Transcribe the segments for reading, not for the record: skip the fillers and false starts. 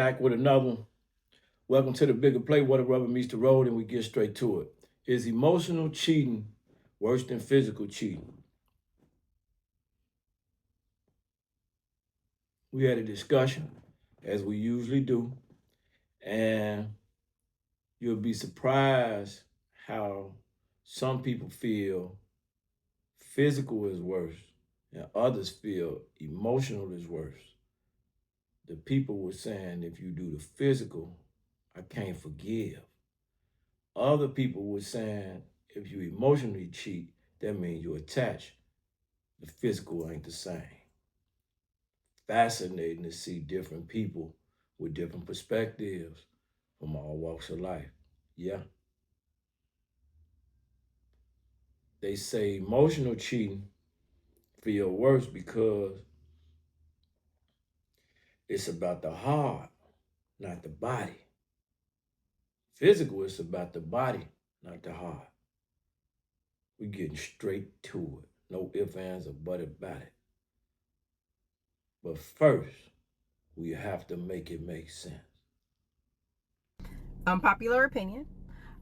Back with another one. Welcome to the bigger play, where the rubber meets the road, and we get straight to it. Is emotional cheating worse than physical cheating? We had a discussion, as we usually do, and you'll be surprised how some people feel physical is worse and others feel emotional is worse. The people were saying if you do the physical, I can't forgive. Other people were saying if you emotionally cheat, that means you're attached. The physical ain't the same. Fascinating to see different people with different perspectives from all walks of life. Yeah. They say emotional cheating feel worse because it's about the heart, not the body. Physical is about the body, not the heart. We're getting straight to it. No ifs, ands, or buts about it. But first, we have to make it make sense. Unpopular opinion.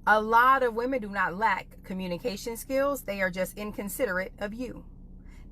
A lot of women do not lack communication skills. They are just inconsiderate of you.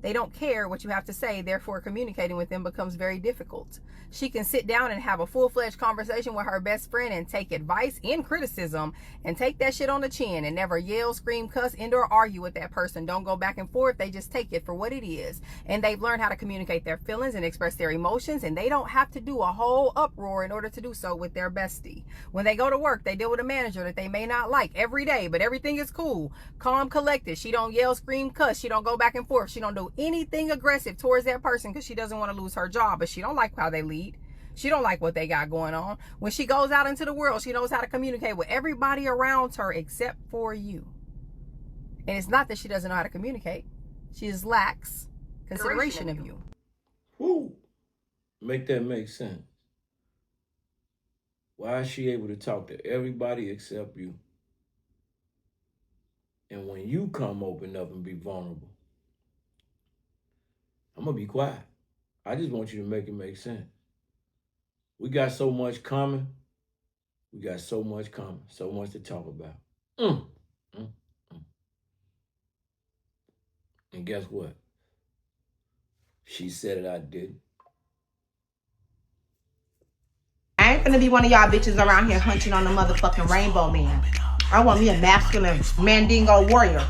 They don't care what you have to say, therefore communicating with them becomes very difficult. She can sit down and have a full-fledged conversation with her best friend and take advice and criticism and take that shit on the chin and never yell, scream, cuss, and/or argue with that person. Don't go back and forth. They just take it for what it is. And they've learned how to communicate their feelings and express their emotions, and they don't have to do a whole uproar in order to do so with their bestie. When they go to work, they deal with a manager that they may not like every day, but everything is cool, calm, collected. She don't yell, scream, cuss. She don't go back and forth. She don't do anything aggressive towards that person because she doesn't want to lose her job, but she don't like how they lead. She don't like what they got going on. When she goes out into the world, she knows how to communicate with everybody around her except for you. And it's not that she doesn't know how to communicate. She just lacks consideration of you. Woo! Make that make sense. Why is she able to talk to everybody except you? And when you come open up and be vulnerable, I'm going to be quiet. I just want you to make it make sense. We got so much coming. We got so much coming. So much to talk about. Mm, mm. And guess what? She said it, I didn't. I ain't finna be one of y'all bitches around here hunting on the motherfucking rainbow man. I want me a masculine mandingo warrior.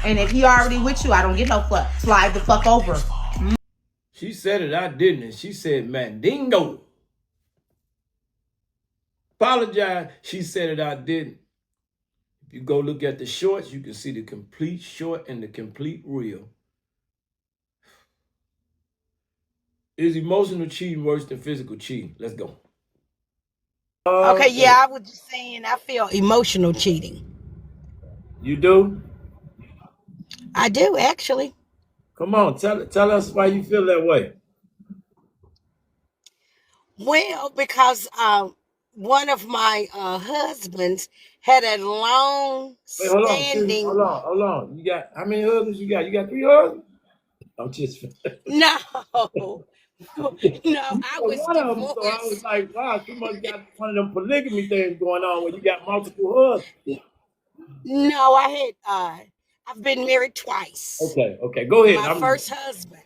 And if he already with you, I don't get no fuck. Slide the fuck over. She said it, I didn't. And she said mandingo. Apologize. She said it, I didn't. If you go look at the shorts, you can see the complete short and the complete reel. Is emotional cheating worse than physical cheating? Let's go. Okay, yeah, I was just saying I feel emotional cheating. You do? I do, actually. Come on, tell us why you feel that way. Well, because one of my husbands had a long Wait, hold on, standing. hold on. You got how many husbands you got? You got 3 husbands? I'm just No, no, I was one of them. So I was divorced. like, wow, you must got one of them polygamy things going on where you got multiple husbands. No, I've been married twice. Okay, go ahead. My first husband.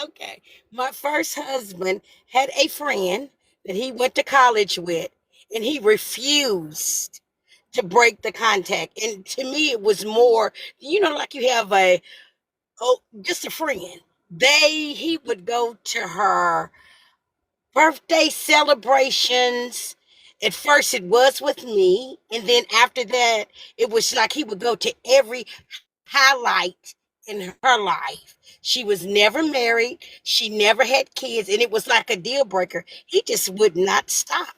Okay, my first husband had a friend that he went to college with, and he refused to break the contact. And to me, it was more, like you have just a friend. He would go to her birthday celebrations. At first, it was with me, and then after that, it was like he would go to every highlight in her life. She was never married. She never had kids, and it was like a deal breaker. He just would not stop.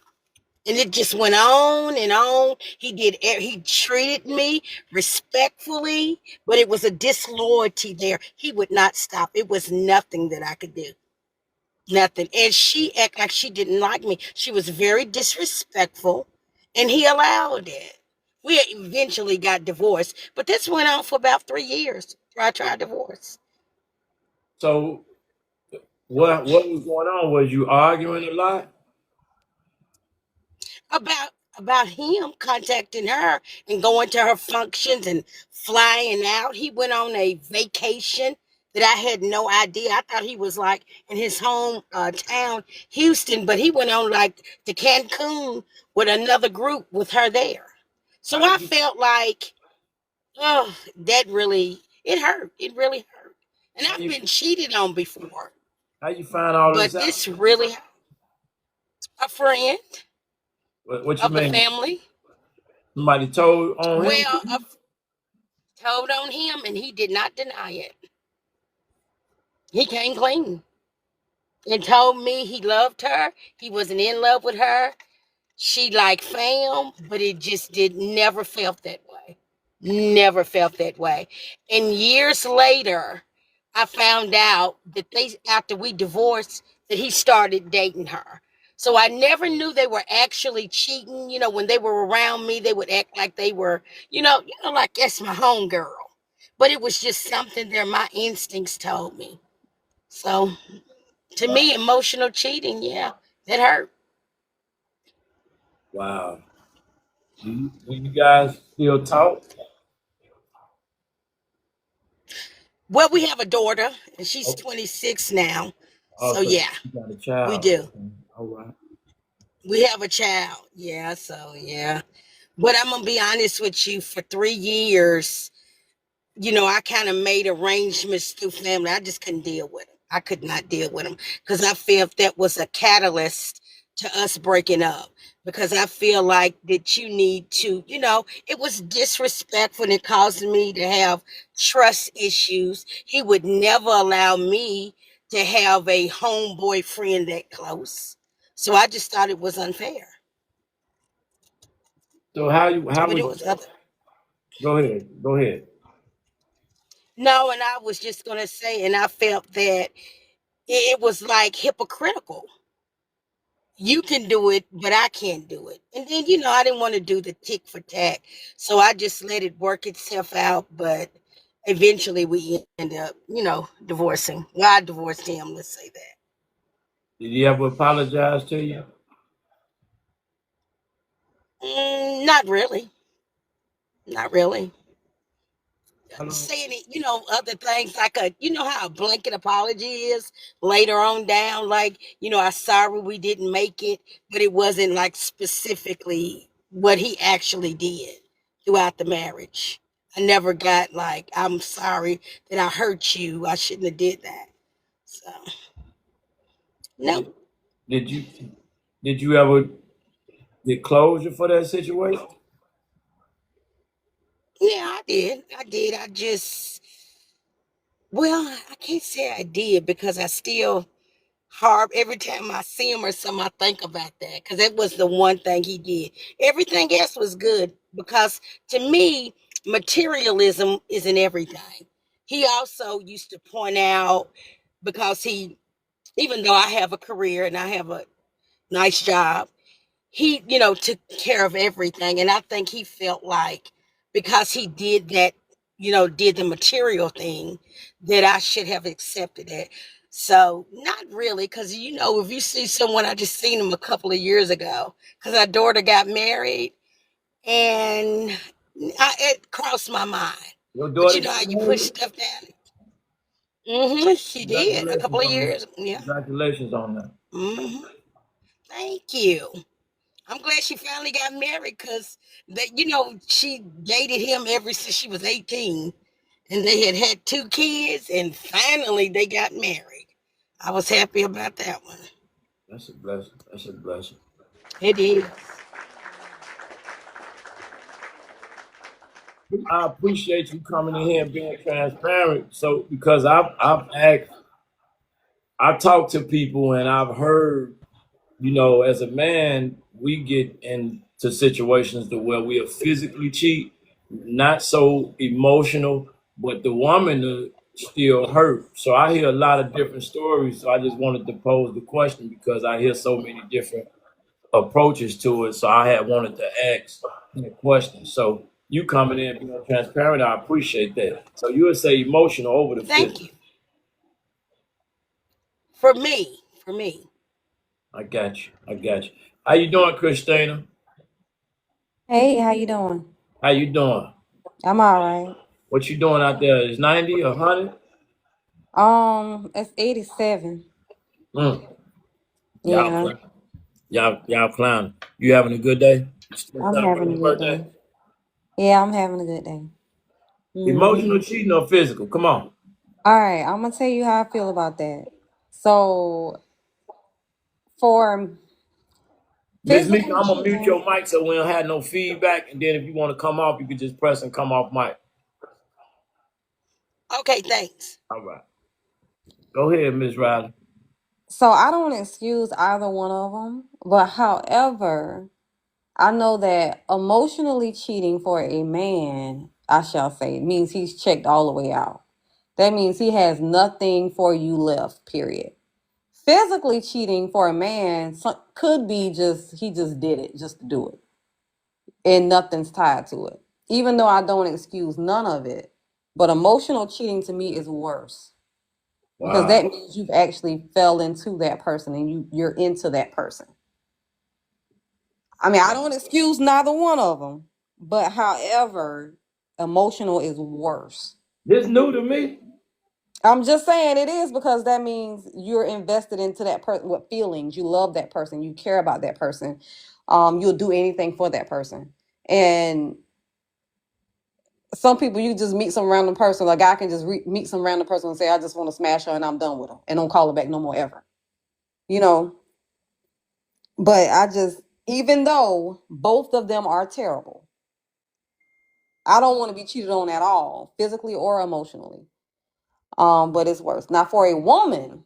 And it just went on and on. He treated me respectfully, but it was a disloyalty there. He would not stop. It was nothing that I could do. Nothing. And she acted like she didn't like me. She was very disrespectful, and he allowed it. We eventually got divorced, but this went on for about 3 years. I tried divorce. So what was going on? Was you arguing a lot? about him contacting her and going to her functions and flying out. He went on a vacation that I had no idea. I thought he was like in his home town, Houston, but he went on like to Cancun with another group with her there. So I felt like, oh, that really, it hurt. It really hurt. And I've been cheated on before. How you find all But this out? this really, a friend What you of the mean? family. Somebody told on him? Well, told on him, and he did not deny it. He came clean and told me he loved her. He wasn't in love with her. She like fam, but it just never felt that way. Never felt that way. And years later, I found out that after we divorced, that he started dating her. So I never knew they were actually cheating. You know, when they were around me, they would act like they were, like that's my homegirl. But it was just something that my instincts told me. So to me, emotional cheating, yeah, that hurt. Wow. Do you guys still talk? Well, we have a daughter, and she's 26 now. Oh, So yeah, you got a child. we do. Okay. All right. We have a child. Yeah, so yeah. But I'm gonna be honest with you, for 3 years, I kind of made arrangements through family. I just couldn't deal with them. I could not deal with them because I felt that was a catalyst to us breaking up. Because I feel like that you need to, it was disrespectful and it caused me to have trust issues. He would never allow me to have a homeboy friend that close. So I just thought it was unfair. So how But it would was other. go ahead. No, and I was just gonna say, and I felt that it was like hypocritical. You can do it, but I can't do it. And then, I didn't want to do the tick for tack. So I just let it work itself out. But eventually we end up, divorcing. Well, I divorced him, let's say that. Did he ever apologize to you? Not really. Not really. How long? Saying it, other things like how a blanket apology is later on down, like, I'm sorry we didn't make it, but it wasn't like specifically what he actually did throughout the marriage. I never got like, I'm sorry that I hurt you. I shouldn't have did that. So no. Did you ever get closure for that situation? Yeah, I did. I just, well, I can't say I did because I still hard every time I see him or something. I think about that because that was the one thing he did. Everything else was good because to me, materialism isn't everything. He also used to point out because even though I have a career and I have a nice job, he, took care of everything. And I think he felt like because he did that, did the material thing, that I should have accepted it. So not really, because if you see someone, I just seen him a couple of years ago, because our daughter got married, and it crossed my mind. Your But daughter you know how got you married? push stuff down. She did a couple Congratulations of on that. years. Yeah. Congratulations on that. Thank you. I'm glad she finally got married because she dated him ever since she was 18, and they had 2 kids, and finally they got married. I was happy about that one. That's a blessing. That's a blessing. It is. I appreciate you coming in here and being transparent. So because I've talked to people and I've heard, as a man, we get into situations to where we are physically cheat, not so emotional, but the woman still hurt. So I hear a lot of different stories. So I just wanted to pose the question because I hear so many different approaches to it. So I had wanted to ask the question. So you coming in being transparent, I appreciate that. So you would say emotional over the Thank physical. you. For me. I got you. How you doing, Christina? Hey, how you doing? How you doing? I'm all right. What you doing out there? Is 90 or 100? It's 87. Mm. Y'all, Yeah, y'all clowning. You having a good day? You still I'm having celebrating a your good birthday? day. Yeah, I'm having a good day. Emotional Hmm. cheating or physical? Come on. All right, I'm gonna tell you how I feel about that. So, for Miss Mika, physical I'm gonna mute cheating, your mic so we don't have no feedback. And then if you want to come off, you can just press and come off mic. Okay, thanks. All right. Go ahead, Miss Riley. so I don't excuse either one of them, but however, I know that emotionally cheating for a man, I shall say, means he's checked all the way out. That means he has nothing for you left, period. Physically cheating for a man could be just he just did it just to do it and nothing's tied to it. Even though I don't excuse none of it, but emotional cheating to me is worse because that Wow. means you've actually fell into that person and you're into that person. I mean, I don't excuse neither one of them, but however, emotional is worse. This new to me. I'm just saying it is because that means you're invested into that person with feelings. You love that person. You care about that person. You'll do anything for that person. And some people, you just meet some random person. Like I can just meet some random person and say, I just want to smash her and I'm done with her and don't call her back no more ever. You know, but even though both of them are terrible, I don't want to be cheated on at all, physically or emotionally. But it's worse. Now, for a woman,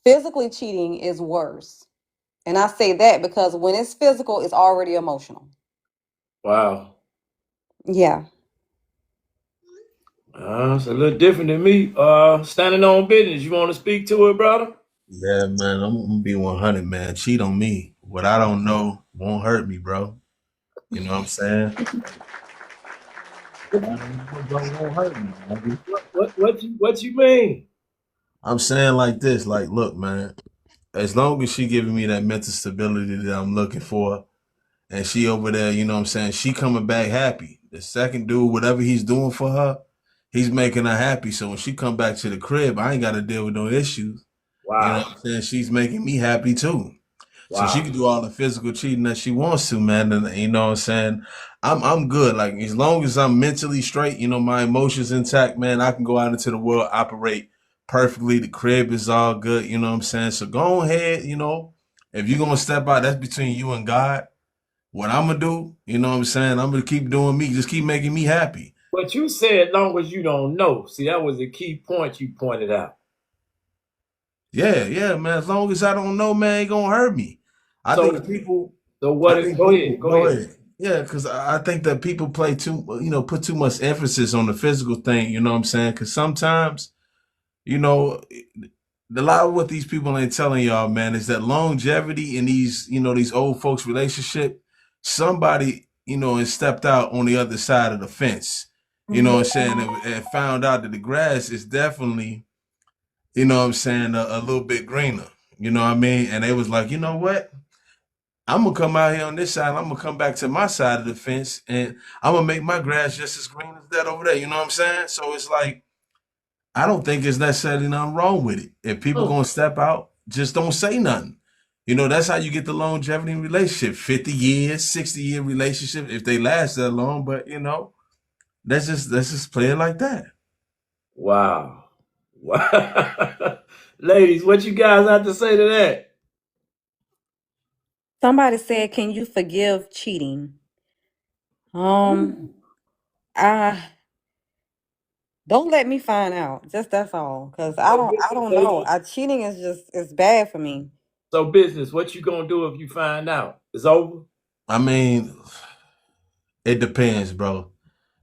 physically cheating is worse. And I say that because when it's physical, it's already emotional. Wow. Yeah. It's a little different than me. Standing on business. You want to speak to it, brother? Yeah, man, I'm gonna be 100, man. Cheat on me. What I don't know won't hurt me, bro. You know what I'm saying? What I don't know, bro, won't hurt me, man. What you mean? I'm saying like this, like, look, man, as long as she giving me that mental stability that I'm looking for, and she over there, you know what I'm saying, she coming back happy. The second dude, whatever he's doing for her, he's making her happy. So when she come back to the crib, I ain't got to deal with no issues. You know what Wow. I'm saying? She's making me happy too. So she Wow. can do all the physical cheating that she wants to, man. And you know what I'm saying? I'm good. Like as long as I'm mentally straight, you know, my emotions intact, man, I can go out into the world, operate perfectly. The crib is all good, you know what I'm saying? So go ahead, you know. If you're gonna step out, that's between you and God. What I'm gonna do, you know what I'm saying? I'm gonna keep doing me, just keep making me happy. But you said long as you don't know. See, that was a key point you pointed out. Yeah, yeah, man. As long as I don't know, man, it ain't gonna hurt me. I think So people so I what is think go people ahead. Go go ahead. ahead. Yeah, because I think that people play too, you know, put too much emphasis on the physical thing. You know what I'm saying? Because sometimes, you know, a lot of what these people ain't telling y'all, man, is that longevity in these, you know, these old folks' relationship. Somebody, you know, has stepped out on the other side of the fence. You know what I'm saying? And found out that the grass is definitely, you know what I'm saying, a little bit greener. You know what I mean? And they was like, you know what? I'm gonna come out here on this side. I'm gonna come back to my side of the fence, and I'm gonna make my grass just as green as that over there. You know what I'm saying? So it's like I don't think there's necessarily nothing wrong with it. If people Mm. gonna step out, just don't say nothing. You know, that's how you get the longevity in relationship. 50 years, 60-year relationship, if they last that long. But you know, let's just play it like that. Wow. Wow. Ladies, what you guys have to say to that? Somebody said, "Can you forgive cheating?" Um, I don't let me find out. Just that's all, cause I So don't. I business, don't know. Cheating is just it's bad for me. what you gonna do if you find out? It's over? I mean, it depends, bro.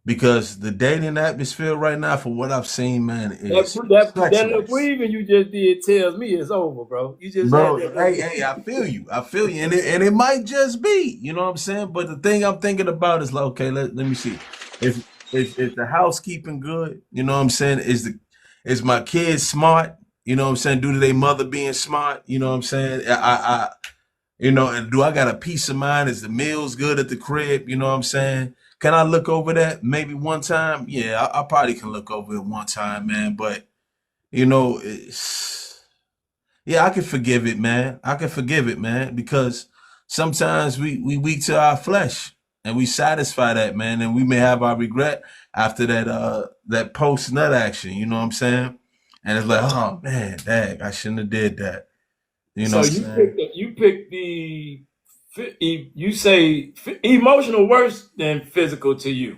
Because the dating atmosphere right now, from what I've seen, man, That is that little treacherous. breathing you just did tells me it's over, bro. You just had Bro, that little hey, I feel you. I feel you. And it might just be, you know what I'm saying? But the thing I'm thinking about is like, okay, let me see. Is the housekeeping good? You know what I'm saying? Is my kids smart? You know what I'm saying? Due to their mother being smart, you know what I'm saying? You know, and do I got a peace of mind? Is the meals good at the crib? You know what I'm saying? Can I look over that maybe one time? Yeah, I probably can look over it one time, man. But you know, yeah, I can forgive it, man. I can forgive it, man, because sometimes we weak to our flesh and we satisfy that, man, and we may have our regret after that post nut action. You know what I'm saying? And it's like, oh man, dang, I shouldn't have did that. You know So what I'm saying? you picked the you say emotional worse than physical to you.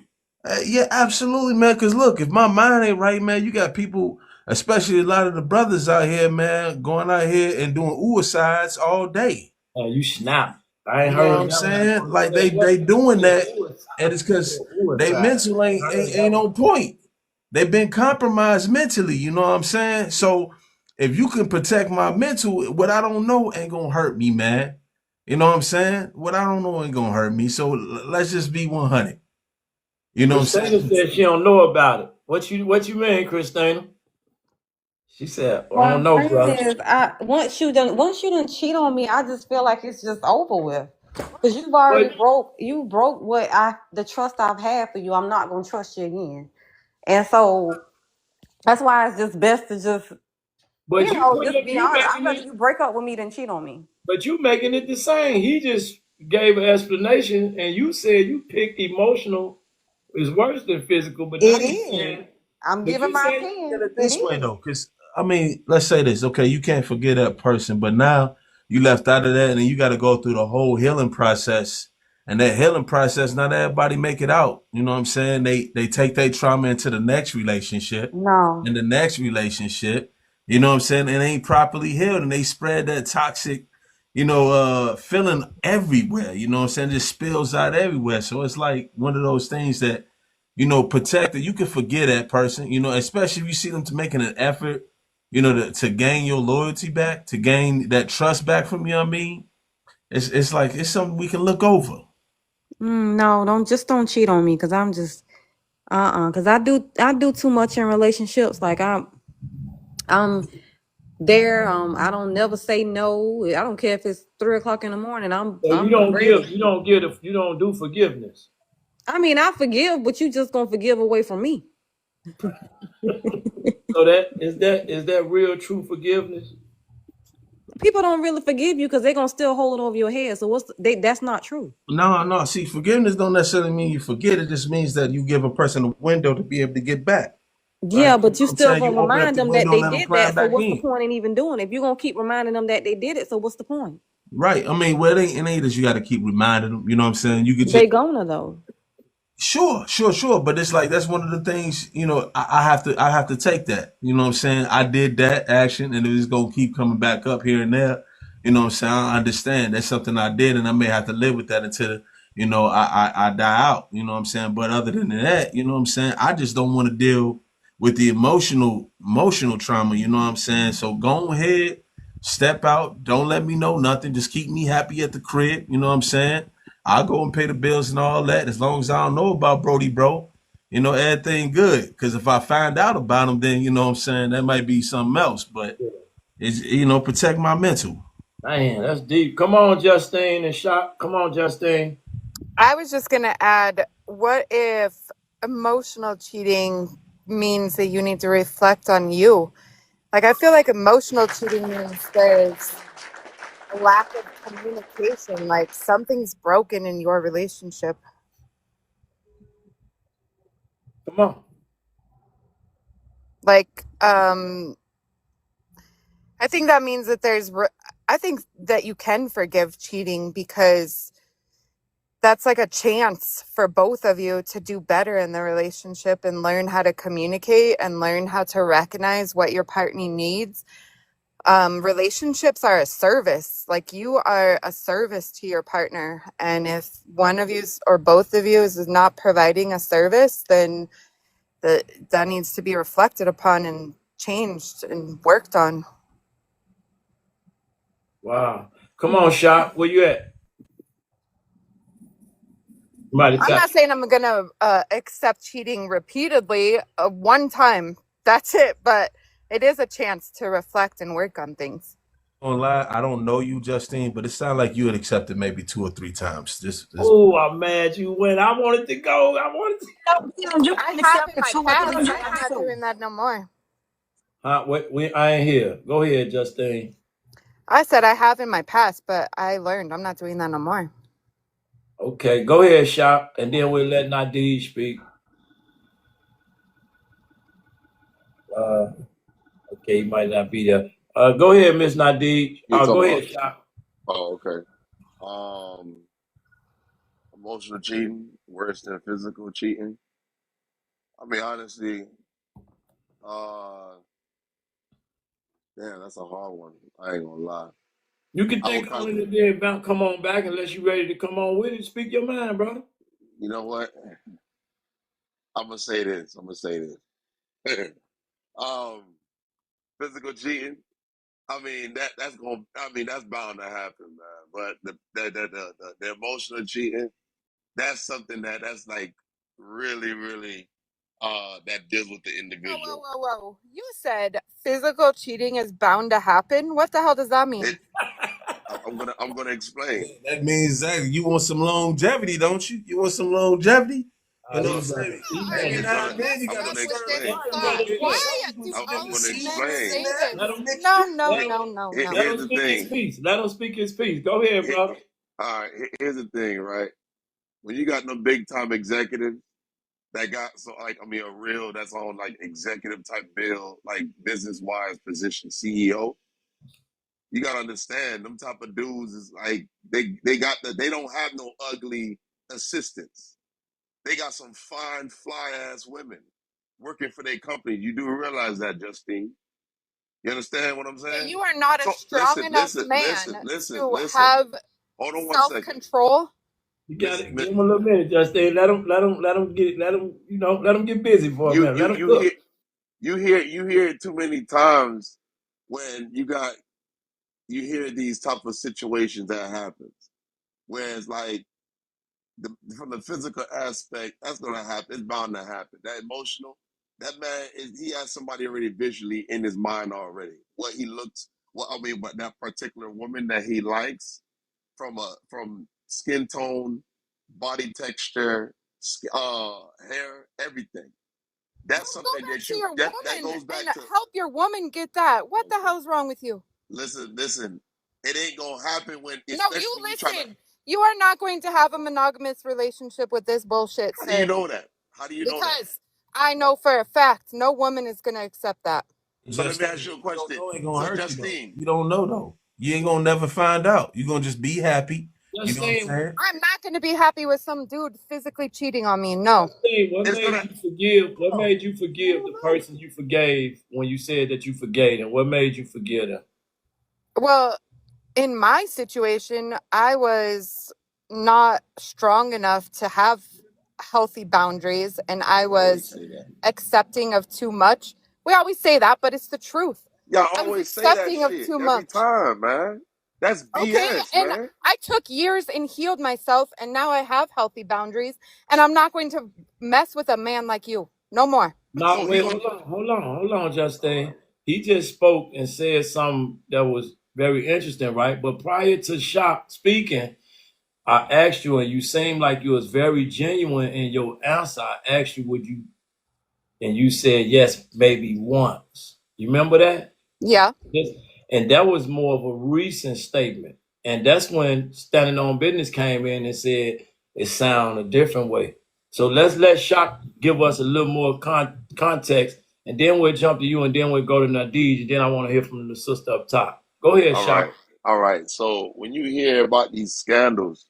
Yeah, absolutely, man. Because look, if my mind ain't right, man, you got people, especially a lot of the brothers out here, man, going out here and doing suicides all day. You snap. I ain't You know what heard I'm that one saying? before. Like they doing that, and it's because they mental ain't on point. They've been compromised mentally. You know what I'm saying? So if you can protect my mental, what I don't know ain't gonna hurt me, man. You know what I'm saying? What I don't know ain't gonna hurt me. So let's just be 100. You know what I'm Christina saying? said she don't know about it. What you mean, Christina? She said, I What don't I'm know, saying brother. is, once you done cheat on me, I just feel like it's just over with. Because you've already But broke the trust I've had for you. I'm not gonna trust you again. And so that's why it's just best to just, but you put just it, be you honest. I'd making rather it, you break up with me than cheat on me. but you making it the same. He just gave an explanation, and you said you picked emotional is worse than physical. But now It you is. saying, I'm but giving you my saying At opinion. it It this way is. though, because I mean, let's say this. Okay, you can't forget that person, but now you left out of that, and then you got to go through the whole healing process. And that healing process, not everybody make it out. You know what I'm saying? They take their trauma into the next relationship, No. and the next relationship. You know what I'm saying? And ain't properly healed, and they spread that toxic, feeling everywhere. You know what I'm saying? It just spills out everywhere. So it's like one of those things that protect it. You can forget that person, especially if you see them to making an effort, to gain your loyalty back, to gain that trust back from you. I mean, it's like it's something we can look over. No, don't cheat on me because I'm just because I do too much in relationships. Like I'm there. I don't never say no. I don't care if it's 3 o'clock in the morning. I'm so you I'm don't ready. give, you don't do forgiveness. I mean, I forgive, but you just gonna forgive away from me. So that real true forgiveness? People don't really forgive you because they're gonna still hold it over your head. So that's not true. No, no. See, forgiveness don't necessarily mean you forget. It just means that you give a person a window to be able to get back. Yeah, You know but you what I'm still saying? You gonna open up remind the them that window and they let them did climb that. So back what's the in. point in even doing it? If you're gonna keep reminding them that they did it, so what's the point? Right. I mean, well, it ain't that you got to keep reminding them. You know what I'm saying? You could just They gonna though. Sure. But it's like that's one of the things, I have to take that. You know what I'm saying? I did that action and it's gonna keep coming back up here and there. You know what I'm saying? I understand that's something I did and I may have to live with that until, I die out. You know what I'm saying? But other than that, you know what I'm saying? I just don't want to deal with the emotional trauma, you know what I'm saying? So go ahead, step out, don't let me know nothing. Just keep me happy at the crib, you know what I'm saying? I'll go and pay the bills and all that as long as I don't know about Brody, bro. Everything good. Because if I find out about him, then, you know what I'm saying, that might be something else. But, protect my mental. Man, that's deep. Come on, Justine and Shop. Come on, Justine. I was just going to add, what if emotional cheating means that you need to reflect on you? Like, I feel like emotional cheating means there's a lack of communication, like something's broken in your relationship. Come on. Like, I think that means that I think that you can forgive cheating because that's like a chance for both of you to do better in the relationship and learn how to communicate and learn how to recognize what your partner needs. Relationships are a service. Like, you are a service to your partner. And if one of you or both of you is not providing a service, then that needs to be reflected upon and changed and worked on. Wow. Come on, Shop. Where you at? Somebody I'm tap. not saying I'm going to accept cheating repeatedly. One time, that's it. But it is a chance to reflect and work on things. gonna lie, I don't know you, Justine, but it sounds like you had accepted maybe 2 or 3 times. This Oh, I'm mad you went. I wanted to go. I wanted to. You I can have in accept the my 2 or 3 past, but I'm times not too. doing that no more. I ain't here. Go ahead, Justine. I said I have in my past, but I learned I'm not doing that no more. Okay, go ahead, Shop, and then we'll let Nadeed speak. Okay, he might not be there. Go ahead, Miss Nadeed. You Go talking ahead, about? Shop. Oh, okay. Um, Emotional cheating worse than physical cheating. I mean, honestly, uh, damn, that's a hard one. I ain't gonna lie. You can I would think kind on of, it and then come on back unless you're ready to come on with it. Speak your mind, brother. you know what? I'm gonna say this. I'm gonna say this. um, Physical cheating. I mean that's gonna. I mean that's bound to happen, man. But the emotional cheating, that's something that's like really really that deals with the Whoa, whoa, individual. whoa, whoa. You said physical cheating is bound to happen. What the hell does that It. mean? I'm gonna explain. that means exactly you want some longevity, don't you? You want some longevity? You know what I'm Look, saying? He All right, Every want it's now gonna. and then let's you I'm gotta gonna run with stir this the explain. pot a I'm little thought. gonna bit. explain. Why Some do I'm all gonna men explain. say let this? him No, no, let him no, no, no. let Here's him the speak his thing. piece. Let him speak his piece. Go ahead, brother. All right. Here's the thing, right? When you got no big time executives that got so like I mean a real that's on like executive type bill like business wise position CEO. You gotta understand them type of dudes is like they don't have no ugly assistants. They got some fine fly ass women working for their company. You do realize that, Justine? You understand what I'm So saying? you are not a So strong enough man to listen. have Hold on one second. self-control. You got Miss, to Miss give him a little minute, Justin. Let him get busy for a you minute. you Let him you cook. hear you hear it too many times when you hear these type of situations that happens. Whereas like from the physical aspect, that's gonna happen. It's bound to happen. That emotional, that man is he has somebody already visually in his mind already. What he looks, what I mean, but that particular woman that he likes from skin tone, body texture, hair, everything. That's Well, go something back that to you your that woman goes and back to. help your woman get that. What the hell's wrong with you? Listen. It ain't gonna happen when, No, you especially when you try to. listen. You are not going to have a monogamous relationship with this bullshit, How do you sir. know that? How do you know that? Because I know for a fact no woman is going to accept that. So let me Justine, ask you a you don't question. know ain't gonna So hurt you though. Justine, You don't know though. You ain't gonna never find out. You're gonna just be happy. You know what I'm Justine, saying? I'm not going to be happy with some dude physically cheating on me. No. What it's made gonna. you forgive? What Oh, made you forgive the person you forgave when you said that you forgave them? What made you forgive them? Well, in my situation, I was not strong enough to have healthy boundaries and I Always was say that. accepting of too much. We always say that, but it's the truth. Y'all I was always say that accepting of shit too every much. time, man. That's Okay, BS, and man. I took years and healed myself, and now I have healthy boundaries, and I'm not going to mess with a man like you. No more. No, So he wait, gonna. hold on, Justine. He just spoke and said something that was very interesting, right? But prior to Shop speaking, I asked you, and you seemed like you was very genuine in your answer. I asked you, would you, and you said yes, maybe once. You remember that? Yeah. Yes. And that was more of a recent statement. And that's when Standing on Business came in and said it sound a different way. So let's let Shock give us a little more context, and then we'll jump to you, and then we'll go to Nadeed, and then I want to hear from the sister up top. Go ahead, All right, Shock. all right. So when you hear about these scandals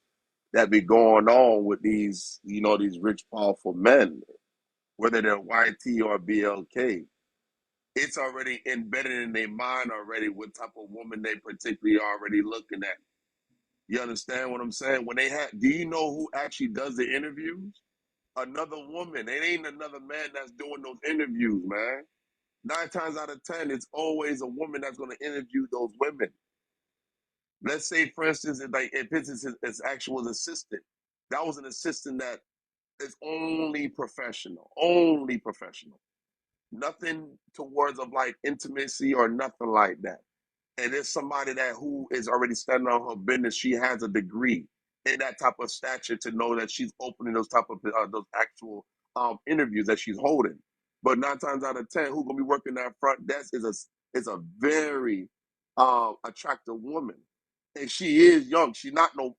that be going on with these, these rich, powerful men, whether they're YT or BLK, it's already embedded in their mind already what type of woman they particularly already looking at. You understand what I'm saying? When they have, do you know who actually does the interviews? Another woman. It ain't another man that's doing those interviews, man. 9 times out of 10, it's always a woman that's going to interview those women. Let's say, for instance, if it's his actual assistant, that was an assistant that is only professional. Nothing towards of like intimacy or nothing like that. and there's somebody that who is already standing on her business. She has a degree in that type of stature to know that she's opening those type of those actual interviews that she's holding. But 9 times out of 10, who's gonna be working that front desk is a very attractive woman, and she is young. She's not no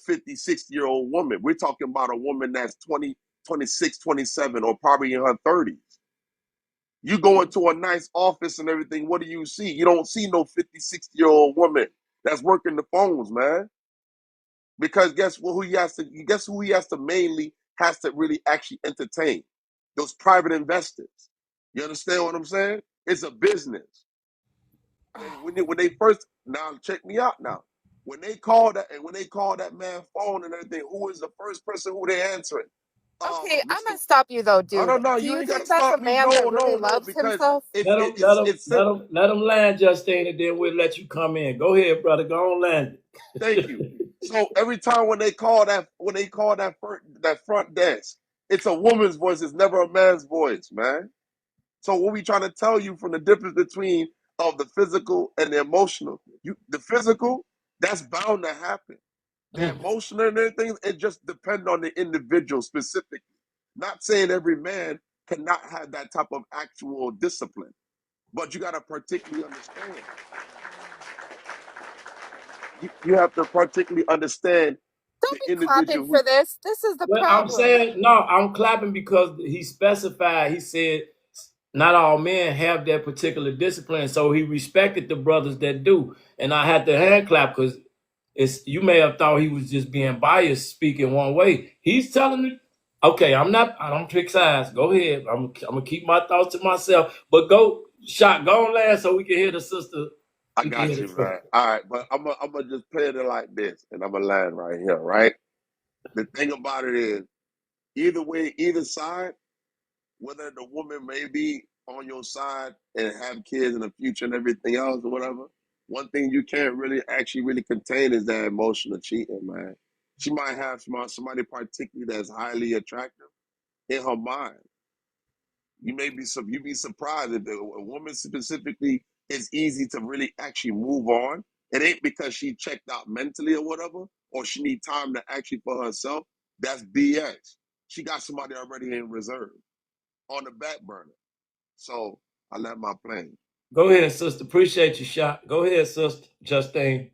50, 60-year-old woman. We're talking about a woman that's 20, 26, 27, or probably in her 30s. You go into a nice office and everything, what do you see? You don't see no 50, 60-year-old woman that's working the phones, man. Because guess who he has to mainly has to really actually entertain? Those private investors. You understand what I'm saying? It's a business. And when they first now check me out now. When they call that man phone and everything, who is the first person who they answering? Okay, I'm Mr. gonna stop you though, Oh dude. no, no, Do you you ain't gotta think that's a stop me. man No, that really no, no, loves because himself? Let him land, Justine, and then we'll let you come in. Go ahead, brother. Go on, land. thank you. So every time when they call that front desk, it's a woman's voice. It's never a man's voice, man. So what we trying to tell you from the difference between of the physical and the emotional, the physical that's bound to happen. The emotional and everything, it just depends on the individual specifically. Not saying every man cannot have that type of actual discipline, but you got to particularly understand. You have to particularly understand Don't the be clapping individual for who. this. This is the Well, I'm problem. saying no. I'm clapping because he specified. He said not all men have that particular discipline, so he respected the brothers that do. And I had to hand clap because it's you may have thought he was just being biased, speaking one way. He's telling me, okay, I'm not. I don't pick sides. Go ahead. I'm gonna keep my thoughts to myself. But go on last so we can hear the sister. I We can hear got the you, sister. man. All right, but I'm gonna just play it like this, and I'm gonna land right here, right? The thing about it is, either way, either side, whether the woman may be on your side and have kids in the future and everything else or whatever, one thing you can't really actually really contain is that emotional cheating, man. She might have somebody particularly that's highly attractive in her mind. You'd be surprised if a woman specifically is easy to really actually move on. It ain't because she checked out mentally or whatever, or she need time to actually for herself. That's BS. She got somebody already in reserve on the back burner. So I let my plane. Go ahead, sister. Appreciate your shot. Go ahead, sister Justine.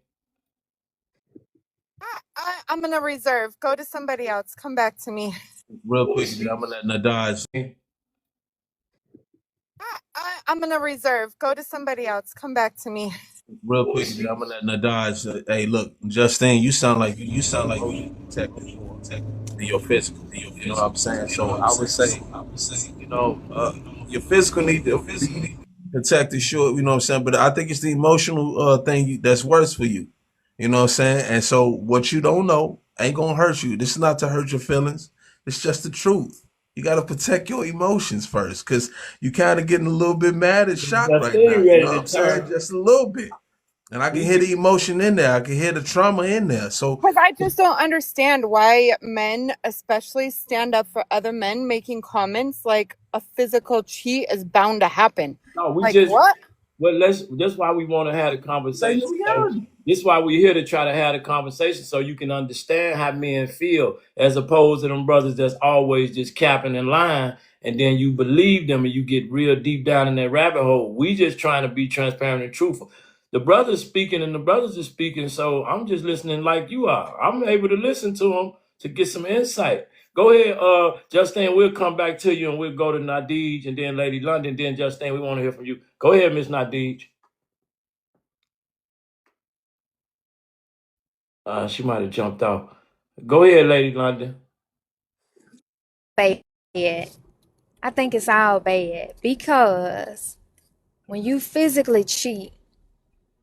I'm gonna reserve. Go to somebody else. Come back to me. Real quick, I'm gonna let Nadaj. I'm gonna reserve. Go to somebody else. Come back to me. Real quick, I'm gonna let Nadaj. Hey, look, Justine, you sound like you protected in your physical. You know what I'm saying? So I would say, your physical need to be protected, sure. You know what I'm saying? But I think it's the emotional thing that's worse for you. You know what I'm saying? And so what you don't know ain't gonna hurt you. This is not to hurt your feelings. It's just the truth. You got to protect your emotions first, because you kind of getting a little bit mad and shocked right now. Justine You know ready what to I'm saying? turn. Just a little bit. And I can hear the emotion in there. I can hear the trauma in there. So Because I just don't understand why men, especially, stand up for other men making comments like a physical cheat is bound to happen. No, we Like, just what? well, that's why we want to have a say conversation. your So reality. this is why we're here to try to have a conversation so you can understand how men feel, as opposed to them brothers that's always just capping and lying, and then you believe them and you get real deep down in that rabbit hole. We just trying to be transparent and truthful. The brothers speaking and the brothers are speaking, so I'm just listening like you are. I'm able to listen to them to get some insight. Go ahead, Justine. We'll come back to you and we'll go to Nadij and then Lady London. Then Justine, we want to hear from you. Go ahead, Miss Nadij. She might have jumped off. Go ahead, Lady London. Bad. I think it's all bad because when you physically cheat,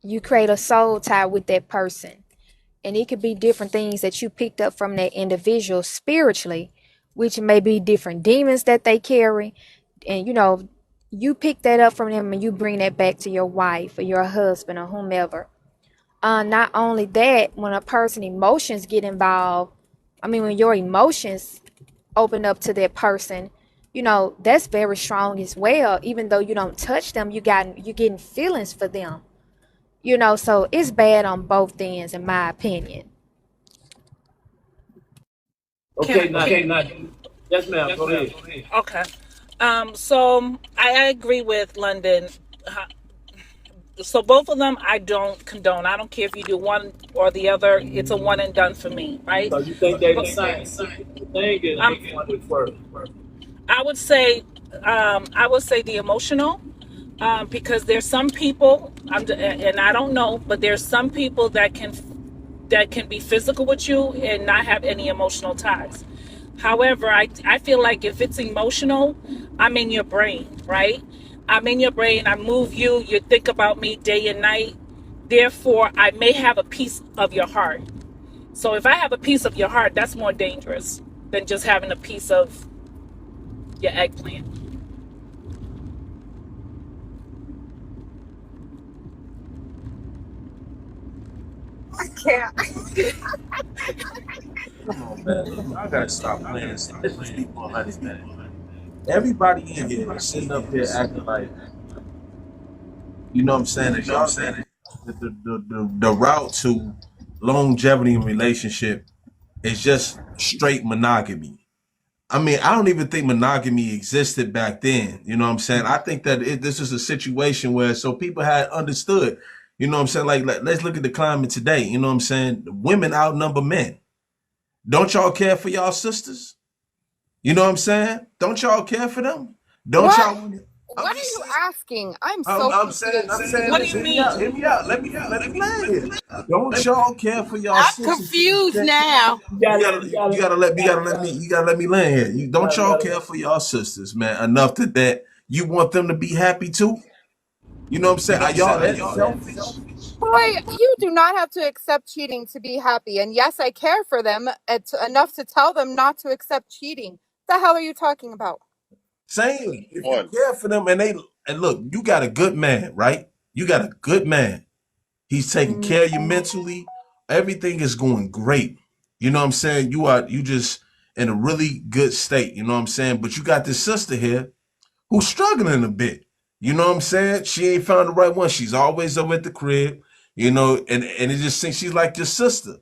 you create a soul tie with that person. And it could be different things that you picked up from that individual spiritually, which may be different demons that they carry. And you pick that up from them and you bring that back to your wife or your husband or whomever. Not only that, when a person emotions get involved, when your emotions open up to that person, that's very strong as well. Even though you don't touch them, you're getting feelings for them. You know, so it's bad on both ends, in my opinion. Okay, not yes, ma'am. Go ahead. Okay. So I agree with London. So both of them I don't condone. I don't care if you do one or the other. It's a one and done for me, right? So you think they the same thing? And Um, which one is worse? I would say, the emotional, because there's some people, and I don't know, but there's some people that can be physical with you and not have any emotional ties. However, I feel like if it's emotional, I'm in your brain, right? I'm in your brain. I move you. You think about me day and night. Therefore, I may have a piece of your heart. So if I have a piece of your heart, that's more dangerous than just having a piece of your eggplant. Yeah. Come on, man. I gotta stop playing. Let's just be 100, man. Everybody in here is sitting up here acting like, you know what I'm saying? That y'all saying the route to longevity in relationship is just straight monogamy. I mean, I don't even think monogamy existed back then. You know what I'm saying? I think that this is a situation where so people had understood. You know what I'm saying? Like, let's look at the climate today. You know what I'm saying? Women outnumber men. Don't y'all care for y'all sisters? You know what I'm saying? Don't y'all care for them? Don't What? y'all? I'm What are just you saying. asking? I'm so I'm confused. saying What do this. you Hear me out. mean? Hear me out. Let me land here. Don't y'all care for y'all I'm sisters to the confused extent now. you gotta let me land here. You don't y'all care for y'all sisters, man, enough that you want them to be happy too? You know what I'm saying? Are y'all that selfish? Boy, you do not have to accept cheating to be happy. And yes, I care for them enough to tell them not to accept cheating. The hell are you talking about? Same. If you One. care for them and look, you got a good man, right? You got a good man. He's taking care of you mentally. Everything is going great. You know what I'm saying? You just in a really good state. You know what I'm saying? But you got this sister here who's struggling a bit. You know what I'm saying? She ain't found the right one. She's always over at the crib. You know, and it just thinks she's like your sister.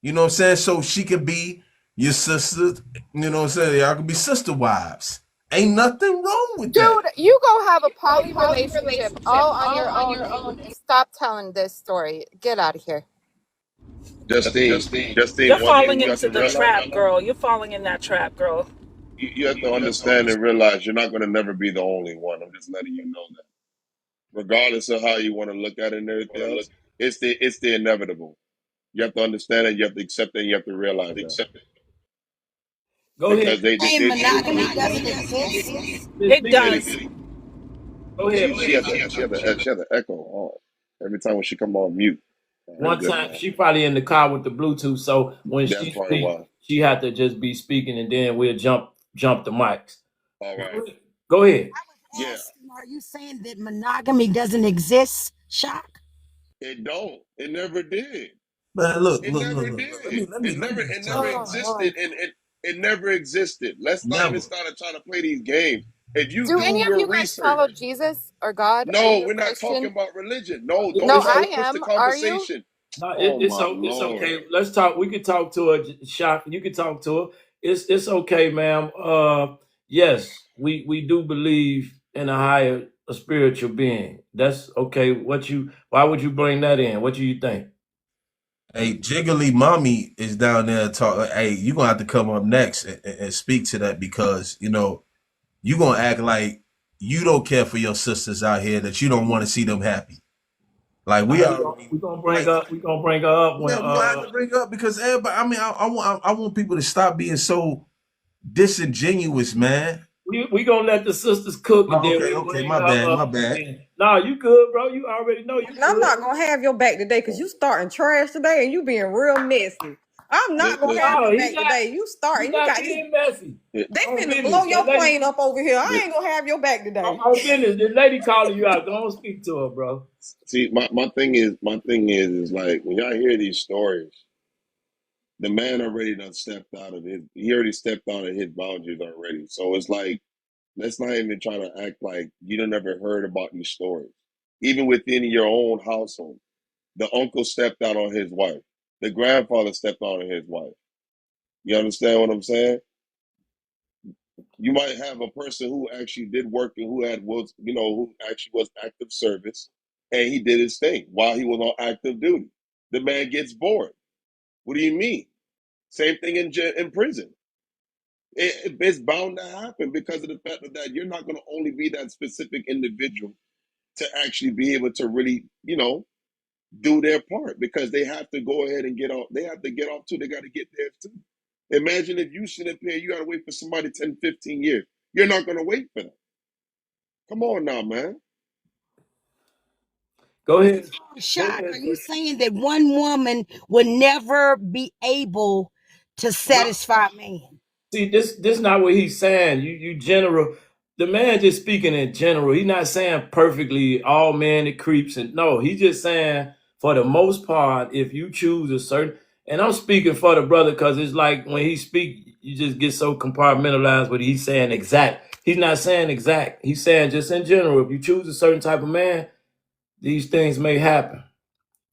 You know what I'm saying? So she could be your sister. You know what I'm saying? Y'all could be sister wives. Ain't nothing wrong with that. Dude, you go have a poly relationship all on your own and stop telling this story. Get out of here. Justine, You're one falling thing you have into to the realize, trap, girl. You're falling in that trap, girl. you have to understand and realize you're not going to never be the only one. I'm just letting you know that. Regardless of how you want to look at it and everything else, it's the inevitable. You have to understand it, you have to accept it, and you have to realize that. Go ahead. Because they Saying they they monogamy doesn't exist. It Speak to does. Go ahead. she had the echo on every time when she come on mute. All right, One good. time she probably in the car with the Bluetooth, so when That's she probably speaks, why. she had to just be speaking, and then we'll jump the mics. All right. Go ahead. I was Yeah, asking, are you saying that monogamy doesn't exist? Shock. it don't. It never did. Man, look, It look, never look, look. did. It Let never me it just tell never you. Oh, Lord. existed, and it never existed. Let's not even Never. start trying to play these games. If you Do do any of your you guys follow research, Jesus or God? Are no, you we're a not talking Christian? about religion. No, No, don't try to I push the am. Are you? conversation. No, Oh my it's lord. okay. Let's talk. We could talk to her, Shock. You could talk to her. It's okay, ma'am. Yes, we do believe in a higher a spiritual being. That's okay. Why would you bring that in? What do you think? Hey, Jiggly Mommy is down there talking. Hey, you're gonna have to come up next and speak to that because you're gonna act like you don't care for your sisters out here, that you don't want to see them happy. Like we All right, already like we gonna bring her up when yeah, we're gonna have to bring up because everybody I want people to stop being so disingenuous, man. we gonna let the sisters cook and Oh, then okay, we'll okay, bring my her bad, my up. bad. And nah, you good, bro. You already know you And I'm good. not gonna have your back today because you starting trash today and you being real messy. I'm not gonna have Listen, your No, back today. You he starting, you not got this. being messy. They On finna blow business. your plane up over here. I li- ain't gonna have your back today. On business. The lady calling you out. Don't speak to her, bro. see, my thing is like when y'all hear these stories, the man already done stepped out of his. He already stepped out of his boundaries already. So it's like let's not even try to act like you don't ever heard about these stories, even within your own household. The uncle stepped out on his wife. The grandfather stepped out on his wife. You understand what I'm saying? You might have a person who actually did work and who actually was active service, and he did his thing while he was on active duty. The man gets bored. What do you mean? Same thing in prison. It's bound to happen because of the fact that you're not going to only be that specific individual to actually be able to really, do their part, because they have to go ahead and get off. They have to get off too. They got to get theirs too. Imagine if you sit up here, you got to wait for somebody 10, 15 years. You're not going to wait for them. Come on now, man. Go ahead. Go Shock, are ahead. you saying that one woman would never be able to No, satisfy a man? see, this not what he's saying. You general. The man just speaking in general. He's not saying perfectly all men it creeps, and no, he's just saying for the most part, if you choose a certain, and I'm speaking for the brother because it's like when he speak, you just get so compartmentalized. But he's saying exact. He's not saying exact. He's saying just in general. If you choose a certain type of man, these things may happen.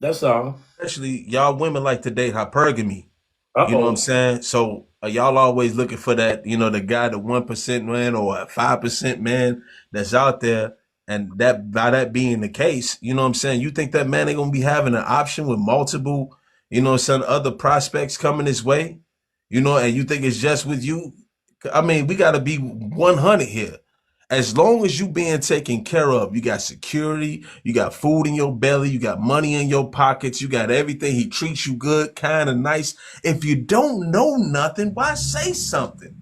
That's all. Especially y'all women like to date hypergamy. Uh You know what I'm oh. saying? So y'all always looking for that, the guy, the 1% man or a 5% man that's out there. And that by that being the case, you know what I'm saying? You think that man ain't gonna be having an option with multiple, some other prospects coming his way, and you think it's just with you? I mean, we gotta be 100 here. As long as you being taken care of, you got security, you got food in your belly, you got money in your pockets, you got everything. He treats you good, kind of nice. If you don't know nothing, why say something?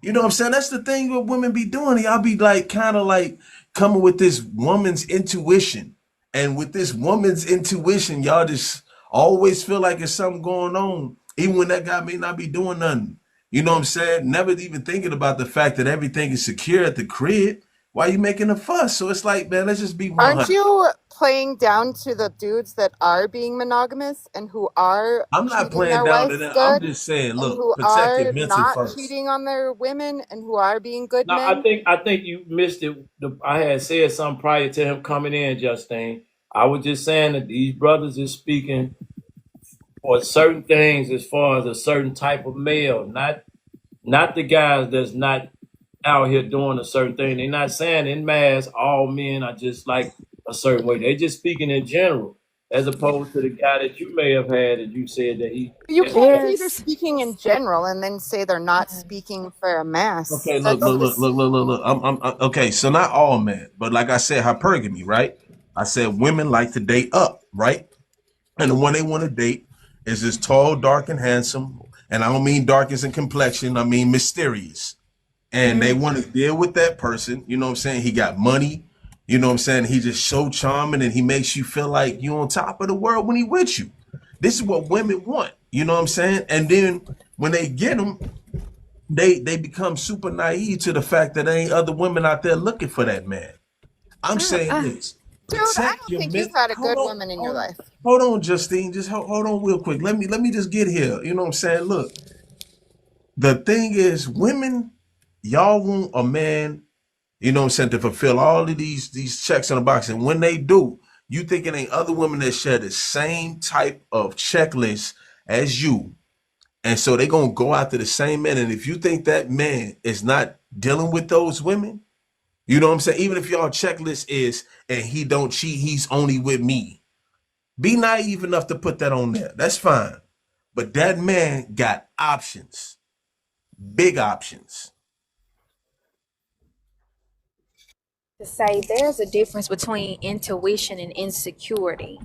You know what I'm saying? That's the thing what women be doing. Y'all be like kind of like coming with this woman's intuition. And with this woman's intuition, y'all just always feel like there's something going on, even when that guy may not be doing nothing. You know what I'm saying? Never even thinking about the fact that everything is secure at the crib. Why you making a fuss? So it's like, man, let's just be Aren't 100. you playing down to the dudes that are being monogamous and who are I'm not treating playing their down to wives that. I'm good just saying, and look, who protect your are mental not first. cheating on their women and who are being good Now, I men? think I think you missed it. I had said something prior to him coming in, Justine. I was just saying that these brothers is speaking for certain things as far as a certain type of male, not the guys that's not out here doing a certain thing. They're not saying in mass all men are just like a certain way. They're just speaking in general, as opposed to the guy that you may have had, and you said that he. You And, can't say they're There's speaking in general and then say they're not speaking for a mass. Okay, look, That's look, look, just look, look, look, look. Okay. So not all men, but like I said, hypergamy, right? I said women like to date up, right? And the one they want to date is this tall, dark, and handsome. And I don't mean dark as in complexion. I mean mysterious. And they want to deal with that person. You know what I'm saying? He got money. You know what I'm saying? He just so charming, and he makes you feel like you on top of the world when he with you. This is what women want. You know what I'm saying? And then when they get them, they become super naive to the fact that there ain't other women out there looking for that man. I'm saying this: dude, I protect don't your think men. you've had a Hold good on, woman in your hold on, life. hold on, Justine. Just hold on, real quick. Let me just get here. You know what I'm saying? Look, the thing is, women, y'all want a man. You know what I'm saying, to fulfill all of these checks on the box, and when they do, you think it ain't other women that share the same type of checklist as you. And so they gonna go after the same man. And if you think that man is not dealing with those women, you know what I'm saying? Even if y'all checklist is and he don't cheat, he's only with me. Be naive enough to put that on there. That's fine. But that man got options, big options. to say there's a difference between intuition and insecurity.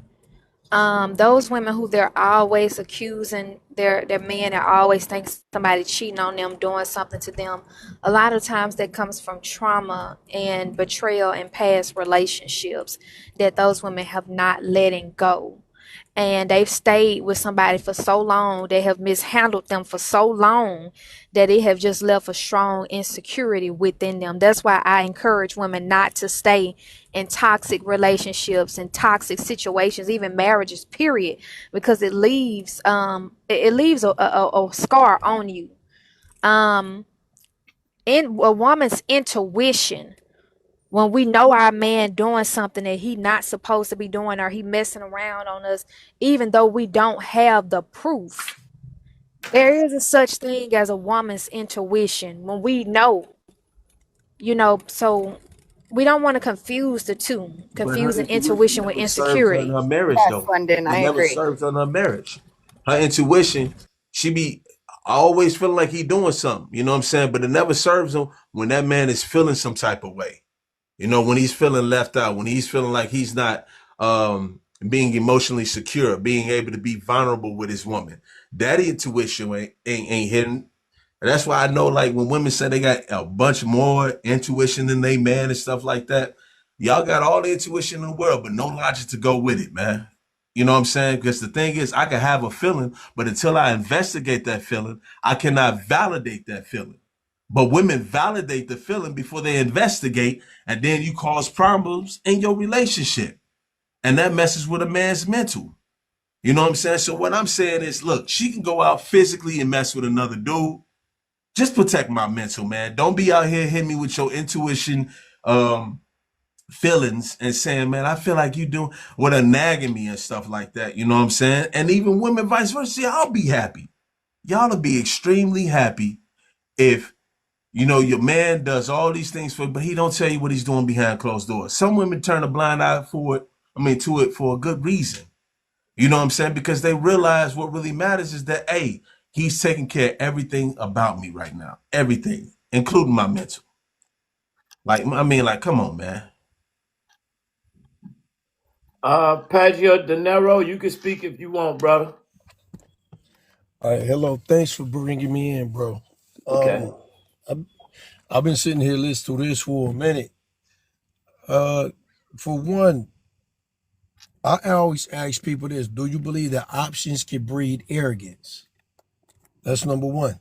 Those women who they're always accusing their men and always think somebody cheating on them, doing something to them, a lot of times that comes from trauma and betrayal in past relationships that those women have not letting go, and they've stayed with somebody for so long, they have mishandled them for so long that it have just left a strong insecurity within them. That's why I encourage women not to stay in toxic relationships and toxic situations, even marriages, period, because it leaves a scar on you. In a woman's intuition when we know our man doing something that he not supposed to be doing, or he messing around on us, even though we don't have the proof. There is a such thing as a woman's intuition when we know, so we don't want to confuse the two, But her confusing intuition intuition with never served her in insecurity. her marriage, Yes, though. London, It I never agree. served her in her marriage. Her intuition, she be always feeling like he doing something. You know what I'm saying? But it never serves him when that man is feeling some type of way. You know, when he's feeling left out, when he's feeling like he's not being emotionally secure, being able to be vulnerable with his woman. That intuition ain't hidden. And that's why I know, like, when women say they got a bunch more intuition than they man and stuff like that, y'all got all the intuition in the world, but no logic to go with it, man. You know what I'm saying? Because the thing is, I can have a feeling, but until I investigate that feeling, I cannot validate that feeling. But women validate the feeling before they investigate, and then you cause problems in your relationship. And that messes with a man's mental. You know what I'm saying? So what I'm saying is, look, she can go out physically and mess with another dude. Just protect my mental, man. Don't be out here hitting me with your intuition feelings and saying, man, I feel like you doing what a nagging me and stuff like that. You know what I'm saying? And even women vice versa. I'll be happy. Y'all will be extremely happy if your man does all these things for, but he don't tell you what he's doing behind closed doors. Some women turn a blind eye to it for a good reason. You know what I'm saying? Because they realize what really matters is that, hey, he's taking care of everything about me right now. Everything, including my mental. Like, come on, man. Pagio De Niro, you can speak if you want, brother. All right, hello. Thanks for bringing me in, bro. Okay. I've been sitting here listening to this for a minute. For one, I always ask people this: do you believe that options can breed arrogance? That's number one.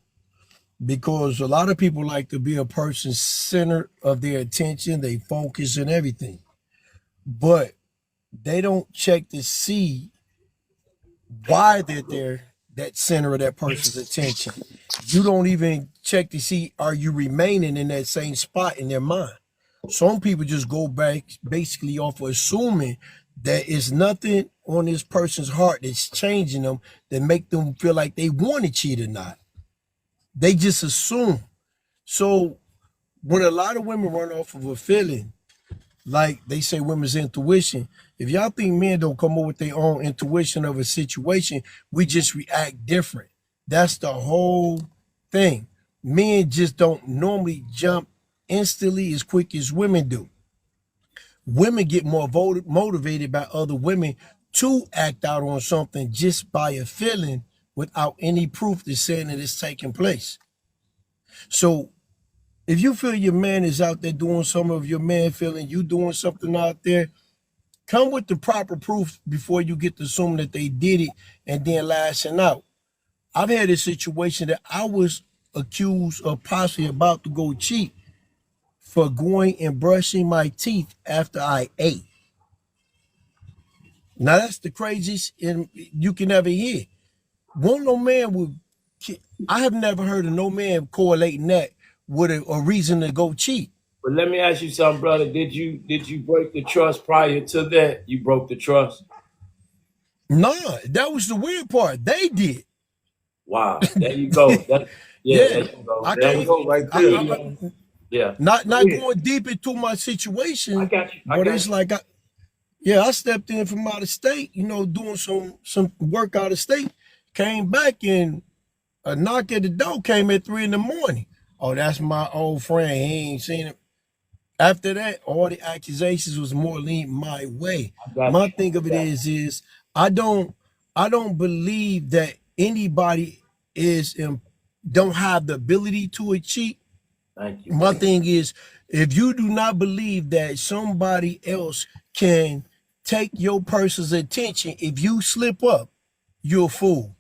Because a lot of people like to be a person center of their attention, they focus and everything, but they don't check to see why they're there, that center of that person's attention. You don't even check to see, are you remaining in that same spot in their mind? Some people just go back basically off of assuming that it's nothing on this person's heart that's changing them that make them feel like they want to cheat or not. They just assume. So when a lot of women run off of a feeling, like they say women's intuition, if y'all think men don't come up with their own intuition of a situation, we just react different. That's the whole thing. Men just don't normally jump instantly as quick as women do. Women get more motivated by other women to act out on something just by a feeling without any proof that's saying that it's taking place. So if you feel your man is out there doing some of your man feeling you doing something out there, come with the proper proof before you get to assume that they did it and then lashing out. I've had a situation that I was accused of possibly about to go cheat for going and brushing my teeth after I ate. Now that's the craziest you can ever hear. Won't no man would. I have never heard of no man correlating that with a reason to go cheat. But let me ask you something, brother. Did you break the trust prior to that? You broke the trust? Nah, that was the weird part. They did. Wow. There you go. There you go. I There you can't. go right there. Yeah. Not going deep into my situation, I got you. but it's like I stepped in from out of state, doing some work out of state, came back and a knock at the door came at 3 a.m. Oh, that's my old friend. He ain't seen him. After that, all the accusations was more lean my way. My thing of it is I don't believe that anybody don't have the ability to cheat. Thank you. My thing is, if you do not believe that somebody else can take your person's attention, if you slip up, you're a fool.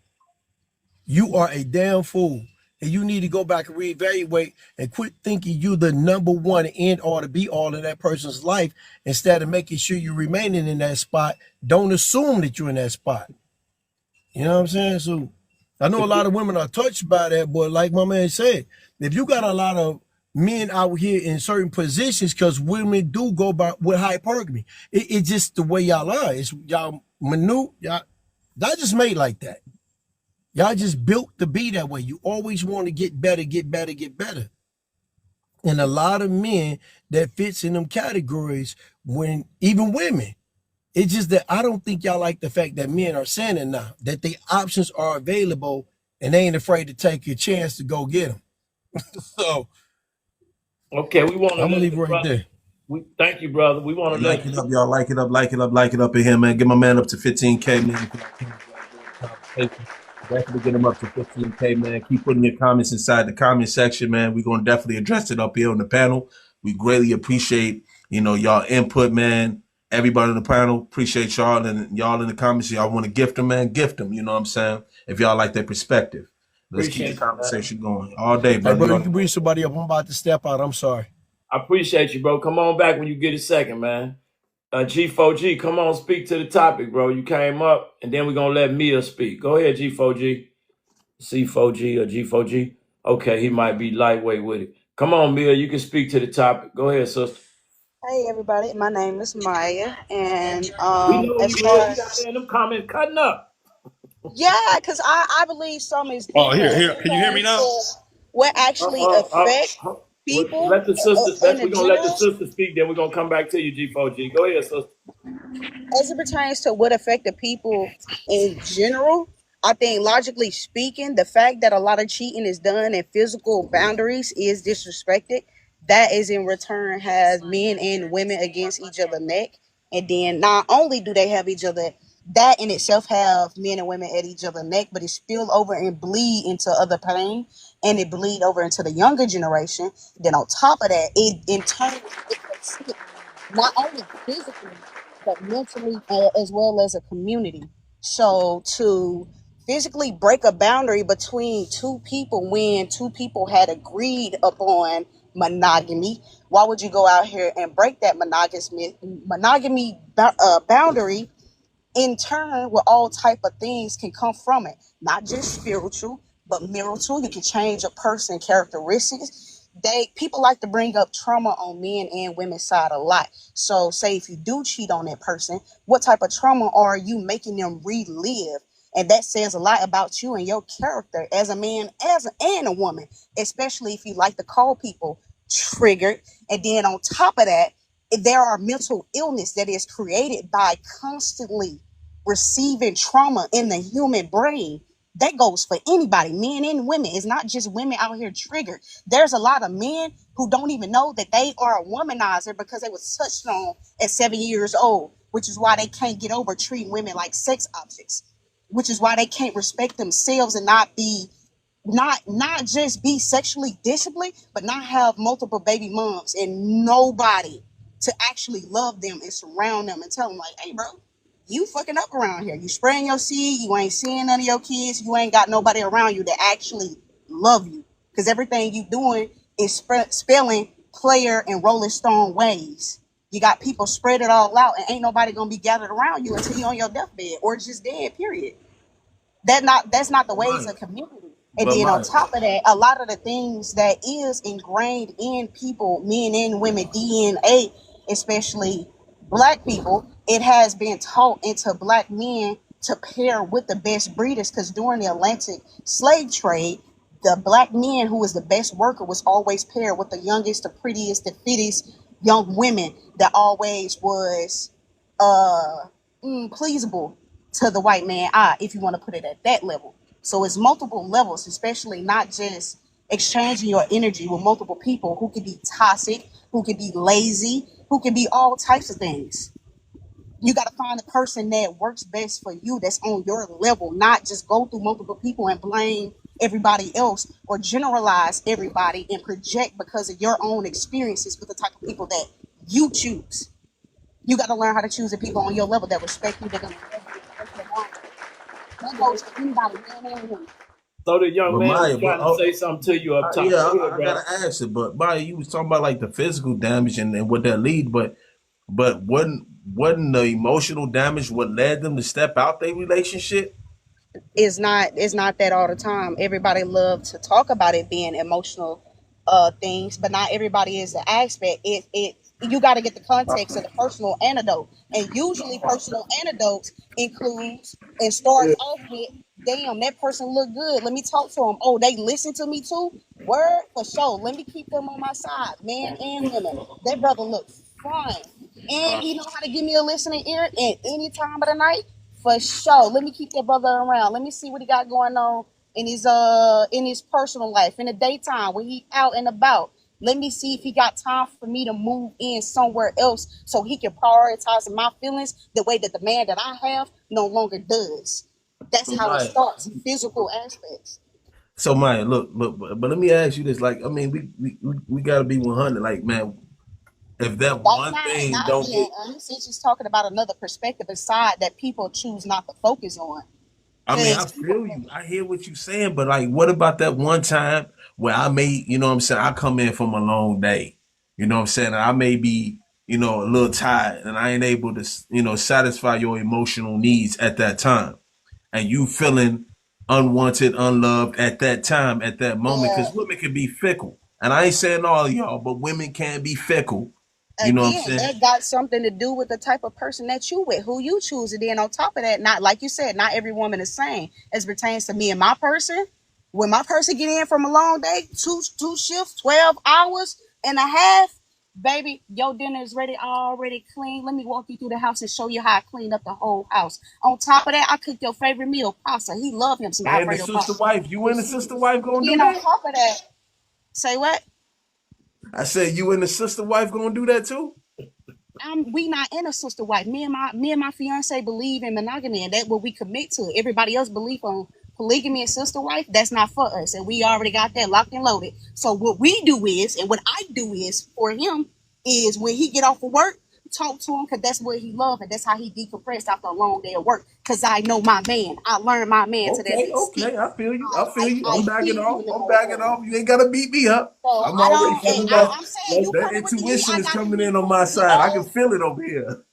You are a damn fool. And you need to go back and reevaluate and quit thinking you the number one end or to be all in that person's life instead of making sure you're remaining in that spot. Don't assume that you're in that spot. You know what I'm saying? So I know a lot of women are touched by that, but like my man said, if you got a lot of men out here in certain positions because women do go by with hypergamy. It's just the way y'all are. It's y'all y'all just made like that. Y'all just built to be that way. You always want to get better, get better, get better. And a lot of men that fits in them categories, when even women, it's just that I don't think y'all like the fact that men are saying it now, that the options are available and they ain't afraid to take a chance to go get them. So Okay, we want to I'm gonna let leave the it right brother. there. We thank you, brother. We want to Like let. it up, y'all. Like it up, like it up, like it up in here, man. Get my man up to 15K, man. Definitely get him up to 15K, man. Keep putting your comments inside the comment section, man. We're gonna definitely address it up here on the panel. We greatly appreciate, y'all input, man. Everybody on the panel, appreciate y'all, and y'all in the comments. Y'all want to gift them, man, gift them. You know what I'm saying? If y'all like their perspective, let's keep the Appreciate you, man. conversation going all day, Hey, brother. bro, you Y'all. can bring somebody up. I'm about to step out. I'm sorry. I appreciate you, bro. Come on back when you get a second, man. G4G, come on, speak to the topic, bro. You came up, and then we're gonna let Mia speak. Go ahead, G4G, C4G or G4G. Okay, he might be lightweight with it. Come on, Mia, you can speak to the topic. Go ahead, sister. Hey everybody, my name is Maya, and We know who as you is. far You got as there in them comments cutting up. because I believe some is Oh, different here. when it Can you hear me comes now? to what actually affect people Let the sister. in We're the gonna let the general. sister speak. Then we're gonna come back to you, G4G. Go ahead, sister. As it pertains to what affected people in general, I think logically speaking, the fact that a lot of cheating is done and physical boundaries is disrespected, that is in return has men and women against each other neck. And then not only do they have each other, that in itself have men and women at each other neck, but it spill over and bleed into other pain and it bleed over into the younger generation. Then on top of that, it in turn it makes it not only physically but mentally as well as a community. So to physically break a boundary between two people when two people had agreed upon monogamy, why would you go out here and break that monogamy boundary? In turn, with all type of things can come from it, not just spiritual but marital. You can change a person characteristics. They People like to bring up trauma on men and women's side a lot. So say if you do cheat on that person, what type of trauma are you making them relive? And that says a lot about you and your character as a man, and a woman, especially if you like to call people triggered. And then on top of that, there are mental illness that is created by constantly receiving trauma in the human brain. That goes for anybody, men and women. It's not just women out here triggered. There's a lot of men who don't even know that they are a womanizer because they was touched on at 7 years old, which is why they can't get over treating women like sex objects, which is why they can't respect themselves and not just be sexually disciplined, but not have multiple baby moms and nobody to actually love them and surround them and tell them like, hey, bro, you fucking up around here. You spraying your seed. You ain't seeing none of your kids. You ain't got nobody around you that actually love you because everything you doing is spelling player and Rolling Stone ways. You got people spread it all out and ain't nobody gonna be gathered around you until you on your deathbed or just dead. Period. That's not the ways Maya, of community. And but then on Maya, top of that, a lot of the things that is ingrained in people, men and women DNA, especially black people, it has been taught into black men to pair with the best breeders. Because during the Atlantic slave trade, the black man who was the best worker was always paired with the youngest, the prettiest, the fittest young women that always was pleasable to the white man eye, if you want to put it at that level. So it's multiple levels, especially not just exchanging your energy with multiple people who can be toxic, who can be lazy, who can be all types of things. You got to find the person that works best for you, that's on your level, not just go through multiple people and blame everybody else or generalize everybody and project because of your own experiences with the type of people that you choose. You got to learn how to choose the people on your level that respect you, they're going to love you and take you along. That goes for anybody, man and woman. So the young but man was Maya, but trying to say something to you up top. yeah, Go ahead, I gotta bro. ask it. But Maya, you was talking about like the physical damage and what that lead, but wasn't the emotional damage what led them to step out their relationship? It's not that all the time. Everybody love to talk about it being emotional. things, but not everybody is the aspect. It you got to get the context of the personal antidote, and usually personal antidotes includes and starts off with, damn, that person look good, let me talk to them. Oh, they listen to me too, word, for sure, let me keep them on my side, men and women. That brother looks fine, and he know how to give me a listening ear at any time of the night, for sure, let me keep that brother around, let me see what he got going on in his personal life in the daytime when he out and about. Let me see if he got time for me to move in somewhere else so he can prioritize my feelings the way that the man that I have no longer does. That's So how it Maya, starts, physical aspects. but let me ask you this. Like, I mean, we gotta be 100. Like, man, if that That's one thing not don't being get, honest. She's talking about another perspective aside that people choose not to focus on. I mean, I Because feel you. I hear what you're saying, but like, what about that one time where I may, you know what I'm saying? I come in from a long day, you know what I'm saying? And I may be, you know, a little tired and I ain't able to, you know, satisfy your emotional needs at that time. And you feeling unwanted, unloved at that time, at that moment, yeah, because women can be fickle. And I ain't saying all of y'all, but women can be fickle. You know what I'm again, saying? that got something to do with the type of person that you with, who you choose. And then on top of that, not like you said, not every woman is same as pertains to me and my person. When my person get in from a long day, two shifts, 12 hours and a half, baby, your dinner is ready, already clean. Let me walk you through the house and show you how I cleaned up the whole house. On top of that, I cooked your favorite meal, pasta. He love him some And the Alfredo sister pasta. wife, you and the sister wife gonna do Then on that? top of that, say what? I said, you and the sister wife gonna do that too? We not in a sister wife. Me and my fiance believe in monogamy, and that's what we commit to. Everybody else believe on polygamy and sister wife. That's not for us, and we already got that locked and loaded. So what we do is, and what I do is for him is when he get off of work, talk to him because that's what he love, and that's how he decompressed after a long day of work. Because I know my man. I learned my man to that Okay, extent. okay, I feel you. I feel you. I I'm backing hear you off. in the I'm backing motherfucker. off. You ain't gotta beat me up. So I'm I already don't, and feeling that. I'm saying Let's you That coming with the heat. intuition I is got the coming heat in on for my when you side. I can off. feel it over here.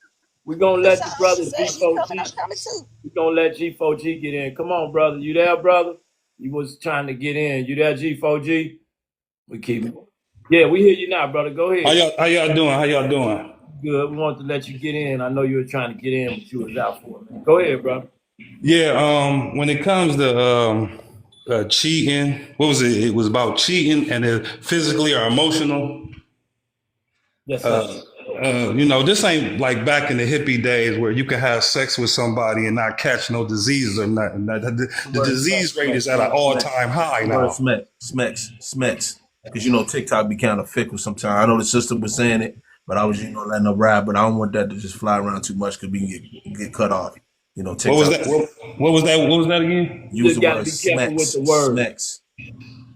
we're gonna For let sure, the she brother said you coming. I'm G4G. coming too. We're gonna let G4G get in. Come on, brother. You there, brother? You was trying to get in. You there, G4G? We keep it. Yeah, we hear you now, brother. Go ahead. How y'all doing? How y'all doing? Good. We want to let you get in. I know you were trying to get in, but you was out for it, man. Go ahead, brother. Yeah, when it comes to cheating, what was it? It was about cheating and physically or emotional. Yes, sir. You know, this ain't like back in the hippie days where you could have sex with somebody and not catch no diseases or nothing. The Word smack, disease rate smack, is at an smack, smack. all-time high Word now. smack, smacks, smacks. Because you know TikTok be kind of fickle sometimes. I know the sister was saying it, but I was, you know, letting her ride. But I don't want that to just fly around too much because we can get cut off. You know, What was TikTok that? What was that? What was that again? You use just the got to word be careful with smacks, the word. smacks.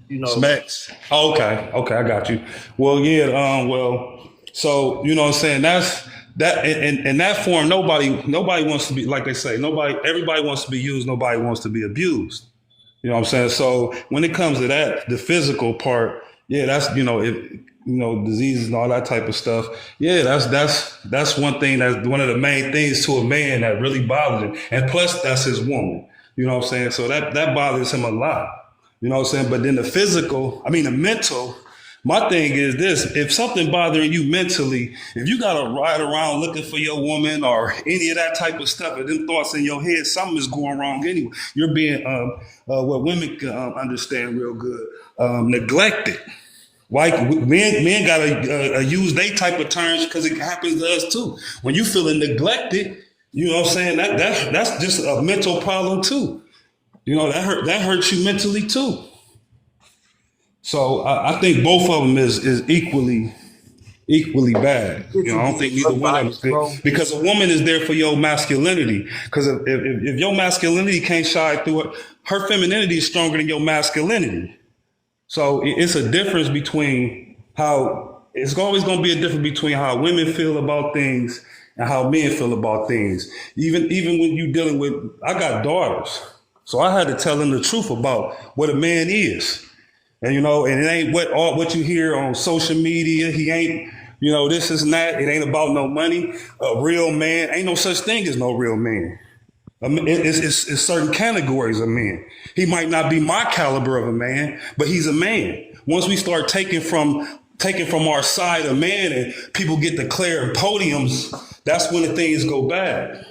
You know. Smacks. Oh, okay. Okay, I got you. Well, yeah, so you know what I'm saying? That's that in that form, nobody wants to be like they say, everybody wants to be used, nobody wants to be abused. You know what I'm saying? So when it comes to that, the physical part, yeah, that's diseases and all that type of stuff. Yeah, that's one thing, that's one of the main things to a man that really bothers him. And plus that's his woman. You know what I'm saying? So that bothers him a lot. You know what I'm saying? But then the mental, my thing is this: if something bothering you mentally, if you gotta ride around looking for your woman or any of that type of stuff, and them thoughts in your head, something is going wrong anyway. You're being what women can understand real good, neglected. Like men gotta use they type of terms because it happens to us too. When you feeling neglected, you know what I'm saying, that's just a mental problem too. You know that hurts you mentally too. So I think both of them is equally bad. Get You know, to I don't be think neither one of them unbiased, is good bro. because a woman is there for your masculinity. Because if your masculinity can't shine through it, her femininity is stronger than your masculinity. So it's a difference between how it's always going to be a difference between how women feel about things and how men feel about things. Even when you dealing with, I got daughters, so I had to tell them the truth about what a man is. And you know, and it ain't what you hear on social media. He ain't, you know, this is not. It ain't about no money. A real man ain't no such thing as no real man. It's certain categories of men. He might not be my caliber of a man, but he's a man. Once we start taking from our side of man and people get declared podiums, that's when the things go bad.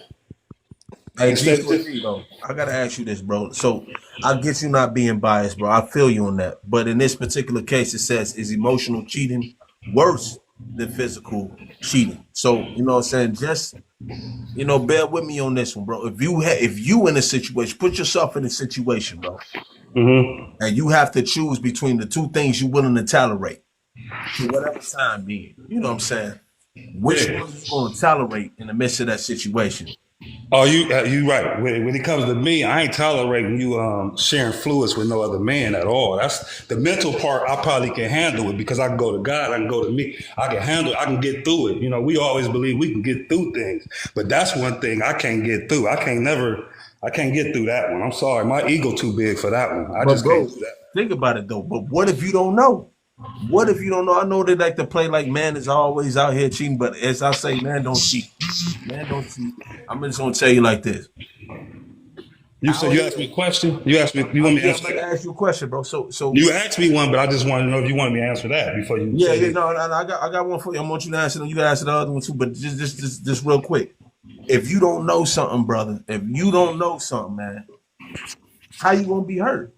Hey, Instead of just G4G, though, I gotta ask you this, bro. So I get you not being biased, bro. I feel you on that. But in this particular case, it says, is emotional cheating worse than physical cheating? So, you know what I'm saying? Just, bear with me on this one, bro. If you in a situation, put yourself in a situation, bro, and you have to choose between the two things you're willing to tolerate for whatever time being. You know what I'm saying? Which yeah. one you gonna tolerate in the midst of that situation? Oh, you right. When it comes to me, I ain't tolerating you sharing fluids with no other man at all. That's the mental part. I probably can handle it because I can go to God, I can go to me. I can handle it. I can get through it. We always believe we can get through things, but that's one thing I can't get through. I can't get through that one. I'm sorry, my ego too big for that one. I But just can't bro, do that. think about it though. But what if you don't know? What if you don't know? I know they like to play like man is always out here cheating, but as I say, man don't cheat. Man don't cheat. I'm just gonna tell you like this. You said Out you here, asked me a question. You asked me. You want me to yeah, I'm answer about to that? ask you a question, bro. So You asked me one, but I just wanted to know if you wanted me to answer that before you yeah, say yeah, it. no, I got one for you. I want you to answer. You can answer the other one too, but just real quick. If you don't know something, brother, if you don't know something, man, how you gonna be hurt?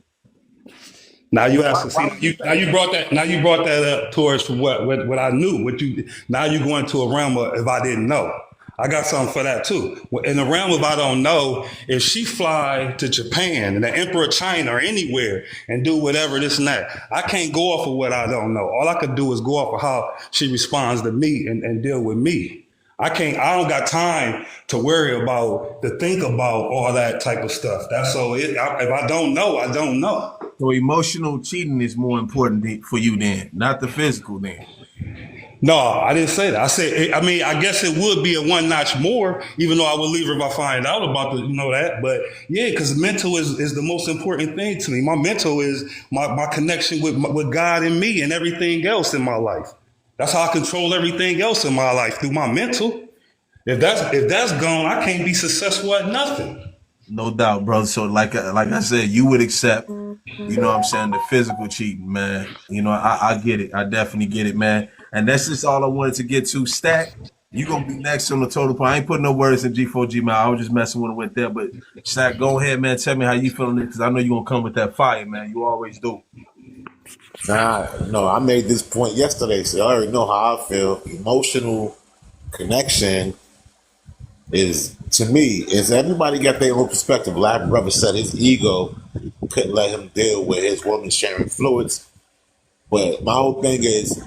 Now you asked Why, to why see. would you You brought that. Now you brought that up towards what I knew. What you now you going to a realm of if I didn't know. I got something for that too. In the realm of I don't know, if she fly to Japan and the Emperor of China or anywhere and do whatever this and that, I can't go off of what I don't know. All I could do is go off of how she responds to me and deal with me. I don't got time to worry about, to think about all that type of stuff. That's so, if I don't know, I don't know. So emotional cheating is more important for you then, not the physical then. No, I didn't say that. I said, I mean, I guess it would be a one notch more, even though I would leave her if I find out about that. But yeah, because mental is the most important thing to me. My mental is my connection with God and me and everything else in my life. That's how I control everything else in my life, through my mental. If that's gone, I can't be successful at nothing. No doubt, brother. So like I said, you would accept, what I'm saying, the physical cheating, man. I get it. I definitely get it, man. And that's just all I wanted to get to. Stack, you gonna be next on the total point. I ain't putting no words in G4G, man. I was just messing with it went there. But Stack, go ahead, man. Tell me how you feeling it, because I know you're gonna come with that fire, man. You always do. No, I made this point yesterday, so I already know how I feel. Emotional connection is, to me, is everybody got their own perspective. Like brother said, his ego couldn't let him deal with his woman sharing fluids. But my whole thing is,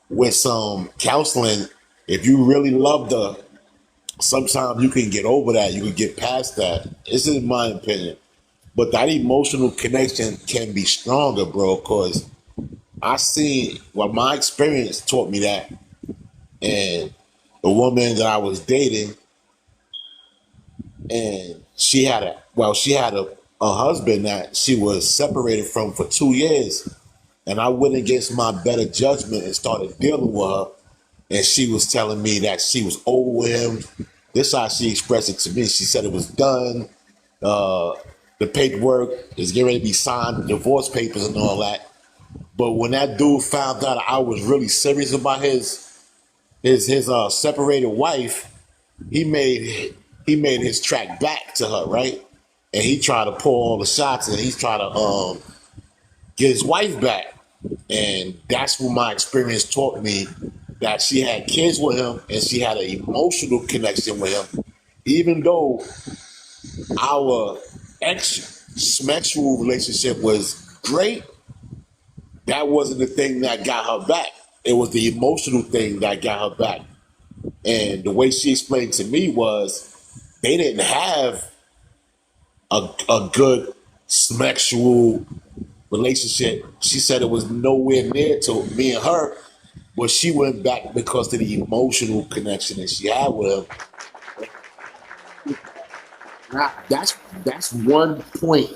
with some counseling, if you really love her, sometimes you can get over that. You can get past that. This is my opinion. But that emotional connection can be stronger, bro, because my experience taught me that. And the woman that I was dating, and she had a husband that she was separated from for 2 years. And I went against my better judgment and started dealing with her. And she was telling me that she was over him. This is how she expressed it to me. She said it was done. The paperwork is getting ready to be signed, divorce papers and all that. But when that dude found out I was really serious about his separated wife, he made his track back to her, right? And he tried to pull all the shots, and he's trying to get his wife back. And that's what my experience taught me, that she had kids with him and she had an emotional connection with him. Even though our ex-sexual relationship was great, that wasn't the thing that got her back. It was the emotional thing that got her back. And the way she explained to me was, they didn't have a good sexual relationship. She said it was nowhere near to me and her, but she went back because of the emotional connection that she had with him. Now, that's one point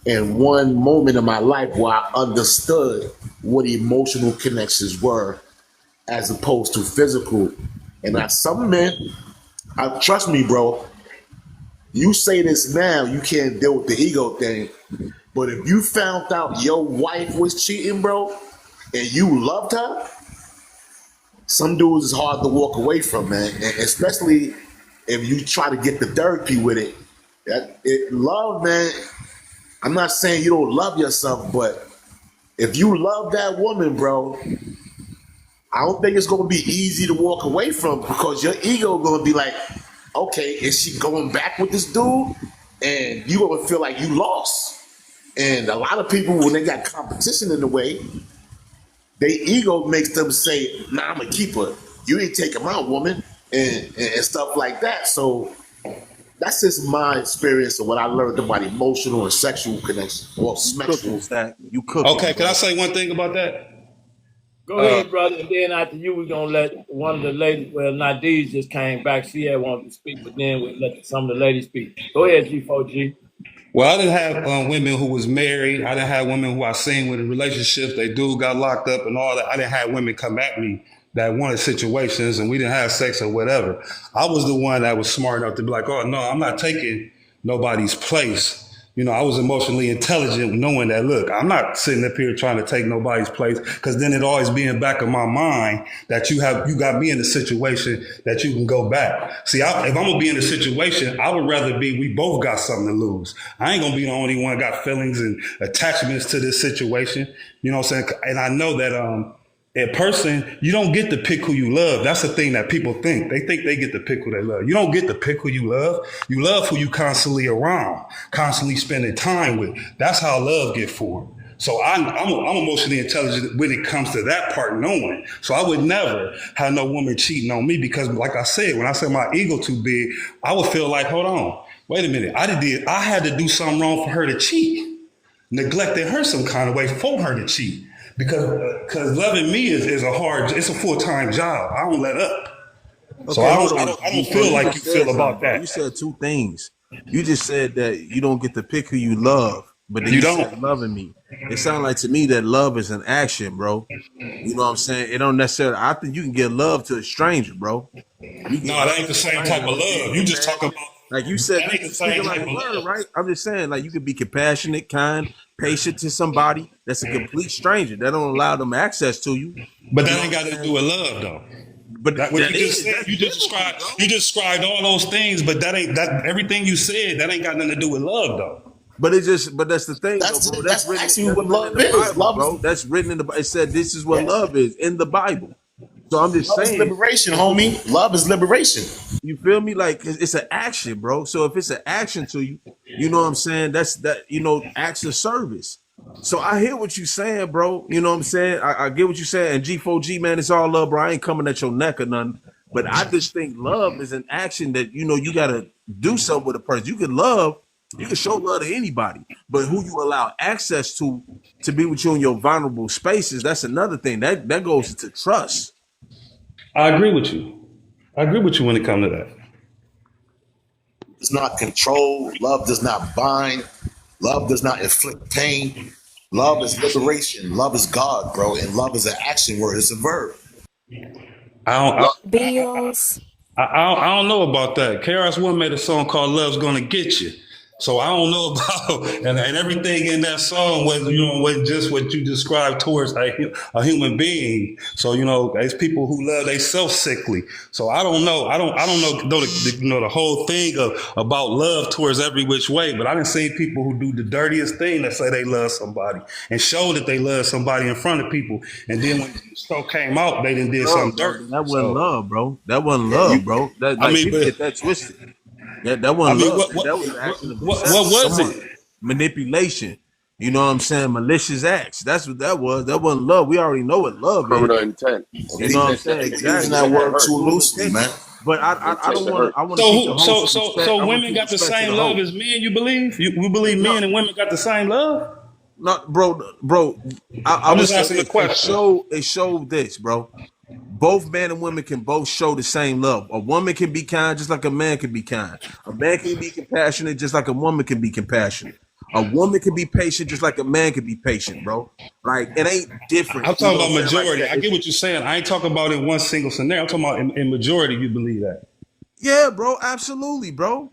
and one moment in my life where I understood what emotional connections were as opposed to physical. And that some men, trust me, bro, You say this now, you can't deal with the ego thing. But if you found out your wife was cheating, bro, and you loved her, some dudes is hard to walk away from, man. And especially if you try to get the therapy with it. Love, man. I'm not saying you don't love yourself, but if you love that woman, bro, I don't think it's gonna be easy to walk away from because your ego gonna be like, okay, is she going back with this dude? And you gonna feel like you lost. And a lot of people, when they got competition in the way, their ego makes them say, nah, I'm gonna keep her. You ain't taking my woman and stuff like that. So that's just my experience of what I learned about emotional and sexual connection. Well, Cooking, sexual. Stack. You cooking, Okay, can I bro. say one thing about that? Go ahead, brother, and then after you, we're gonna let one of the ladies. Well, Nadiz just came back. She had wanted to speak, but then we'll let some of the ladies speak. Go ahead, G4G. Well, I didn't have women who was married. I didn't have women who I seen with in relationships. They dude got locked up and all that. I didn't have women come at me that wanted situations and we didn't have sex or whatever. I was the one that was smart enough to be like, oh no, I'm not taking nobody's place. You know, I was emotionally intelligent knowing that, look, I'm not sitting up here trying to take nobody's place because then it always be in the back of my mind that you got me in a situation that you can go back. See, if I'm going to be in a situation, I would rather be, we both got something to lose. I ain't going to be the only one got feelings and attachments to this situation. You know what I'm saying? And I know that, a person, you don't get to pick who you love. That's the thing that people think. They think they get to pick who they love. You don't get to pick who you love. You love who you constantly around, constantly spending time with. That's how love get formed. So I'm emotionally intelligent when it comes to that part, knowing. So I would never have no woman cheating on me because, like I said, when I said my ego too big, I would feel like, hold on, wait a minute, I had to do something wrong for her to cheat, neglected her some kind of way for her to cheat. Because loving me is it's a full-time job. I don't let up. So Okay, hold on. I don't feel You like you just said feel something, about bro. You that. said two things. You just said that you don't get to pick who you love, but then You you said don't. loving me. It sounds like to me that love is an action, bro. You know what I'm saying? It don't necessarily. I think you can give love to a stranger, bro. You can No, give that love ain't the to a same stranger, type of bro. You can be love. You just talking compassionate. about Like you said, that you ain't the just same speaking like type a of word, love. right? I'm just saying, like you could be compassionate, kind, patient to somebody that's a complete stranger that don't allow them access to you. But You that know ain't what got I'm to do saying? with love, though. But That what you that just is said. that's biblical, bro. You just described all those things, but that ain't that everything you said. That ain't got nothing to do with love, though. But that's the thing though, bro. That's actually That's what written in love the is. Bible, bro. That's written in the. It said this is what Yes. love is in the Bible. So I'm just Love is saying, liberation, if it's homie. Love is liberation. you feel me, like it's an action, bro. So if it's an action to you, you know what I'm saying. That's that. Acts of service. So I hear what you saying, bro. You know what I'm saying. I get what you saying. And G4G, man, it's all love, bro. I ain't coming at your neck or nothing. But I just think love is an action that you gotta do something with a person. You can love, you can show love to anybody, but who you allow access to be with you in your vulnerable spaces, that's another thing. That goes into trust. I agree with you. I agree with you when it comes to that. Does not control. Love does not bind. Love does not inflict pain. Love is liberation. Love is God, bro. And love is an action word. It's a verb. I don't. Love. Bills. I don't know about that. KRS One made a song called "Love's Gonna Get You," so I don't know about and everything in that song was was just what you described towards a human being. So there's people who love they self sickly. So I don't know. I don't know the whole thing about love towards every which way. But I done seen people who do the dirtiest thing that say they love somebody and show that they love somebody in front of people, and then when the show came out, they done did Love, something bro. dirty. That wasn't So. love, bro. That wasn't Yeah, you. love, bro. That I like mean, people but get that twisted. That I wasn't mean, love. That was an action of what deception. was Someone it? manipulation. You know what I'm saying? Malicious acts. That's what that was. That wasn't love. We already know what love is. Criminal intent. You know what I'm They, saying? they using Exactly. that It word had too cruel loosely, man. intention. But I Intent don't to want to. hurt. I want to So keep the who? So host so respect. so I want to women keep got the respect to same the love host. as men? You believe? We believe No, men and women got the same love? not bro. I I'm would just say asking a this. question. It showed this, bro. Both man and women can both show the same love. A woman can be kind just like a man can be kind. A man can be compassionate just like a woman can be compassionate. A woman can be patient just like a man can be patient, bro. Like it ain't different, I'm you know talking what I'm about saying? Like majority. that. I get what you're saying. I ain't talking about in one single scenario. I'm talking about in majority. You believe that? Yeah, bro, absolutely, bro.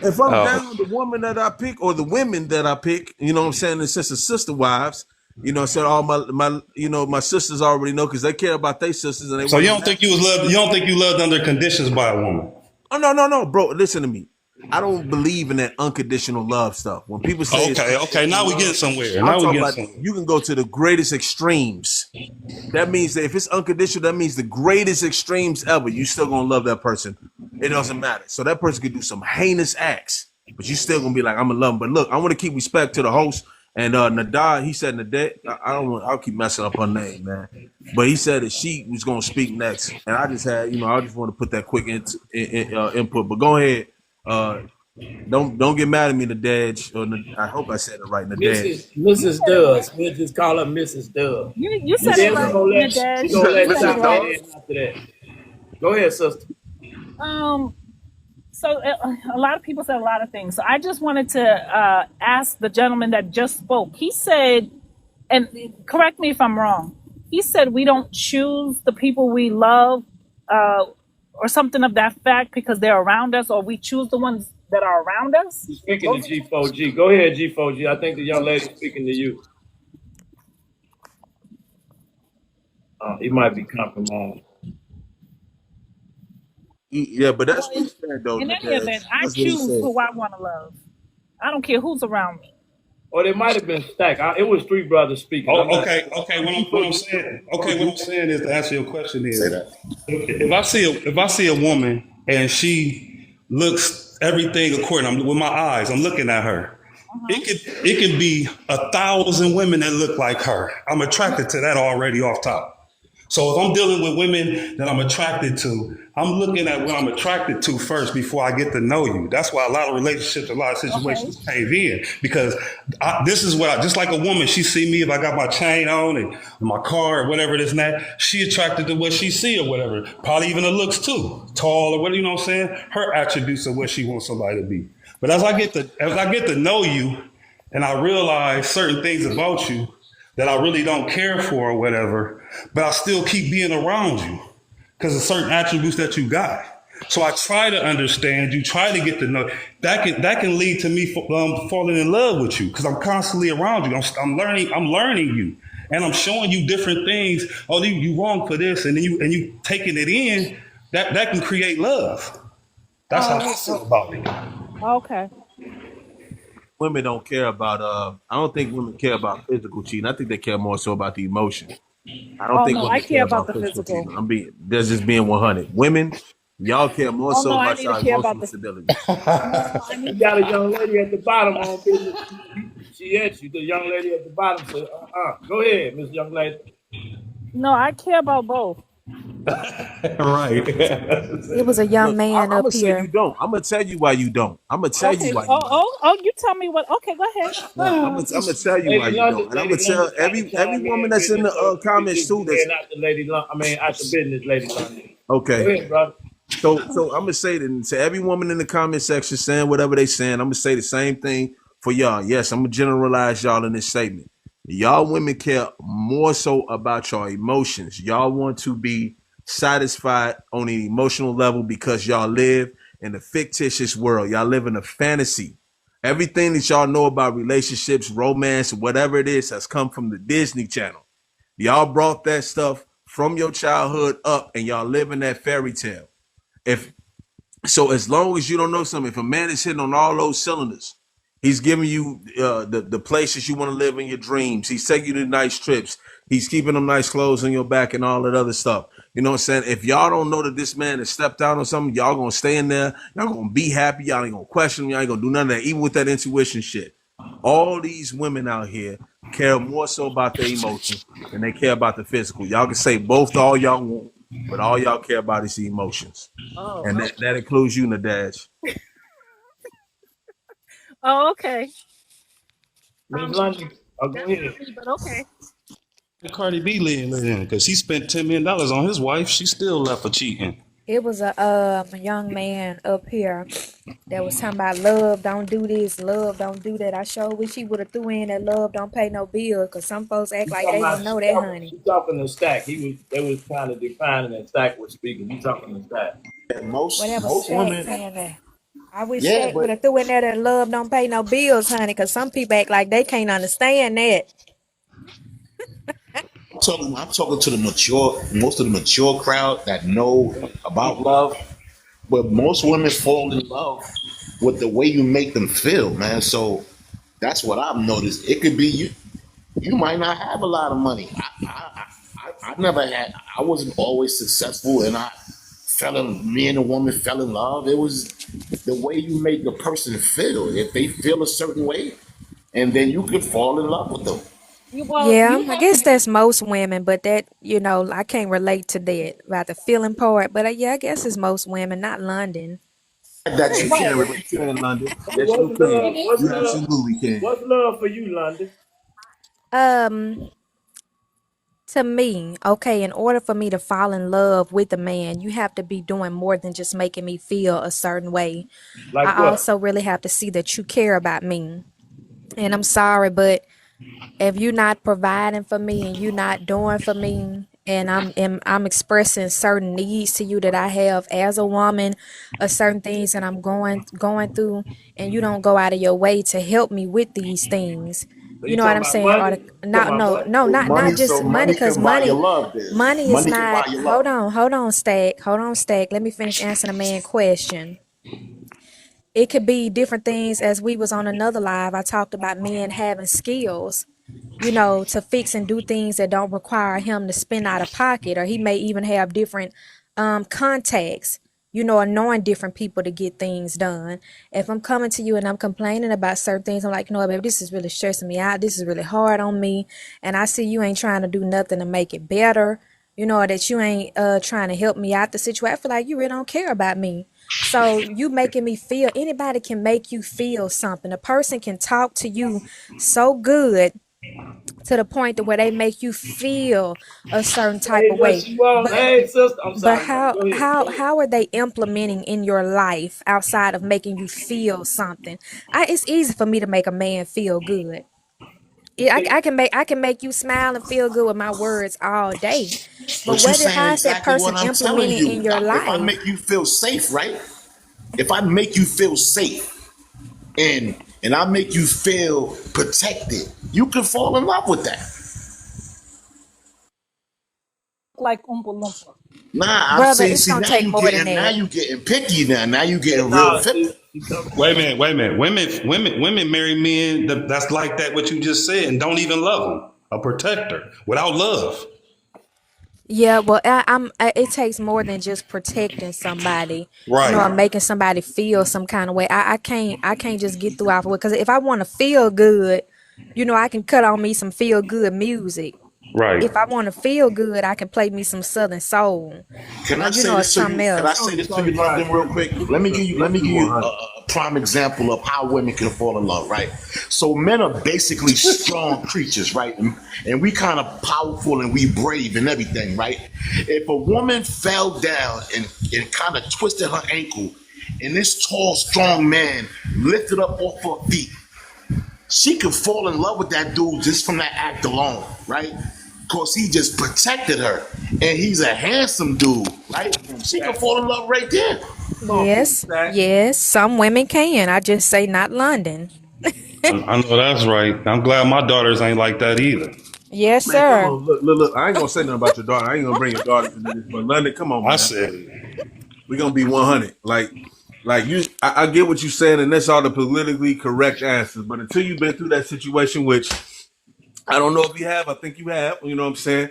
If I'm Oh, down, the woman that I pick or the women that I pick, you know what I'm saying, in the sense of sister wives, you know, so all my my sisters already know because they care about their sisters and they so want you to don't think match. you was loved? You don't think you loved under conditions by a woman? Oh no, bro. Listen to me. I don't believe in that unconditional love stuff. When people say it's Okay. Now unconditional we getting love, somewhere. I'm Now we talking getting about somewhere. you can go to the greatest extremes. That means that if it's unconditional, that means the greatest extremes ever. You still gonna love that person. It doesn't matter. So that person could do some heinous acts, but you still gonna be like, I'm gonna love him. But look, I want to keep respect to the host. And Nadad, he said Nadad, I don't want, I'll keep messing up her name, man. But he said that she was gonna speak next, and I just had, I just want to put that quick input. But go ahead. Uh, don't get mad at me, Nadad. Or I hope I said it right, Nadad. You Mrs. said it right. Dubs. We'll just call her Mrs. Dubs. You And said it then right, we Nadesh. gonna You let said it Mrs. Ty right. get Dog. in after that. Go ahead, sister. Um, so a lot of people said a lot of things. So I just wanted to ask the gentleman that just spoke. He said, and correct me if I'm wrong. He said we don't choose the people we love, or something of that fact because they're around us, or we choose the ones that are around us. You're speaking to Those are G4G. Go ahead, G4G. I think the young lady's speaking to you. He might be compromised. Yeah, but that's well, what he said, though, in any Nadad. event, I That's what he choose said. who I want to love. I don't care who's around me. Or they might have been stacked. It was three brothers speaking. I'm Oh, not. okay. What I'm saying. Okay, what I'm saying is to answer your question Say is, that. if I see a woman and she looks everything according, I'm with my eyes, I'm looking at her. It could be 1,000 women that look like her. I'm attracted to that already off top. So if I'm dealing with women that I'm attracted to, I'm looking at what I'm attracted to first before I get to know you. That's why a lot of relationships, a lot of Okay. situations cave in because this is what just like a woman, she see me if I got my chain on and my car or whatever it is and that, she attracted to what she see or whatever. Probably even the looks too, tall or whatever, you know what I'm saying? Her attributes of what she wants somebody to be. But as I get to know you and I realize certain things about you that I really don't care for or whatever, but I still keep being around you because of certain attributes that you got. So I try to understand you, try to get to know. That can lead to me falling in love with you because I'm constantly around you. I'm learning you, and I'm showing you different things. Oh, you wrong for this, and then you taking it in. That can create love. That's how I Oh, feel about it. okay. Women don't care about I don't think women care about physical cheating. I think they care more so about the emotion. I don't Oh think no, I women care care about about the physical physical. cheating. That's just being 100. Women, y'all care more Oh so no, I about need to your care about emotional the. stability. No, I We need. got a young lady at the bottom on business. She at you. The young lady at the bottom said, Go ahead, Miss Young Lady. No, I care about both. Right. It was a young Look, man I'm up gonna say you here. don't. I'm gonna tell you why you don't. I'm gonna tell you Okay. why you Oh, don't. oh, oh! You tell me what? Okay, go ahead. No, I'm gonna tell you why Lady you don't, London, and I'm gonna Lady London tell trying to every chime woman in that's in business, the so we comments just go too. That's ahead after after business, Lady London. Go okay. ahead, brother. So I'm gonna say that to every woman in the comment section saying whatever they saying. I'm gonna say the same thing for y'all. Yes, I'm gonna generalize y'all in this statement. Y'all women care more so about your emotions. Y'all want to be satisfied on an emotional level because y'all live in a fictitious world. Y'all live in a fantasy. Everything that y'all know about relationships, romance, whatever it is, has come from the Disney Channel. Y'all brought that stuff from your childhood up, and y'all live in that fairy tale. If so, as long as you don't know something, if a man is hitting on all those cylinders, he's giving you the places you want to live in your dreams. He's taking you to nice trips. He's keeping them nice clothes on your back and all that other stuff. You know what I'm saying? If y'all don't know that this man has stepped out on something, y'all gonna stay in there. Y'all gonna be happy. Y'all ain't gonna question him. Y'all ain't gonna do none of that. Even with that intuition shit, all these women out here care more so about their emotions than they care about the physical. Y'all can say both all y'all want, but all y'all care about is the emotions. Oh, And that okay. includes you, Nadash. Oh, okay. Miss London, go That's ahead. not me, but okay. Cardi B living because he spent $10 million on his wife. She still left for cheating. It was a young man up here that was talking about love don't do this, love don't do that. I sure wish he would have threw in that love don't pay no bill, cause some folks act You like talking they don't about know that, honey. she talking to Stack. They was kind of defining that Stack was speaking. You talking to Stack. Most Whatever most Stack women saying that. I wish Yeah, Stack would but have threw in there that love don't pay no bills, honey, because some people act like they can't understand that. I'm talking to the mature, most of the mature crowd that know about love. But most women fall in love with the way you make them feel, man. So that's what I've noticed. It could be you. You might not have a lot of money. I never had. I wasn't always successful, and me and a woman fell in love. It was the way you make the person feel. If they feel a certain way, and then you could fall in love with them. Well, Yeah, you I have to guess be. that's most women, but that, I can't relate to that about the feeling part. But yeah, I guess it's most women, not London. That you Right. can relate to in London. Yes, What's you can. It love? is What's You love? me. absolutely can. What's love for you, London? Um, to me, okay, in order for me to fall in love with a man, you have to be doing more than just making me feel a certain way. Like I what? also really have to see that you care about me. And I'm sorry, but if you're not providing for me and you're not doing for me, and I'm expressing certain needs to you that I have as a woman, or certain things that I'm going through, and you don't go out of your way to help me with these things. So You you know what talking I'm about saying? money? Or You talking not, about no, money? no, not So just money, money because can buy your money, love. Then money is money can buy not. your love. Hold on, Stack, Let me finish answering the man question. It could be different things. As we was on another live, I talked about men having skills, to fix and do things that don't require him to spend out of pocket, or he may even have different contacts, or knowing different people to get things done. If I'm coming to you and I'm complaining about certain things, I'm like, baby, this is really stressing me out. This is really hard on me. And I see you ain't trying to do nothing to make it better, or that you ain't trying to help me out the situation. I feel like you really don't care about me. So you making me feel, anybody can make you feel something. A person can talk to you so good to the point to where they make you feel a certain type Hey, of does way. she want? But Hey, sister. I'm but sorry, man. how Go ahead. how Go ahead. how are they implementing in your life outside of making you feel something? It's easy for me to make a man feel good. Yeah, I can make you smile and feel good with my words all day. But But you saying how is that exactly what person I'm telling implementing in you. your If I life? make you feel safe, right? If I make you feel safe and I make you feel protected, you can fall in love with that. Like Oompa Loompa. Nah, I'm Brother, saying, it's see, gonna now take you more than getting now that. you getting picky now. Now you Hey, getting real no, picky. she talking. Wait a minute, wait a minute. Women marry men that's like that. What you just said, and don't even love them, a protector without love. Yeah, well, it takes more than just protecting somebody, or Right, making somebody feel some kind of way. I can't just get through off of it, because if I want to feel good, I can cut on me some feel good music. right. If I want to feel good, I can play me some Southern soul, Can I say or this to something you? Can I else. say Tony, this to Tony you, Brown London, real shit. quick? Let's Let me do, give you let let's me do give you 100. a prime example of how women can fall in love, right? So men are basically strong creatures, right? And we kind of powerful and we brave and everything, right? If a woman fell down and kind of twisted her ankle, and this tall, strong man lifted up off her feet, she could fall in love with that dude just from that act alone, right? Because he just protected her. And he's a handsome dude, right? She could fall in love right there. Talk to him, Yes, Stack. yes, some women can. I just say not London. I know that's right. I'm glad my daughters ain't like that either. Yes, Man, come sir. on. Look. I ain't gonna say nothing about your daughter. I ain't gonna bring your daughters into this. But London, come on, I man. said it. We're gonna be 100. Like you, I get what you're saying, and that's all the politically correct answers. But until you've been through that situation, which I don't know if you have, I think you have. You know what I'm saying?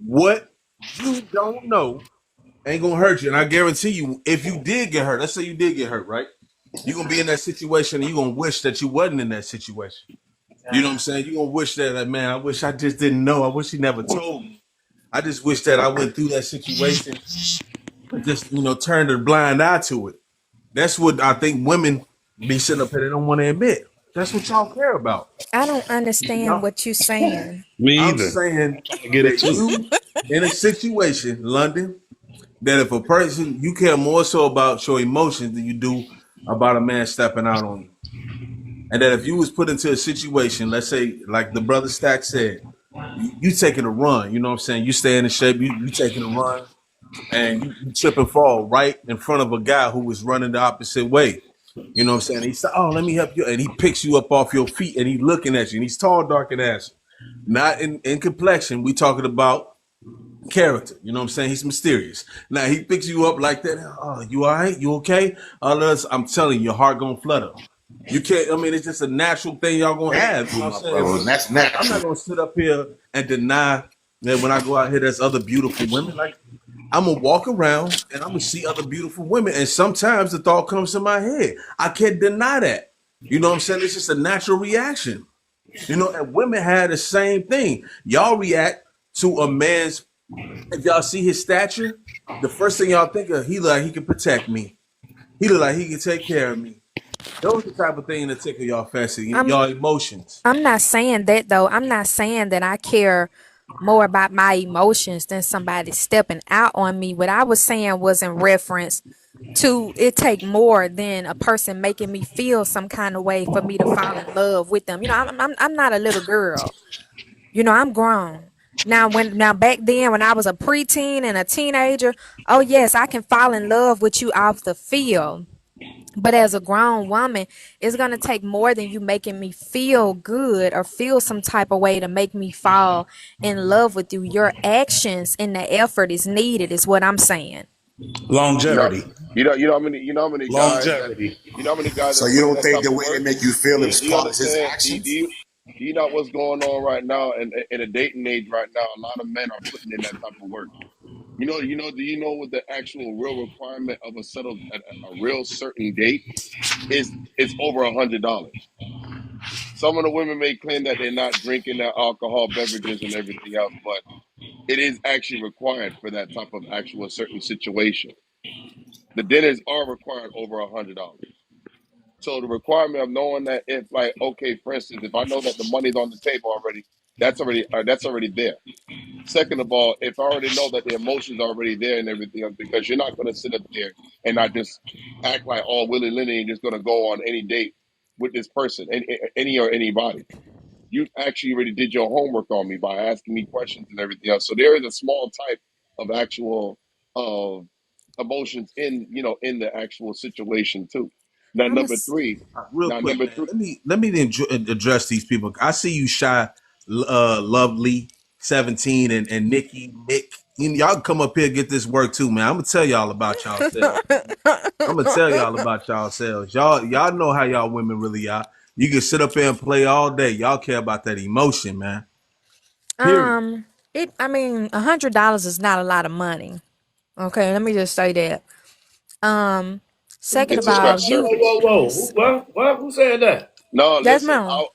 What you don't know ain't gonna hurt you. And I guarantee you, if you did get hurt, let's say you did get hurt, right? You're gonna be in that situation and you're gonna wish that you wasn't in that situation. You know what I'm saying? You're gonna wish that, like, man, I wish I just didn't know. I wish he never told me. I just wish that I went through that situation and just, turned a blind eye to it. That's what I think women be sitting up here, they don't want to admit. That's what y'all care about. I don't understand Y'all, what you're saying. Me I'm either. saying Trying to get it that too. you in a situation, London, that if a person you care more so about your emotions than you do about a man stepping out on you. And that if you was put into a situation, let's say like the brother Stack said, you taking a run, you know what I'm saying? You staying in shape, you taking a run. and you trip and fall right in front of a guy who was running the opposite way. You know what I'm saying? He said, "Oh, let me help you," and he picks you up off your feet, and he's looking at you, and he's tall, dark, and handsome. Not in complexion. We talking about character. You know what I'm saying? He's mysterious. Now he picks you up like that. Oh, you all right? You okay? I'm telling you, your heart gonna flutter. You can't. I mean, it's just a natural thing y'all gonna have. You know what I'm saying? bro. That's I'm not natural. gonna sit up here and deny that when I go out here, there's other beautiful women. Like I'm gonna walk around and I'm gonna see other beautiful women, and sometimes the thought comes to my head. I can't deny that. You know what I'm saying? It's just a natural reaction. You know, and women have the same thing. Y'all react to a man's, if y'all see his stature, the first thing y'all think of, he look like he can protect me. He look like he can take care of me. Those are the type of thing that tickle y'all fancy, I'm y'all emotions. I'm not saying that though. I'm not saying that I care more about my emotions than somebody stepping out on me. What I was saying was in reference to it take more than a person making me feel some kind of way for me to fall in love with them. I'm not a little girl. I'm grown. Now back then when I was a preteen and a teenager, oh yes, I can fall in love with you off the field. But as a grown woman, it's going to take more than you making me feel good or feel some type of way to make me fall in love with you. Your actions and the effort is needed, is what I'm saying. You know, Longevity. Longevity. you know how many guys So that you put in don't that think type the of way they work? make you feel is Do you part of his understand? actions? Do you know what's going on right now in a dating age right now? A lot of men are putting in that type of work. Do you know what the actual real requirement of a real certain date is over $100. Some of the women may claim that they're not drinking their alcohol beverages and everything else, but it is actually required for that type of actual certain situation. The dinners are required over $100. So the requirement of knowing that if like, okay, for instance, if I know that the money's on the table already, that's already there. Second of all, if I already know that the emotions are already there and everything else, because you're not going to sit up there and not just act like all willy nilly and just going to go on any date with this person, any or anybody. You actually already did your homework on me by asking me questions and everything else. So there is a small type of actual of emotions in the actual situation too. Now I'm a, number three, Real now quick, number man. three. Let me address these people. I see you, Shy, Lovely, 17, and Nikki, Nick. Y'all can come up here and get this work too, man. I'm gonna tell y'all about y'all selves. I'm gonna tell y'all about y'all selves. Y'all know how y'all women really are. You can sit up here and play all day. Y'all care about that emotion, man. Period. Um, I mean, $100 is not a lot of money. Okay, let me just say that. Um, Second It's of a all, scratch you, Whoa, whoa, surface. whoa. What? Who said that? No, that's listen. wrong.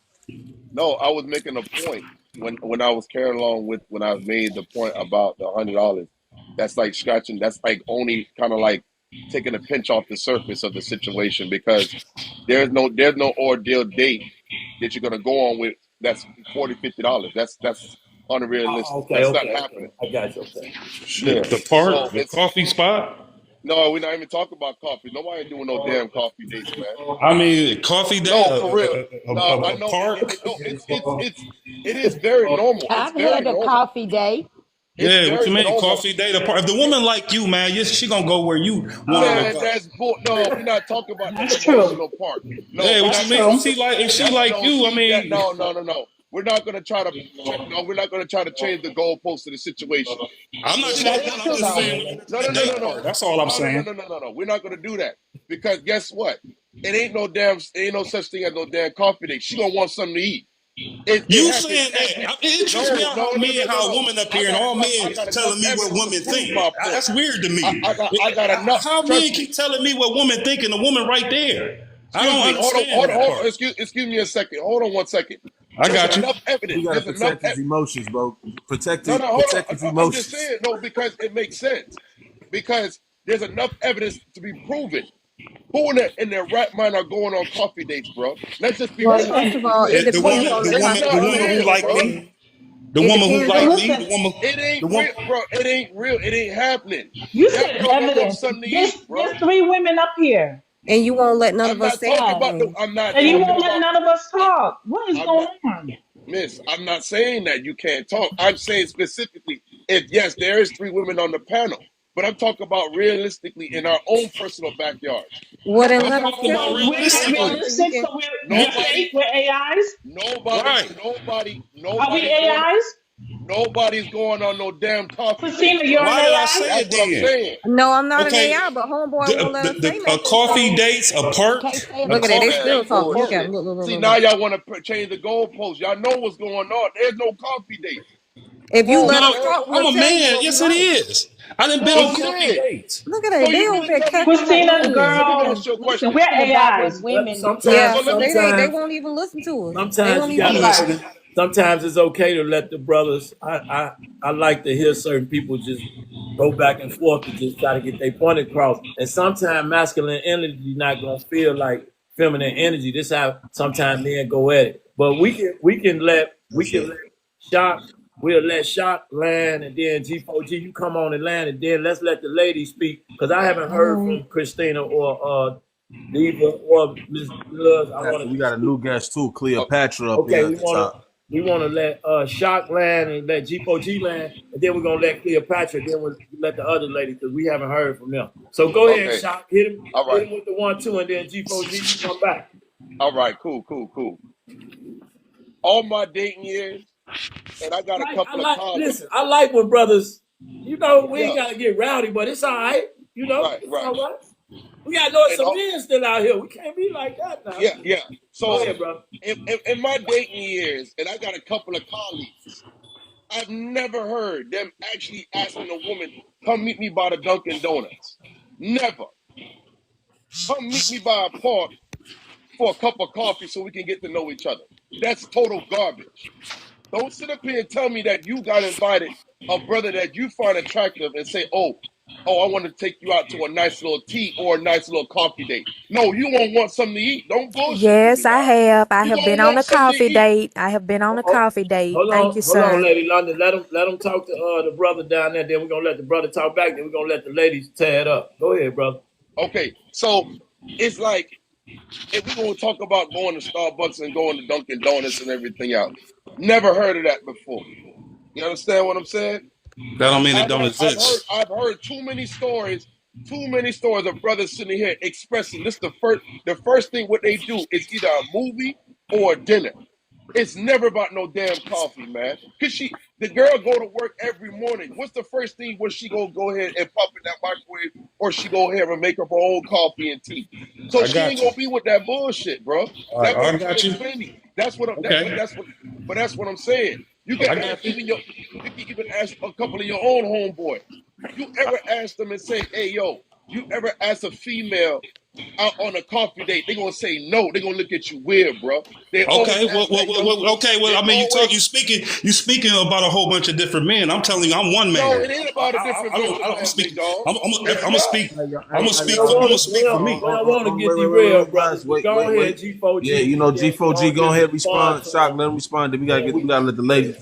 I was making a point when I was carrying along with when I made the point about the $100. That's like scratching. That's like only kind of like taking a pinch off the surface of the situation because there's no ordeal date that you're gonna go on with that's $40, $50. That's Oh, unrealistic. okay, That's not okay, okay. happening. I got you. Okay. Yeah. Shit. The So park, the it's coffee spot. no, we're not even talking about coffee. Nobody ain't doing no damn coffee dates, man. I mean, coffee day, No, for real. No, I a know park. no, it is very normal. It's I've very had a normal. coffee day. It's Yeah, what you very mean? normal. Coffee day, the park. If the woman like you, man, she gonna go where you want her to Man, go. that's bull. No, we're not talking about nothing That's going to true. no park. No, Yeah, we're what not you trying mean? to. If she like, if she That's like no. you, I See that? mean, No. We're not going to try to. No, we're not going to try to change the goalpost of the situation. I'm not See, changing. no, That's I'm true just no, though. saying when no, the no, no, no, date no, part. That's all I'm saying. no. We're not going to do that because guess what? It ain't no such thing as no damn coffee date. She gonna want something to eat. It You happens saying every. that? It trips me out how men, how No. women up here, and all I men got enough telling me what evidence to women prove think. my point. That's weird to me. I got enough. How men Trust me. keep telling me what women think, and the woman right there? I Excuse don't me. understand that part. Excuse me a second. Hold on 1 second. I There's got you. enough evidence. You gotta There's enough. protect his emotions, bro. No, no, hold Protect on. his I'm just emotions. saying no because it makes sense. Because there's enough evidence to be proven. Who in their right mind are going on coffee dates, bro? Let's just be Well, real. first Listen, of all, it The depends woman, on the the It's woman, type of the not woman woman who that real, you're like bro. me, dating. the It woman who depends but like on. me, listen, It the ain't woman. real, bro. It ain't real. It ain't happening. you That said girl gonna want evidence. something to There's eat, there's bro. 3 women up here. And you won't let none I'm of us not say talking about the. anything. I'm not And you talking won't let about. none of us talk. What is I'm going not. on? Miss, I'm not saying that you can't talk. I'm saying specifically if yes, there is 3 women on the panel. but I'm talking about realistically in our own personal backyards. Well, then I'm let them talking about tell. We're That's not realistically. something you realistic, can. so you're Nobody, saying we're AIs? Right. Are we nobody's going. AIs? Nobody's going on no damn coffee Christina, dates, you're bro. an Why did I AI? say That's it what I'm then? saying. No, I'm not an Okay. AI, but homeboy won't let us say A nothing. coffee So dates, a you perk. can't say it. A Look at it. They coffee still date, talking. Look at bullshit. them. Look, look, look, See, look, now look. y'all want to change the goalposts. Y'all know what's going on. There's no coffee dates. If Come you on, let No, us man. talk, we'll I'm a tell you man. what we Yes, it like. is. I done been on coffee Bullshit. dates. Look at So that. They you over mean to there tell me? cackling like Christina, onions. Look at Let me girl, them. ask you a listen, question. we're About what AIs. women do. Yeah, So let me. they Sometimes won't even listen to us. They sometimes won't you even I'm gotta listen. sorry. Okay. sometimes it's okay to let the brothers I like to hear certain people just go back and forth to just try to get their point across. And sometimes masculine energy not gonna feel like feminine energy. This how sometimes men go at it. But we That's can it. let shock we'll let shock land and then G4G you come on and land and then let's let the ladies speak because I haven't heard Mm. from Christina or Diva or Miss Love. I want We to got a new guest too, Cleopatra up okay, here at the top. we wanna let Shock land and let G4G land, and then we're gonna let Cleopatra, then we'll let the other lady because we haven't heard from them. So go ahead, Okay. Shock, All hit right. him with the 1-2, and then G4G, you come back. All right. Cool. All my dating years, and I got a couple of Listen, colleagues. I like when brothers, we Yeah. ain't gotta get rowdy, but it's all right, it's Right. all right. We gotta know it's And some men still out here. We can't be like that now. yeah. Go So ahead, bro. in my dating years, and I got a couple of colleagues. I've never heard them actually asking a woman, "Come meet me by the Dunkin' Donuts." Never. Come meet me by a park for a cup of coffee so we can get to know each other. That's total garbage. Don't sit up here and tell me that you got invited a brother that you find attractive and say, I want to take you out to a nice little tea or a nice little coffee date. No, you won't want something to eat. Don't bullshit with me Yes, I now. have. I You have gonna been on want a something to coffee eat. date. I have been on a Oh, coffee date. Thank you, hold on, sir. Lady London. Let him talk to the brother down there. Then we're gonna let the brother talk back. Then we're gonna let the ladies tear it up. Go ahead, brother. Okay, so it's like if we're gonna talk about going to Starbucks and going to Dunkin' Donuts and everything else. Never heard of that before. You understand what I'm saying? That don't mean it don't exist. I've heard too many stories of brothers sitting here expressing this. The first thing what they do is either a movie or a dinner. It's never about no damn coffee, man. Cause the girl go to work every morning. What's the first thing when she go ahead and pop in that microwave, or she go ahead and make up her own coffee and tea? So I she ain't got you. gonna be with that bullshit, bro. All right, That's what I I'm trying to got you. explain to you. That's what I'm. That, Okay, but that's what I'm saying. You can I ask got you. you can even ask a couple of your own homeboys. You ever ask them and say, "Hey, yo," you ever ask a female out on a coffee date? They gonna say no. They gonna look at you weird, bro. They always Okay, ask that young. okay. Well, They I mean, always you speaking about a whole bunch of different men. I'm telling you, I'm one no. man. It ain't about a different man, I'm big speaking. dog. I'm It's gonna not. speak. Hey, We don't I'm want gonna to. speak for We me. don't want to get wait, derailed, brother. guys, Just go ahead, Yeah, G4G, you know, and then go G4G, and go just ahead, respond respond. to Shock, him. let him respond. Then And then we gotta let the ladies.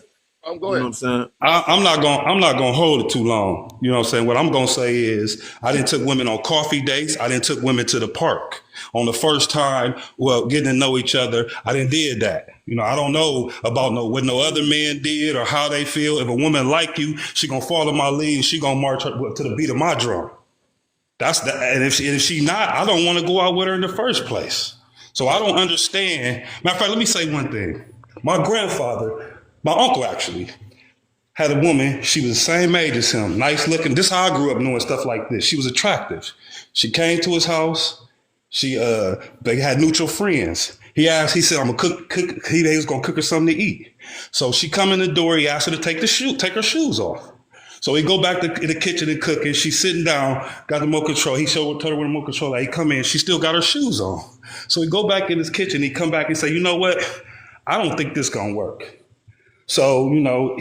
Go You know what ahead. I'm saying? I'm not gonna hold it too long. You know what I'm saying? What I'm gonna say is I didn't took women on coffee dates. I didn't took women to the park. On the first time, well, getting to know each other, I didn't did that. You know, I don't know about what no other men did or how they feel. If a woman like you, she gonna follow my lead. She gonna march to the beat of my drum. That's the and if she not, I don't want to go out with her in the first place. So I Right. don't understand. Matter of fact, let me say one thing. My grandfather, my uncle actually, had a woman. She was the same age as him, nice looking. This is how I grew up knowing stuff like this. She was attractive. She came to his house. They had mutual friends. He said, I'm gonna cook. He was gonna cook her something to eat. So she come in the door. He asked her to take her shoes off. So he go back in the kitchen and cooking. She's sitting down, got the remote control. He told her with the remote control. He come in, she still got her shoes on. So he go back in his kitchen. He come back and say, you know what? I don't think this gonna work. So, you know,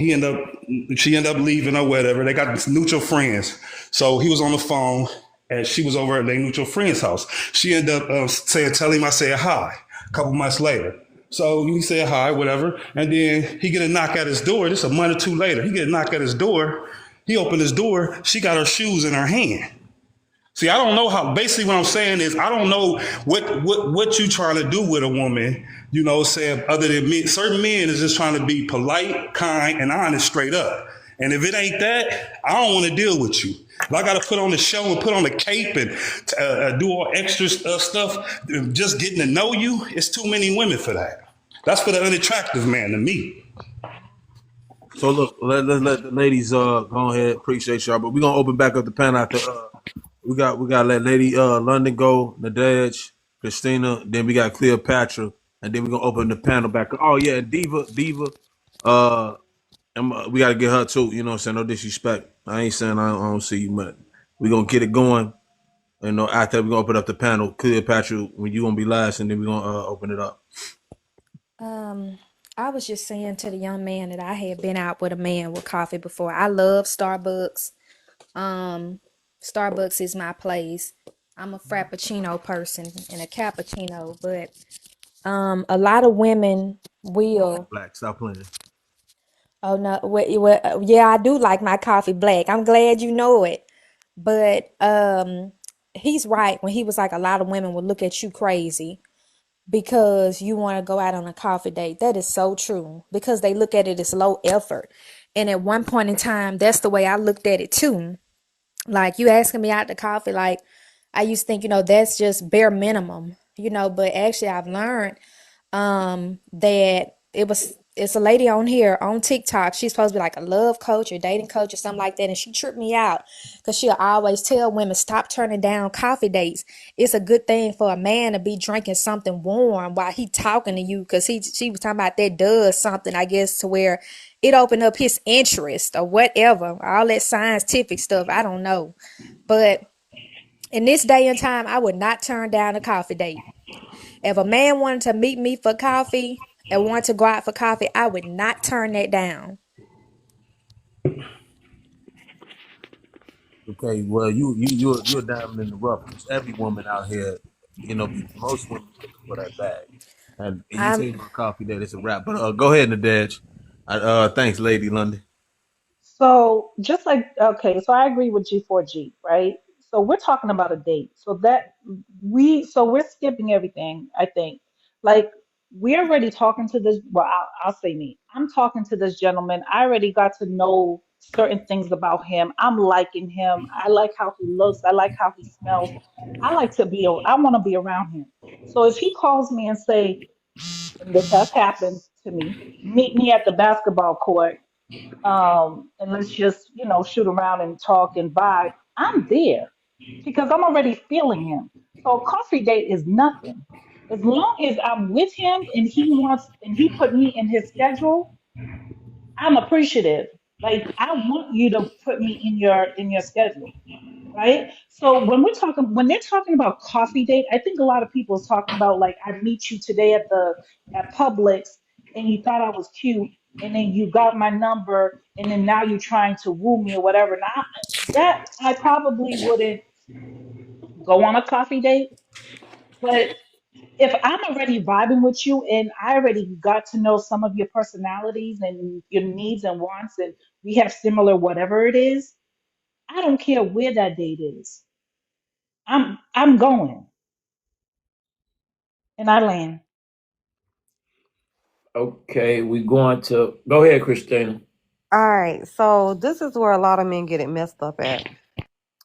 she ended up leaving or whatever. They got mutual friends. So he was on the phone and she was over at their mutual friend's house. She ended up telling him I said hi a couple months later. So he said hi, whatever. And then he get a knock at his door. This is a month or two later. He get a knock at his door. He opened his door. She got her shoes in her hand. See, I don't know how. Basically, what I'm saying is, I don't know what you trying to do with a woman. You know, saying other than me, certain men is just trying to be polite, kind, and honest, straight up. And if it ain't that, I don't want to deal with you. If I got to put on the show and put on the cape and do all extra stuff, just getting to know you, it's too many women for that. That's for the unattractive man to me. So look, let the ladies go ahead. Appreciate y'all, but we're gonna open back up the panel after we got let Lady London go, Nadej, Christina, then we got Cleopatra, and then we're gonna open the panel back up. Oh yeah, and Diva, uh we gotta get her too, you know what I'm saying? No disrespect. I ain't saying I don't see you, but we gonna get it going. You know, after we're gonna open up the panel, Cleopatra, when you gonna be last, and then we're gonna open it up. I was just saying to the young man that I had been out with a man with coffee before. I love Starbucks. Starbucks is my place. I'm a frappuccino person and a cappuccino, but a lot of women will. Black, stop playing. Oh no, yeah, I do like my coffee black. I'm glad you know it. But he's right when he was like a lot of women will look at you crazy because you want to go out on a coffee date. That is so true because they look at it as low effort. And at one point in time, that's the way I looked at it too. Like you asking me out to coffee, like I used to think, that's just bare minimum, but actually I've learned that it's a lady on here on TikTok. She's supposed to be like a love coach or dating coach or something like that. And she tripped me out because she'll always tell women, stop turning down coffee dates. It's a good thing for a man to be drinking something warm while he talking to you. Cause she was talking about that does something, I guess, to where it opened up his interest or whatever. All that scientific stuff. I don't know. But in this day and time, I would not turn down a coffee date. If a man wanted to meet me for coffee and wanted to go out for coffee, I would not turn that down. Okay, well, you're a diamond in the rough because every woman out here, most women looking for that bag, and you I'm take my coffee that it's a wrap. But go ahead, Nadej. Thanks, Lady London. So just like okay, so I agree with G4G, right? So we're talking about a date. So we're skipping everything, I think. Like we're already talking to this, well, I'll say me. I'm talking to this gentleman. I already got to know certain things about him. I'm liking him. I like how he looks. I like how he smells. I want to be around him. So if he calls me and say, and this has happened to me, meet me at the basketball court and let's just shoot around and talk and vibe. I'm there because I'm already feeling him. So a coffee date is nothing. As long as I'm with him and he put me in his schedule, I'm appreciative. Like I want you to put me in your schedule, right? So when they're talking about coffee date, I think a lot of people is talking about like I meet you today at Publix and you thought I was cute and then you got my number and then now you're trying to woo me or whatever. Now that I probably wouldn't go on a coffee date, but if I'm already vibing with you and I already got to know some of your personalities and your needs and wants and we have similar whatever it is, I don't care where that date is. I'm going and I land. Okay, we going to go ahead, Christina. All right, so this is where a lot of men get it messed up at.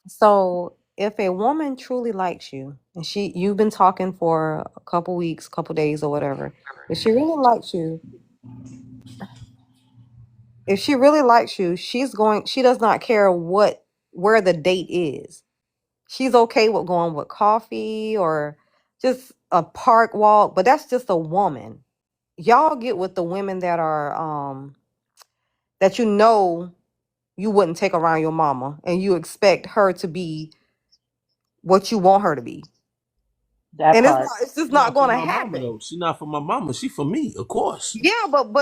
So if a woman truly likes you and you've been talking for a couple weeks, couple days or whatever, if she really likes you, she does not care where the date is. She's okay with going with coffee or just a park walk, but that's just a woman. Y'all get with the women that are that you wouldn't take around your mama and you expect her to be what you want her to be. That And part. it's just She's not not for going to my mama happen. though. She's not for my mama. She for me, of course. Yeah, but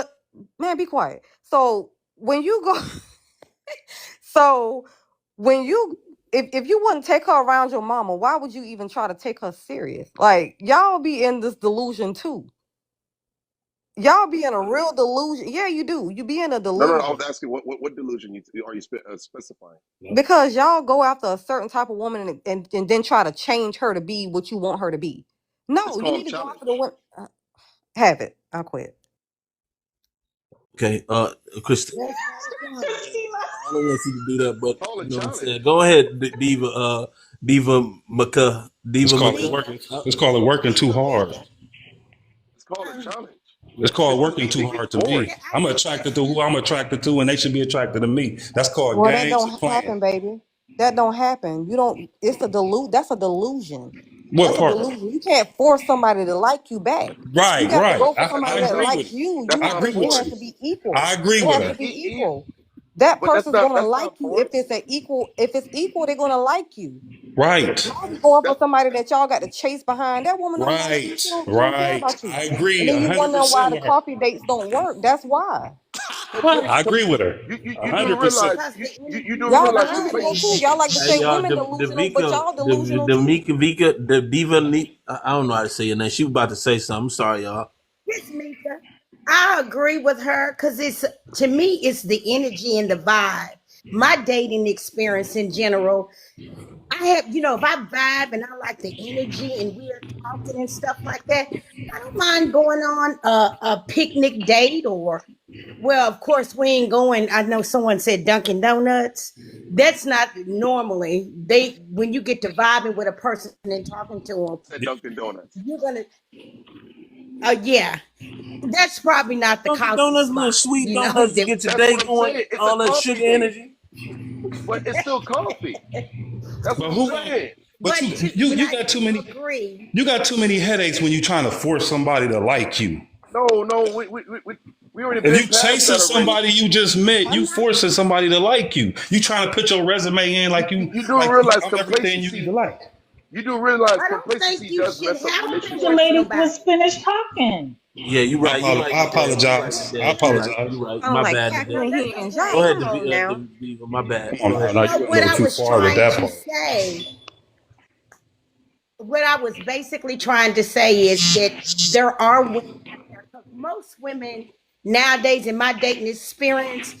man, be quiet. So when you go so when you if you wouldn't take her around your mama, why would you even try to take her serious? Like y'all be in this delusion too. Y'all be in a real delusion. Yeah, you do. You be in a No, no, no. I delusion was asking what delusion are you specifying? because y'all go after a certain type of woman and then try to change her to be what you want her to be. It's No, you need called to go after the challenge. women. Have it. I'll quit. Okay, Christina. Christina. I don't want you to do that, but Call you it know what I'm challenge. saying. Go ahead, Diva. It's Diva called it Maka. working. It's called it working too hard. It's called a challenge. It's called working too It gets hard to boring. me. I'm attracted to who I'm attracted to, and they should be attracted to me. That's called Well, that games don't and playing. happen, baby. That don't happen. You don't. It's a That's a delusion. What That's a part? delusion. You can't force somebody to like you back. You Right, got to right. go for That's I somebody not that agree selfish. with likes it. you. That's You. I not agree with It has you. to be equal. I agree It with has her. to be equal. That but person's gonna that's like not you if it's force. an equal. If it's equal, they're gonna like you. Right, Now you going for That's somebody that y'all got to chase behind. That woman don't like you. right, She don't care right. about you. I And agree then you wonder why 100% the with her. coffee dates don't work. That's why. I agree with her you do 100%. realize Because the you energy do is Y'all realize delusional too. complacency. divine. Y'all like to Hey say y'all, women the delusional, but Vika, y'all the delusional too. the Diva. I don't know how to say your name. She was about to say something. I'm sorry, y'all. Yes, Mika. I agree with her because it's to me, it's the energy and the vibe. My dating experience in general, I have, if I vibe and I like the energy and we're talking and stuff like that, I don't mind going on a picnic date or, well, of course, we ain't going. I know someone said Dunkin' Donuts. That's not normally when you get to vibing with a person and talking to them, Said Dunkin' Donuts. you're gonna, yeah, that's probably not the Dunkin' coffee Donuts, little spot, sweet donuts to that get your That's day what I'm going. saying. It's a All that coffee sugar date, energy. but it's still coffee. That's what But I'm who? saying. But but but you I got too do many. agree. You got too many headaches when you're trying to force somebody to like you. No, we already If been you past chasing that already. somebody you just met, I'm you not. forcing somebody to like you. You trying to put your resume in You do realize I'm everything you need to complacency. like. You do realize I don't think complacency you does should mess up have to The relationships. force lady was nobody. finished talking. Yeah, you're right. You're right, I Dad. You're right, apologize. I Dad. You're right. apologize. You're right. Sound My like bad, No, cackling Dad. that's hens. Go Y'all, okay. ahead, come on now. Diva. My bad. Come Go on now. ahead. Now you went a What little I too was far with trying that to part. say, what I was basically trying to say is that there are women out there, because most women nowadays, in my dating experience,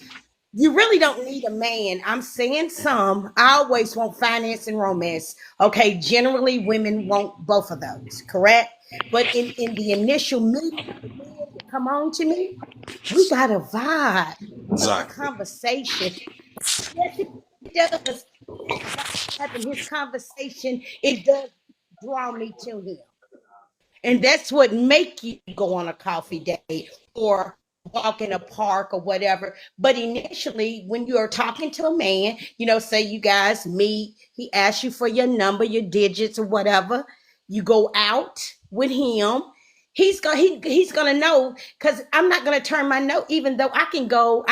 you really don't need a man. I'm saying some. I always want finance and romance. Okay, generally women want both of those, correct? But in the initial meeting of the men that come on to me, we got a vibe. Our Exactly. conversation, yes, it does. His vibe and his conversation, it does draw me to him. And that's what make you go on a coffee date or walk in a park or whatever. But initially, when you are talking to a man, say you guys meet, he asks you for your number, your digits, or whatever. You go out with him. He's gonna know, because I'm not gonna turn my note, even though I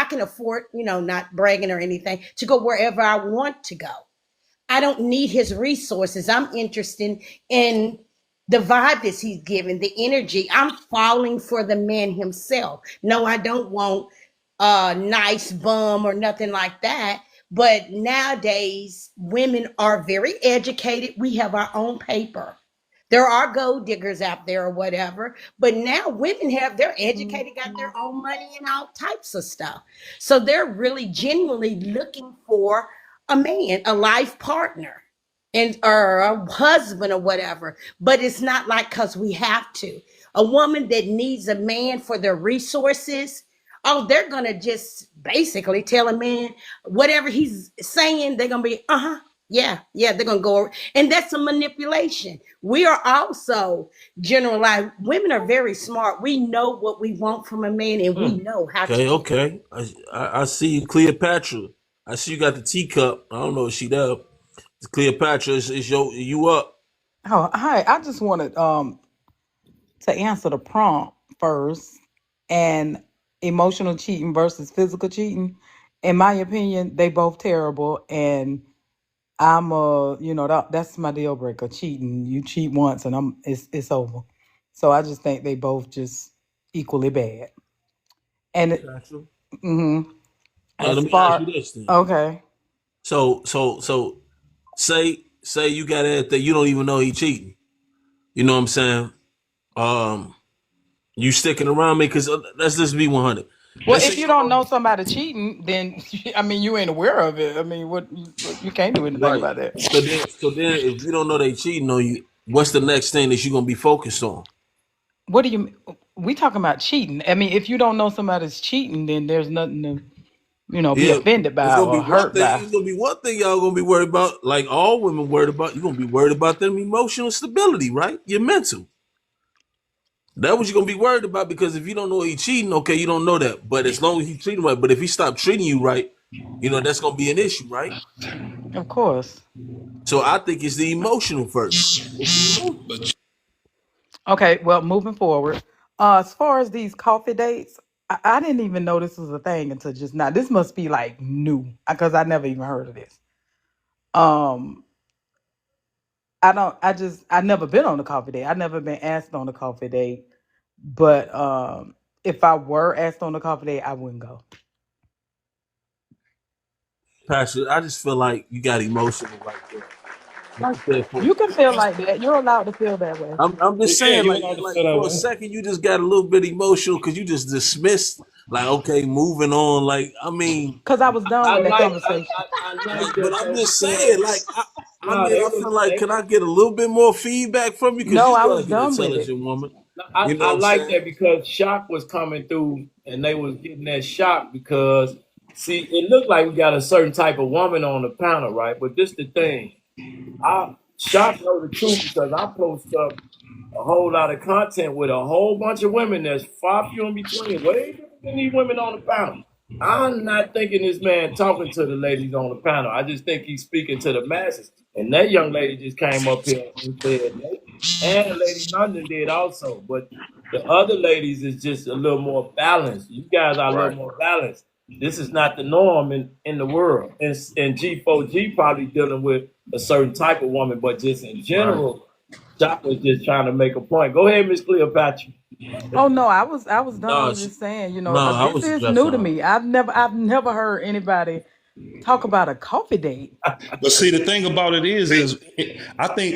can afford, not bragging or anything, to go wherever I want to go. I don't need his resources. I'm interested in the vibe that he's giving, the energy. I'm falling for the man himself. No, I don't want a nice bum or nothing like that. But nowadays, women are very educated. We have our own paper. There are gold diggers out there or whatever, but now women they're educated, got their own money and all types of stuff. So they're really genuinely looking for a man, a life partner, and or a husband or whatever. But it's not like because we have to. A woman that needs a man for their resources, oh, they're gonna just basically tell a man whatever he's saying, they're gonna be, yeah, they're gonna go, and that's a manipulation. We are also generalized. Women are very smart. We know what we want from a man, and we know how to Okay, get it. okay. I see you, Cleopatra. I see you got the teacup. I don't know if she there. It's Cleopatra, is you up? Oh, hi. I just wanted to answer the prompt first. And emotional cheating versus physical cheating. In my opinion, they both terrible. And I'm that's my deal breaker. Cheating. You cheat once and it's over. So I just think they both just equally bad. And Gotcha. mm-hmm, Now as let me ask you far this then. okay. So say you got everything, you don't even know he cheating. You know what I'm saying? Um, you sticking around me because let's just be 100. Well, Let's say if you you don't know know somebody cheating, then I mean you ain't aware of it. I mean, what you can't do anything right. about that. So then, if you don't know they cheating on you, what's the next thing that you gonna be focused on? What do you? We talking about cheating? I mean, if you don't know somebody's cheating, then there's nothing to. be Yeah, offended it's by gonna be or one hurt thing. by. It's gonna be one thing y'all gonna be worried about, like all women worried about. You're gonna be worried about them emotional stability, right? Your mental. That's what you're gonna be worried about, because if you don't know he cheating, okay, you don't know that. But as long as he treating right, but if he stop treating you right, that's gonna be an issue, right? Of course. So I think it's the emotional first. It's the emotional. Okay, well, moving forward. As far as these coffee dates, I didn't even know this was a thing until just now. This must be like new because I never even heard of this. Um, I never been on a coffee date. I never been asked on a coffee date. But if I were asked on a coffee date, I wouldn't go. Pastor, I just feel like you got emotional right there for. You can feel like that. You're allowed to feel that way. I'm just Yeah, saying, you like, allowed to like feel that for a way. second, you just got a little bit emotional because you just dismissed, like, okay, moving on. Like, I mean, Because I was done I with that like conversation. I like, like but that I'm though just saying, because like, I no, mean, they I was feel like, they can I get a little bit more feedback from you? Because No, you I are was an done with it. intelligent woman. You know I what I'm like saying? that because shock was coming through and they was getting that shock because see it looked like we got a certain type of woman on the panel, right? But this the thing. I shock know the truth because I post up a whole lot of content with a whole bunch of women that's far few in between. Way different than these women on the panel. I'm not thinking this man talking to the ladies on the panel. I just think he's speaking to the masses. And that young lady just came up here and said that. And Lady London did also. But the other ladies is just a little more balanced. You guys are a little Right. more balanced. This is not the norm in the world. And G4G probably dealing with a certain type of woman, but just in Right. general, Doc was just trying to make a point. Go ahead, Miss Cleopatra. Oh no, I was done. I No, was just saying, no, I this was is addressing new to her. me. I've never heard anybody talk about a coffee date. But see, the thing about it See,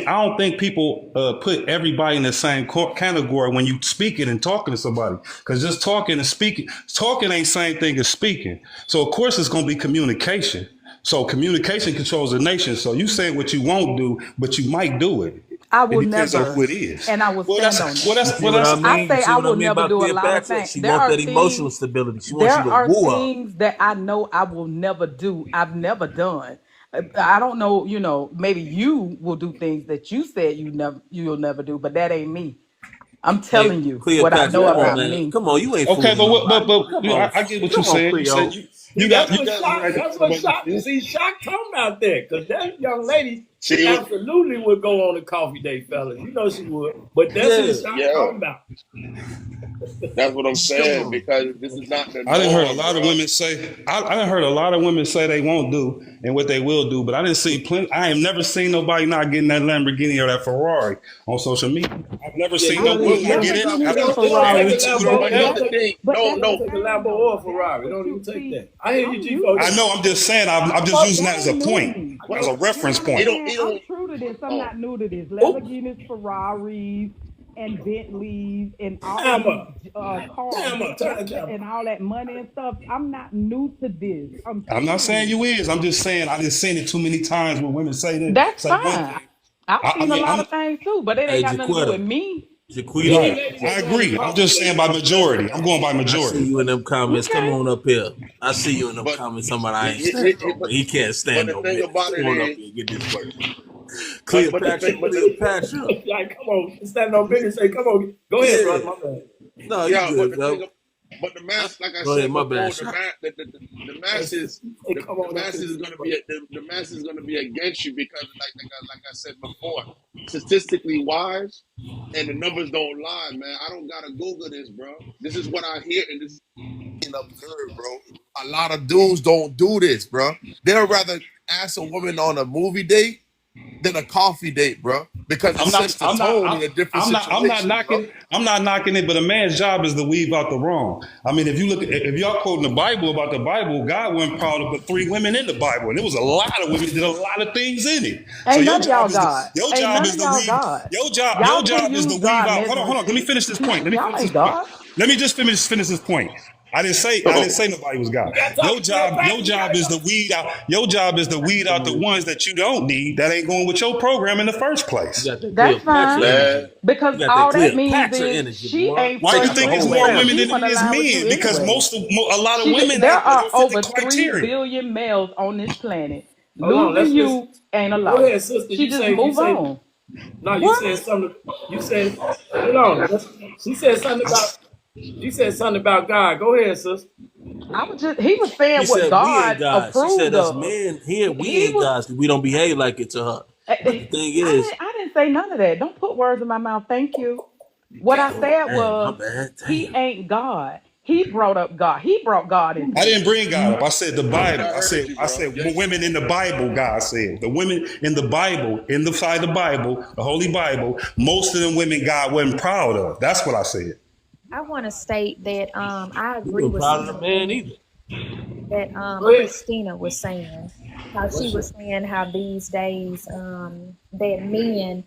I don't think people put everybody in the same category when you speaking and talking to somebody. Because just talking ain't same thing as speaking. So of course it's gonna be communication. So communication controls the nation. So you say what you won't do, but you might do it. I It will depends on never, who it is. and I will Well, stand on that's well, that. You that's see well, what I that's I mean? You say see I what I will mean never about do a lot of Cleopatra? things. She wants that emotional stability. She wants There you to are woo her. things that I know I will never do. I've never done. I don't know, maybe you will do things that you said you'll never do, but that ain't me. I'm Hey, telling you what I Cleopatra, know come on, about Yeah. man. me. Come on, you ain't okay. fooling nobody. But Come you know, on. I get what you're Come on, saying. You said Cleo. See, you that's got what the shock. right to That's feel the what way you shock. feel. See, shock talking about that because that young lady, she she was, absolutely would go on a coffee date, fellas. You know she would. But that's who Yeah, shock yeah, talking about. that's what I'm come saying on. because this is not the I didn't heard a norm, lot of bro. women say. I didn't heard a lot of women say they won't do and what they will do, but I didn't see plenty. I have never seen nobody not getting that Lamborghini or that Ferrari on social media. I've never Yeah, seen you no don't Well, need woman you well, don't get we it talk, it we after don't talk, it don't take a attitude or Lambo. but It here's don't the whatever. take thing. it No, don't no, take a Lambo or a Ferrari. It don't even take that. I hear you, I'm G used I Four. to know. I'm just saying. I'm just using that that as a ain't new to point, me. as a well, You know reference what I'm it point. don't, saying? it I'm don't, true to this. I'm oh, not new to this. Oh, Lamborghinis, Ferraris, and Bentleys, and all time these up. cars, Time up. Turn the camera. and all that money and stuff. I'm not new to this. I'm I'm not telling saying you. you is. I'm just saying I just seen it too many times when women say this, That's say one fine. thing. I've I seen a mean, lot of things too, but it ain't Hey, got nothing to do with Jaquetta. me. Any Jaquita, lady I that's on a agree. I'm coffee just saying date, by majority. I'm going by I see majority. you in them comments. Come Okay. on up here. I see you in them but, comments. Somebody I ain't standing on, but he can't but stand the no thing minutes. about Come it on up is, here and get this work. but the Cleopatra, thing, but the, Cleopatra. like, come on, stand on business. Say, come on, go ahead, Yeah. brother. My man. No, you yeah, but good, the thing, bro. but the mass, like I Go ahead, said my bad. before, Shot. the Hey, masses, come the on up to masses the is gonna be the masses is gonna be against you because, like I said before, statistically wise, and the numbers don't lie, man. I don't gotta Google this, bro. This is what I hear and this is and observe, bro. A lot of dudes don't do this, bro. They'd rather ask a woman on a movie date than a coffee date, bro, because it I'm not. sets the I'm not. tone in a different I'm not. I'm not situation, bro. knocking. I'm not knocking it. But a man's job is to weave out the wrong. I mean, if you look, if y'all quoting the Bible about the Bible, God wasn't proud to put 3 women in the Bible, and there was a lot of women that did a lot of things in it. So Ain't none of y'all God. your Ain't job none is of to y'all weave. God. Your Y'all can't job is to use weave God out. measuring Hold on. Let me sticks. finish this point. Let me Y'all finish this ain't point. God. Let me just finish this point. I didn't say nobody was God. You got to talk to Your Cleopatra. You job gotta is go. to weed out. Your job is to weed out the ones that you don't need that ain't going with your program in the first You place. got that That's Cleopatra fine. energy. Man, Because You got that all that means Cleopatra is energy, she boy. ain't Why Take you out the think it's whole frustrated more and family. women she than it wouldn't is align with you men? Because anyway. a lot of women There that are don't fit the over 3 criteria. billion males on this planet. Hold on, Losing let's listen. you ain't a Go loss. ahead, sister. She just move on. No, you What? said something. You said, hold on. She said something about. She said something about God. Go ahead, sister. He was She saying what said we ain't God God. She said approved us of. men here, we He ain't was gods because we don't behave like it to her. But the thing is, I didn't say none of that. Don't put words in my mouth. Thank you. What I oh said damn, my was bad. he Damn. ain't God. He brought up God. He brought God I into didn't it. bring God up. I said the Bible. I heard you, I bro. said women in the Bible. God said the women in the Bible, in the side of the Bible, the Holy Bible. Most of them women God wasn't proud of. That's what I said. I want to state that I We agree weren't with proud some of of the the man things either. that Go ahead. Christina was saying. How she What's up? was saying how these days that men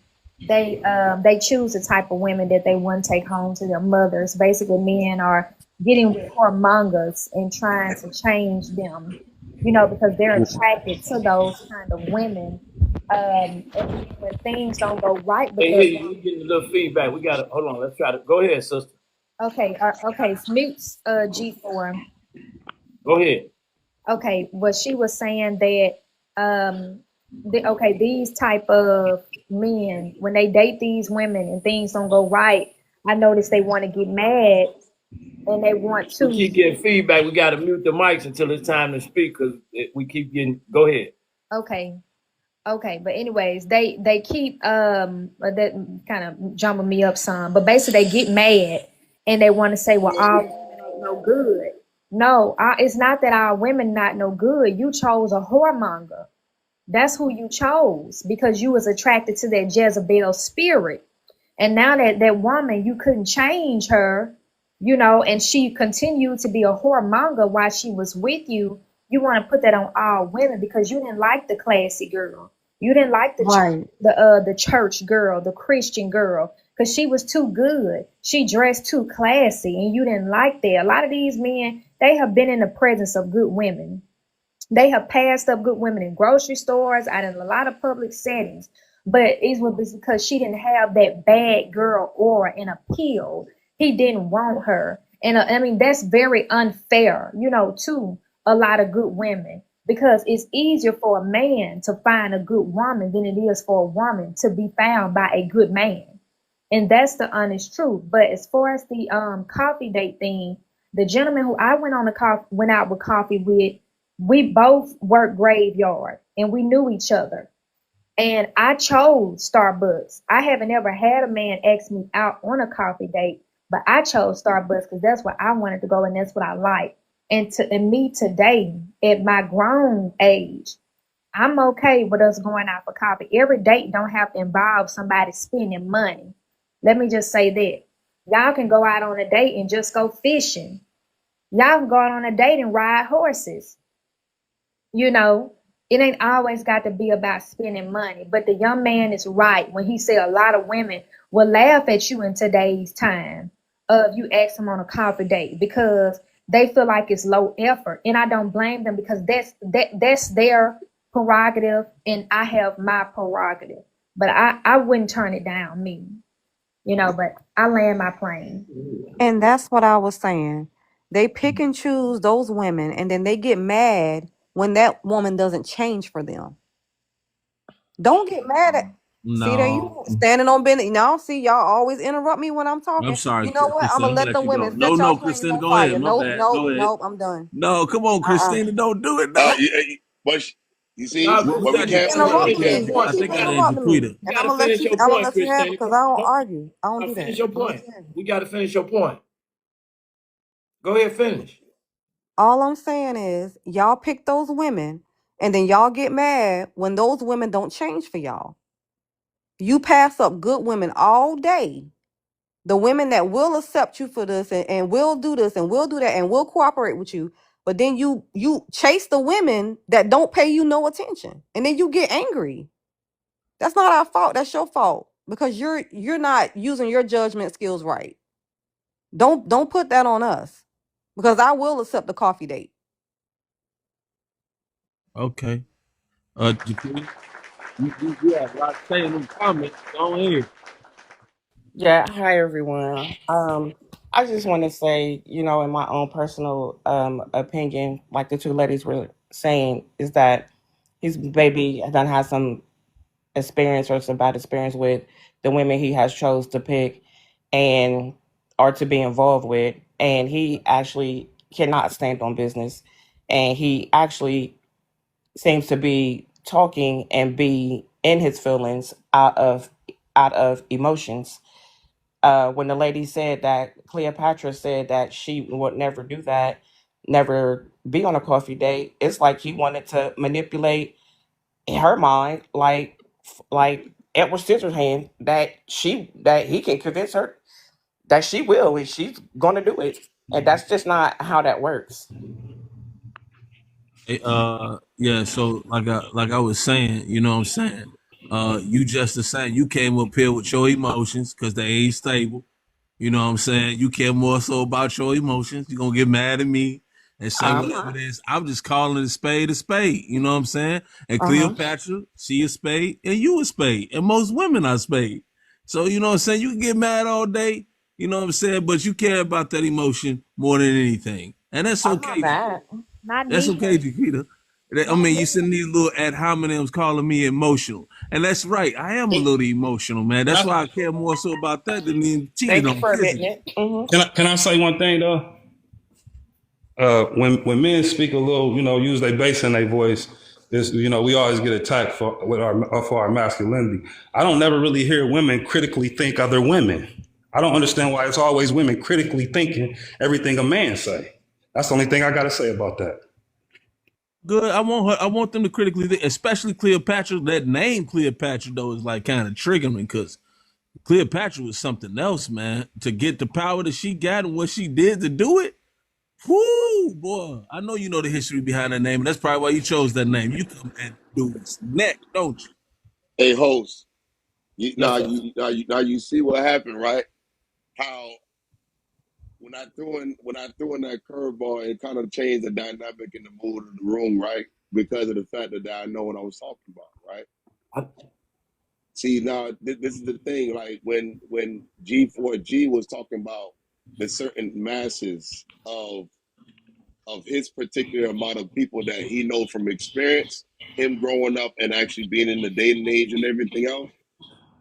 they choose the type of women that they want to take home to their mothers. Basically, men are getting with whoremongers and trying to change them, because they're attracted to those kind of women. And then when things don't go right with Hey, that hey, woman, you getting a little feedback. We got to hold on. Let's try to go ahead, sister. okay, mutes G4. Go ahead. Okay, well, she was saying that these type of men, when they date these women and things don't go right, I notice they want to get mad and they want We to. keep getting feedback. We got to mute the mics until it's time to speak because we keep getting. Go ahead. Okay, but anyways, they keep that kind of jumping me up some, but basically they get mad and they want to say, well, all women ain't no good. No, it's not that our women not no good. You chose a whoremonger. That's who you chose because you was attracted to that Jezebel spirit. And now that woman, you couldn't change her, and she continued to be a whoremonger while she was with you. You want to put that on all women because you didn't like the classy girl. You didn't like Right. the church girl, the Christian girl, because she was too good. She dressed too classy, and you didn't like that. A lot of these men, they have been in the presence of good women. They have passed up good women in grocery stores, out in a lot of public settings. But it was because she didn't have that bad girl aura and appeal. He didn't want her. And I mean, that's very unfair, to a lot of good women because it's easier for a man to find a good woman than it is for a woman to be found by a good man. And that's the honest truth. But as far as the coffee date thing, the gentleman who I went out with coffee with, we both worked graveyard and we knew each other. And I chose Starbucks. I haven't ever had a man ask me out on a coffee date, but I chose Starbucks because that's where I wanted to go and that's what I like. And me today, at my grown age, I'm okay with us going out for coffee. Every date don't have to involve somebody spending money. Let me just say that. Y'all can go out on a date and just go fishing. Y'all can go out on a date and ride horses. You know, it ain't always got to be about spending money. But the young man is right when he said a lot of women will laugh at you in today's time of you ask them on a coffee date because they feel like it's low effort. And I don't blame them because that's their prerogative and I have my prerogative. But I wouldn't turn it down, me. But I land my plane. And that's what I was saying. They pick and choose those women and then they get mad when that woman doesn't change for them. Don't get mad at see there you No, go, standing on business. Now see y'all always interrupt me when I'm I'm talking. sorry, You know what? I'm Christina. gonna I'm gonna let the let you go. women No, set y'all no, planes Christina, on go ahead. fire. My Nope, bad. nope, Go ahead. nope. I'm done. No, come on, Christina. Don't do it. No. But you see, No, You but we Christina, keep you can't. gotta But we finish interrupting your can't me. You point. force I You keep think her gotta, name interrupting me. Jaquita. you And gotta finish your I'm gonna point, let you have it Christina. because I don't Don't, argue. I don't do that. finish your I'm point. just saying. We gotta finish your point. Go ahead, finish. All I'm saying is y'all pick those women and then y'all get mad when those women don't change for y'all. You pass up good women all day. The women that will accept you for this and will do this and will do that and will cooperate with you. But then you chase the women that don't pay you no attention. And then you get angry. That's not our fault. That's your fault. Because you're not using your judgment skills right. Don't put that on us. because I will accept a coffee date. Okay. Jaquita, you have a lot to say in them comments. Go ahead. Yeah, hi everyone. I just want to say, in my own personal opinion, like the two ladies were saying, is that he's maybe done had some experience or some bad experience with the women he has chose to pick and or to be involved with, and he actually cannot stand on business, and he actually seems to be talking and be in his feelings out of emotions. When the lady said that, Cleopatra said that she would never do that, never be on a coffee date, it's like he wanted to manipulate in her mind, like Edward Scissorhands, that he can convince her that she will and she's gonna do it. And that's just not how that works. Yeah, so like I was saying, you know what I'm saying? You just the same. You came up here with your emotions because they ain't stable. You know what I'm saying? You care more so about your emotions. You're gonna get mad at me and say I'm whatever it not. is. I'm just calling a spade a spade. You know what I'm saying? And Uh-huh. Cleopatra, she a spade, and you a spade. And most women are spade. So you know what I'm saying? You can get mad all day, you know what I'm saying, but you care about that emotion more than anything. And that's I'm not okay. mad. Not That's me. okay, Chiquita. I Not mean, me. you send these little ad hominems calling me emotional. And that's right. I am a little emotional, man. That's why I care more so about that than being cheated Thank you on for admitting physically. it. Hmm. Can I say one thing though? When men speak a little, use their bass in their voice, is we always get attacked for our masculinity. I don't never really hear women critically think other women. I don't understand why it's always women critically thinking everything a man say. That's the only thing I got to say about that. Good. I want her. I want them to critically think, especially Cleopatra. That name Cleopatra though is like kind of triggering because Cleopatra was something else, man. To get the power that she got and what she did to do it. Whoo, boy. I know you know the history behind that name, and that's probably why you chose that name. You come at dude's neck, don't you? Hey, host. Yes, sir. Now you see what happened, right? How when I threw in that curveball, it kind of changed the dynamic in the mood of the room, right? Because of the fact that I know what I was talking about, right? See, now this is the thing. Like when G4G was talking about the certain masses of his particular amount of people that he knows from experience, him growing up and actually being in the dating age and everything else,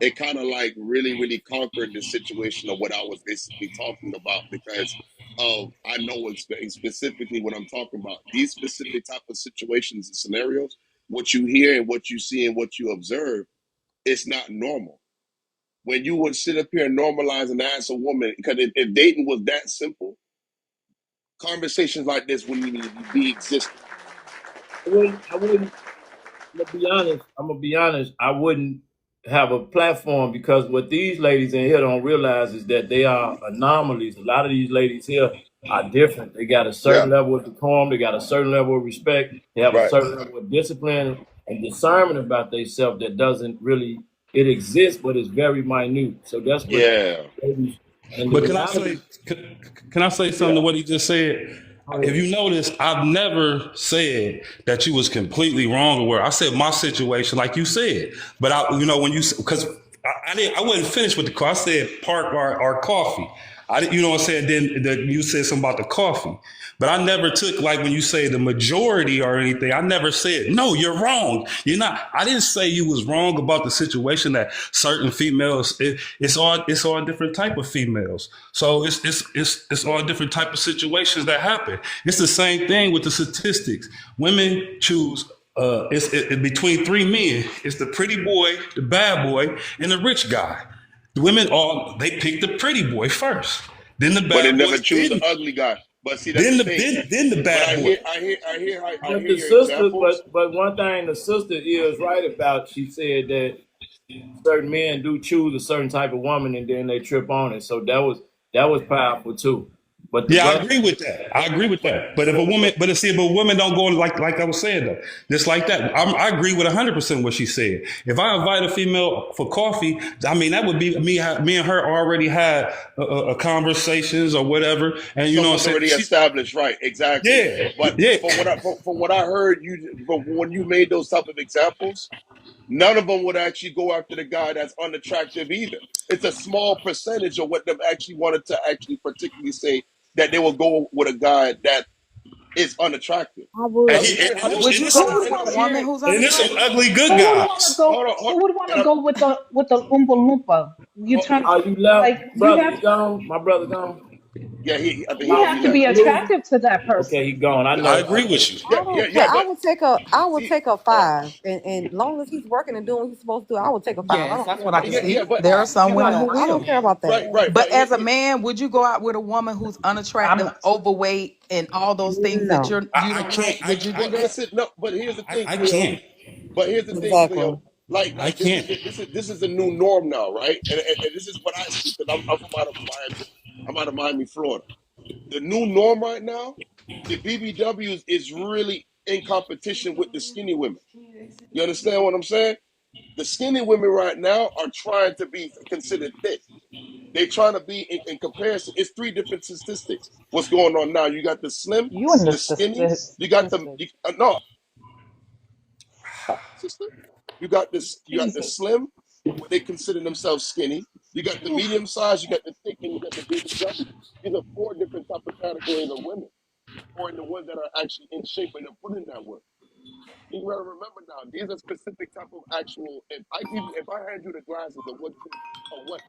it kind of like really conquered the situation of what I was basically talking about because of I know specifically what I'm talking about. These specific type of situations and scenarios, what you hear and what you see and what you observe, it's not normal. When you would sit up here and normalize and ask a woman, because if dating was that simple, conversations like this wouldn't even be existing. I wouldn't. I'm gonna be honest. I wouldn't have a platform because what these ladies in here don't realize is that they are anomalies. A lot of these ladies here are different. They got a Yeah, certain level of decorum. They got a certain level of respect. They have a right. certain level of discipline and discernment about themselves that doesn't really. It exists, but it's very minute. So that's what Yeah. ladies. And the But can I say, reality, can I say something to yeah. what he just said? Go If ahead. you notice, I've never said that you was completely wrong or where I said my situation, like you said. But when you because I wasn't finished with the car. I said park our coffee. I didn't, you know what I'm saying. Then you said something about the coffee. But I never took like when you say the majority or anything. I never said no. You're wrong. You're not. I didn't say you was wrong about the situation that certain females. It's all different type of females. So it's all different type of situations that happen. It's the same thing with the statistics. Women choose. It's between three men. It's the pretty boy, the bad boy, and the rich guy. The women all they pick the pretty boy first. Then the But they bad never boys. choose the ugly guy. But see, that's Then the the thing. then the But bad boy. I But hear the your sister, examples. but one thing the sister is right about. She said that certain men do choose a certain type of woman and then they trip on it. So that was powerful too. But the Yeah, I brother, agree with that. I agree with that. But if a so, woman, so but see, if a woman don't go like I was saying though, just like that, I agree with 100% what she said. If I invite a female for coffee, I mean that would be me and her already had a conversations or whatever, and you know Something what was I'm saying. already established, right? Exactly. Yeah, But yeah. from what I heard, from when you made those type of examples, none of them would actually go after the guy that's unattractive either. It's a small percentage of what them actually wanted to actually particularly say that they will go with a guy that is unattractive. I And would. Would you Who go would with a want? I'm woman hearing, who's and it's some unattractive? ugly good Who would want to guys. go? hold on, Who would want and to go with the Oompa Loompa? You oh, trying are you like left, you brother? have You gone? My brother gone. yeah, I think you Y'all, have he to left. be you lose? attractive to that Okay, person. he gone. I I know. agree with you. Yeah, I yeah, don't care. yeah. But I would see, take a uh, 5, and long as he's working and doing what he's supposed to do, I would take a 5. I Yes, don't that's care what I about can yeah, that. yeah. see. But There are some women Yeah, who I don't will. care about that. right, right. But But as a man, would you go out with a woman who's I'm unattractive, not. overweight, and all those things that No, you I don't can't. like? Would you do but that? see, no. But here's the thing, I Cleo. can't. But here's the thing, exactly. Cleo. Like I this can't. is this is a new norm now, right? And this is what I see because I'm from out of Miami. I'm out of Miami, Florida. The new norm right now, the BBWs is really in competition with the skinny women. You understand what I'm saying? The skinny women right now are trying to be considered thick. They're trying to be in comparison. It's three different statistics. What's going on now? You got the slim, You and the the skinny. You got the statistics. no, sister. You got the Jesus. slim, where they consider themselves skinny. You got the medium size. You got the thick, and you got the BBW. These are four different type of categories of women, or in the ones that are actually in shape and they're putting that work. You gotta remember now, these are specific type of actual. If I hand you the glasses of what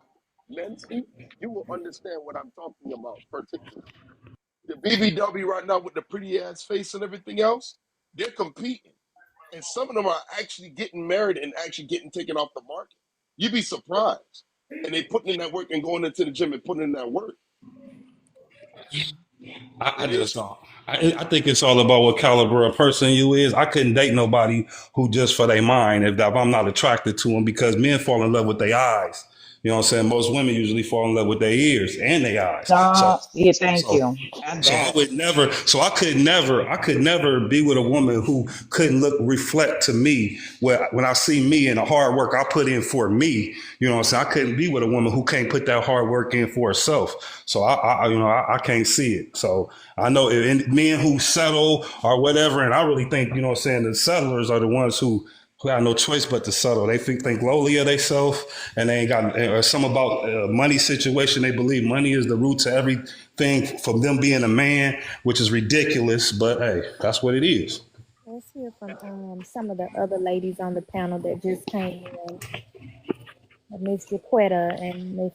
men see, you will understand what I'm talking about. Particularly the BBW right now with the pretty ass face and everything else, they're competing, and some of them are actually getting married and actually getting taken off the market. You'd be surprised, and they putting in that work and going into the gym and putting in that work. I It just is. don't. I think it's all about what caliber of person you is. I couldn't date nobody who just for their mind if I'm not attracted to them because men fall in love with their eyes. You know what I'm saying? Most women usually fall in love with their ears and their eyes. So Nah, yeah, thank so you. And so I that. would never, so I could never be with a woman who couldn't reflect to me where when I see me and the hard work I put in for me, you know what I'm saying? I couldn't be with a woman who can't put that hard work in for herself. So I can't see it. So I know men who settle or whatever, and I really think, you know what I'm saying, the settlers are the ones who have no choice but to settle. They think lowly of themselves, and they ain't got some about money situation. They believe money is the root to everything from them being a man, which is ridiculous. But hey, that's what it is. Let's hear from some of the other ladies on the panel that just came in. Miss Jaquetta and Miss.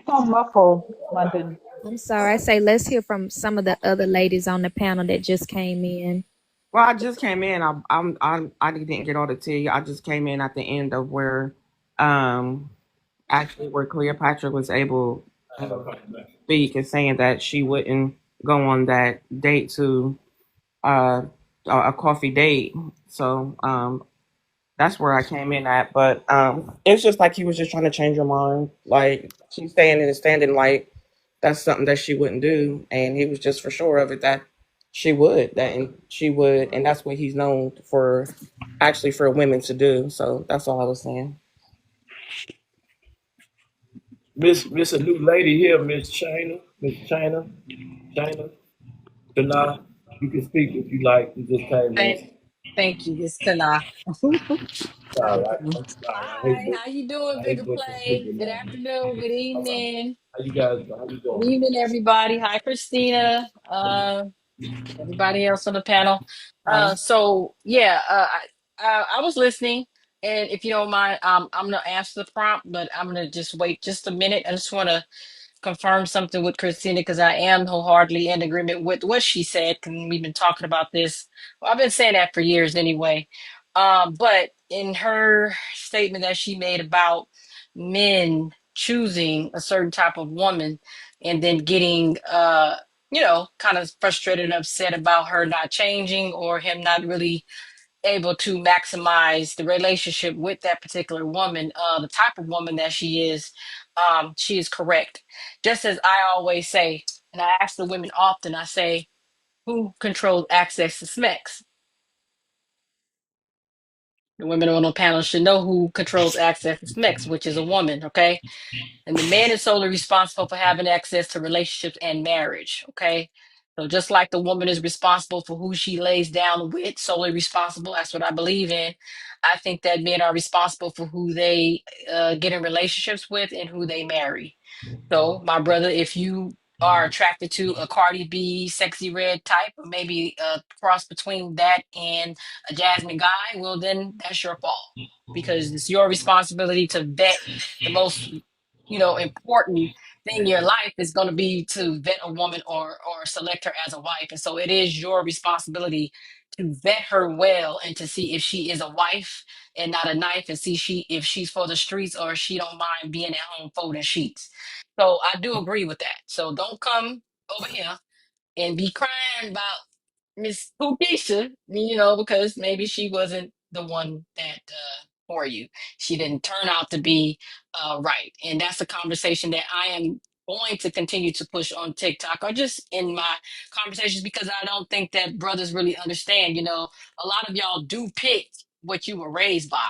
So muffled, London. I'm sorry. I say let's hear from some of the other ladies on the panel that just came in. Well, I just came in. I didn't get all the tea. I just came in at the end of where, um, actually where Cleopatra was able to speak and saying that she wouldn't go on that date to uh a coffee date. So that's where I came in at. But it's just like he was just trying to change her mind. Like she's staying in the standing like that's something that she wouldn't do. And he was just for sure of it that she would, and that's what he's known for actually for women to do. So that's all I was saying. Miss a new lady here, China, China. You can speak if you like. You just came in. Thank you. It's Tana. Sorry, I'm sorry. Hi, how you doing, I Bigger hate butchering Play? people's Good names. afternoon, good All right. evening, How you good doing? evening, everybody. Hi, Christina. Everybody else on the panel. Hi. So yeah, I was listening, and if you don't mind, I'm gonna answer the prompt, but I'm gonna just wait just a minute. I just want to confirm something with Christina because I am wholeheartedly in agreement with what she said. And we've been talking about this. Well, I've been saying that for years anyway. But in her statement that she made about men choosing a certain type of woman and then getting kind of frustrated and upset about her not changing or him not really able to maximize the relationship with that particular woman, the type of woman that she is correct. Just as I always say, And I ask the women often, I say, who controls access to SMEX? The women on the panel should know who controls access to SMEX, which is a woman, okay? And the man is solely responsible for having access to relationships and marriage, okay? So just like the woman is responsible for who she lays down with, solely responsible, that's what I believe in. I think that men are responsible for who they get in relationships with and who they marry. So, my brother, if you are attracted to a Cardi B, sexy red type, or maybe a cross between that and a Jasmine guy, well, then that's your fault because it's your responsibility to vet the most, important thing in your life is going to be to vet a woman or select her as a wife. And so it is your responsibility to vet her well and to see if she is a wife and not a knife and see if she's for the streets or if she don't mind being at home folding sheets. So I do agree with that. So don't come over here and be crying about Miss Keisha, because maybe she wasn't the one that for you. She didn't turn out to be right. And that's a conversation that I am going to continue to push on TikTok or just in my conversations because I don't think that brothers really understand. A lot of y'all do pick what you were raised by.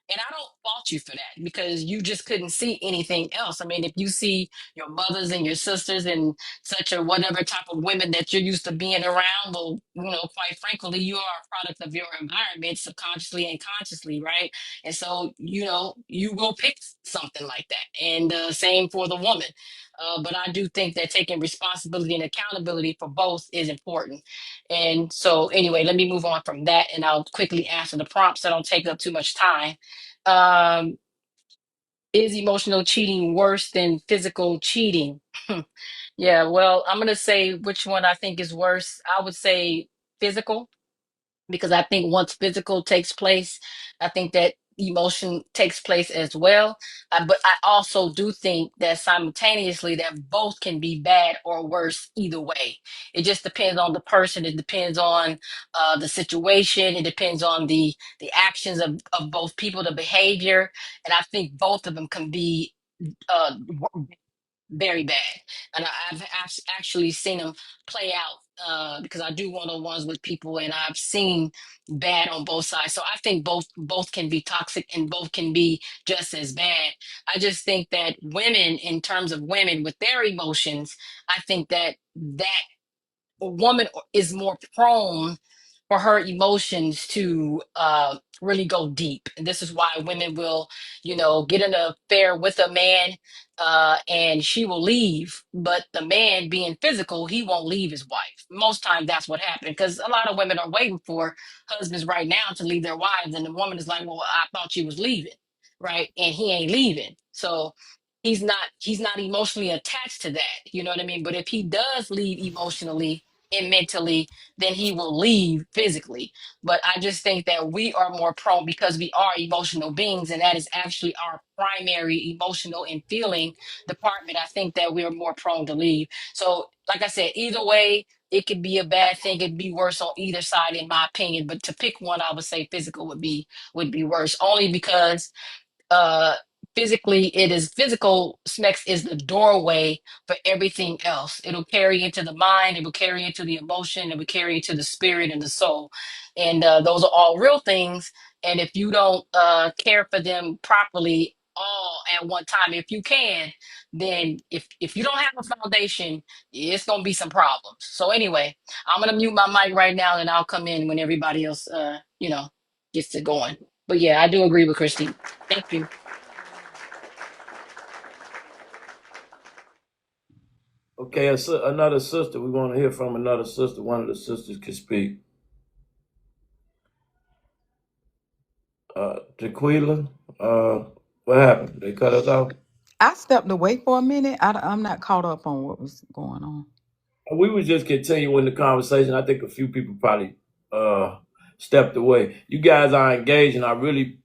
And I don't fault you for that because you just couldn't see anything else. I mean, if you see your mothers and your sisters and such or whatever type of women that you're used to being around, well, quite frankly, you are a product of your environment subconsciously and consciously, right? And so, you will pick something like that. And same for the woman. But I do think that taking responsibility and accountability for both is important. And so, anyway, let me move on from that and I'll quickly answer the prompts so I don't take up too much time. um, is emotional cheating worse than physical cheating? Yeah, well, I'm going to say which one I think is worse. I would say physical because I think once physical takes place, I think that emotion takes place as well. But I also do think that simultaneously that both can be bad or worse either way. It just depends on the person. It depends on the situation. It depends on the actions of both people, the behavior, and I think both of them can be uh, very bad. And I've actually seen them play out because I do one-on-ones with people and I've seen bad on both sides. So I think both can be toxic and both can be just as bad. I just think that women, in terms of women with their emotions, I think that a woman is more prone for her emotions to really go deep. And this is why women will, get in an affair with a man and she will leave. But the man being physical, he won't leave his wife. Most times that's what happened because a lot of women are waiting for husbands right now to leave their wives. And the woman is like, well, I thought you was leaving. Right. And he ain't leaving. So he's not emotionally attached to that. You know what I mean? But if he does leave emotionally, and mentally, then he will leave physically. But I just think that we are more prone because we are emotional beings, and that is actually our primary emotional and feeling department. I think that we are more prone to leave. So, like I said, either way, it could be a bad thing. It'd be worse on either side, in my opinion. But to pick one, I would say physical would be worse, only because uh physically it is physical. Smex is the doorway for everything else. It'll carry into the mind, it will carry into the emotion, it will carry into the spirit and the soul, and those are all real things. And if you don't care for them properly all at one time, if you can, then if you don't have a foundation, it's gonna be some problems. So anyway, I'm gonna mute my mic right now and I'll come in when everybody else gets it going. But yeah, I do agree with Christine. Thank you. Okay, another sister. We want to hear from another sister. One of the sisters can speak. Tequila, what happened? They cut us off? I stepped away for a minute. I'm not caught up on what was going on. We was just continuing the conversation. I think a few people probably stepped away. You guys are engaged, and I really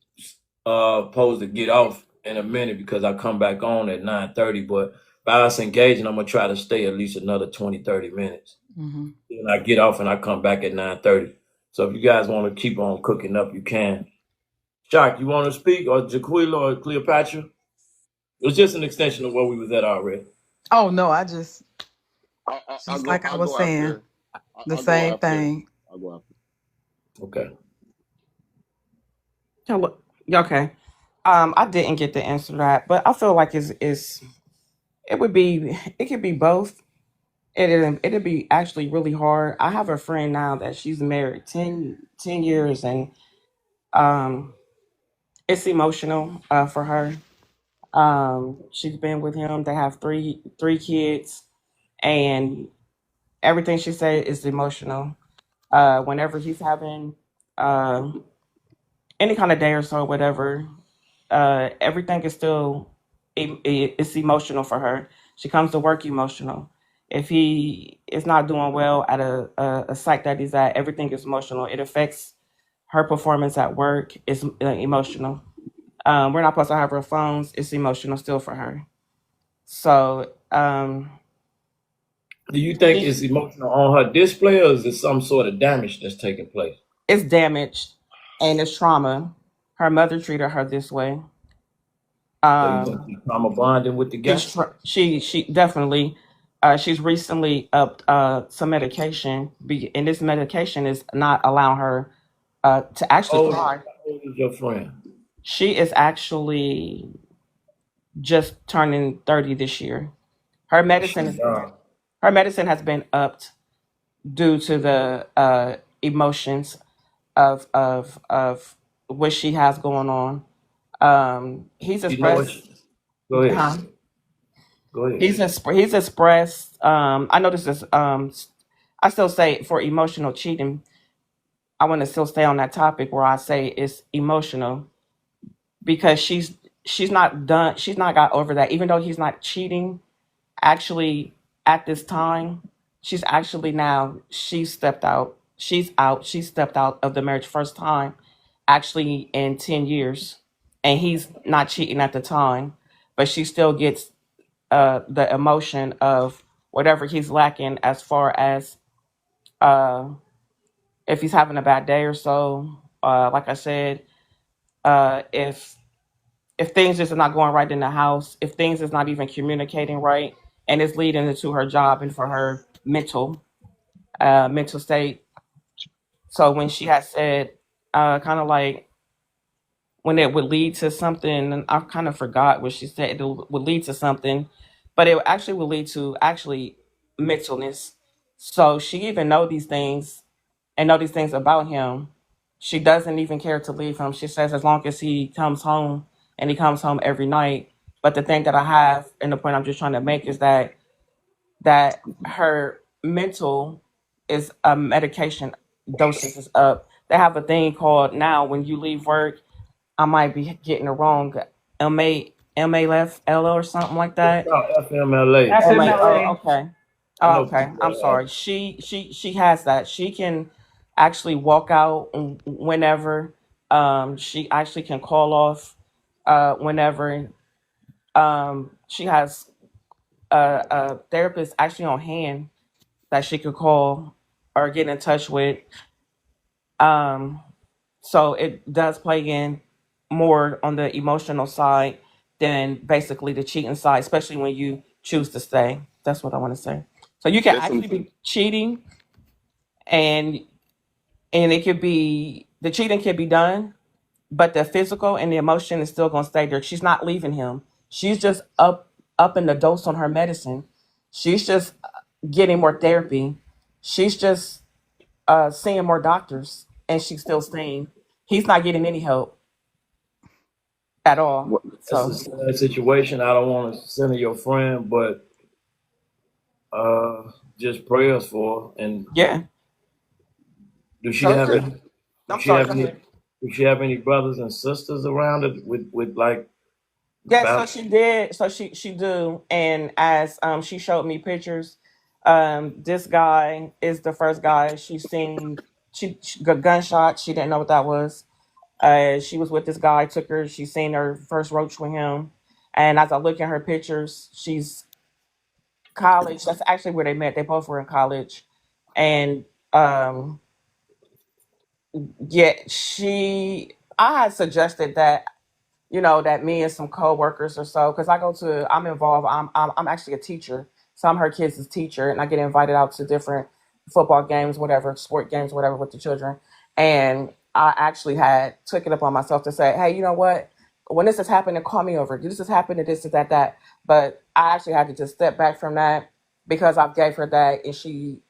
supposed to get off in a minute because I come back on at 9:30. But by us engaging, I'm going to try to stay at least another 20, 30 minutes. Mm-hmm. And I get off and I come back at 9:30. So if you guys want to keep on cooking up, you can. Shock, you want to speak? Or Jaquila or Cleopatra? It was just an extension of where we was at already. Oh no, I just I'll Just go. like I I'll was go saying, after. the I'll go same after. thing. I'll go after. Okay. Hello. Okay. I didn't get to answer that, but I feel like it could be both. It'd be actually really hard. I have a friend now that she's married 10 years, and um it's emotional for her. She's been with him. They have three kids, and everything she said is emotional. Whenever he's having uh, any kind of day or so, whatever, everything is still it's emotional for her. She comes to work emotional. If he is not doing well at a site that he's at, everything is emotional. It affects her performance at work. It's emotional. We're not supposed to have her phones. It's emotional still for her. So Do you think she it's emotional on her display, or is it some sort of damage that's taking place? it's damaged and it's trauma. Her mother treated her this way. So you think Um, she's trauma bonding with the guy? she definitely she's recently upped some medication, and this medication is not allowing her to actually cry. How old is your friend? She is actually just turning 30 this year. Her medicine She is her medicine has been upped due to the emotions of what she has going on. He's you know what? expressed. Go ahead. Huh? Go ahead. He's expressed. I know this is. I still say for emotional cheating. I want to still stay on that topic where I say it's emotional because she's not done. She's not got over that. Even though he's not cheating, actually at this time, she's actually now she's stepped out. She's out. She stepped out of the marriage first time, actually in 10 years, and he's not cheating at the time, but she still gets the emotion of whatever he's lacking as far as uh, if he's having a bad day or so. Like I said, if things just are not going right in the house, if things is not even communicating right, and it's leading into her job and for her mental state. So when she has said, kind of like when it would lead to something, and I kind of forgot what she said. It would lead to something, but it actually would lead to actually mentalness. So she even know these things and know these things about him. She doesn't even care to leave him. She says as long as he comes home and he comes home every night. But the thing that I have and the point I'm just trying to make is that her mental is a medication dosage is up. They have a thing called now when you leave work, I might be getting it wrong, MALL or something like It's that. called FMLA. MA. Oh, FMLA. okay. I Oh, know okay. people I'm that have sorry. She has that. She can actually walk out whenever. She actually can call off whenever. She has a therapist actually on hand that she could call or get in touch with. Um, so it does play in more on the emotional side than basically the cheating side, especially when you choose to stay. That's what I want to say. So you can There's some. actually be cheating, and it could be the cheating can be done, but the physical and the emotion is still gonna stay there. She's not leaving him. She's just up in the dose on her medicine. She's just getting more therapy. She's just seeing more doctors, and she's still staying. He's not getting any help at all. What, That's a So sad situation. I don't want to send your friend, but just prayers for her. And yeah. do she So it's have just. any? Do I'm she sorry. have Go any? ahead. Do she have any brothers and sisters around it with like Yeah. So family? she did. So she do. And as she showed me pictures, this guy is the first guy she's seen. She got gunshot. She didn't know what that was. She was with this guy. Took her. She seen her first roach with him. And as I look at her pictures, she's college. That's actually where they met. They both were in college. And um, yeah, I had suggested that that me and some coworkers or so, because I'm involved. I'm actually a teacher, So I'm her kids' teacher, and I get invited out to different football games, whatever, sport games, whatever, with the children. And I actually had took it upon myself to say, hey, you know what? When this is happening, call me over. This is happening, this is that. But I actually had to just step back from that because I gave her that, and she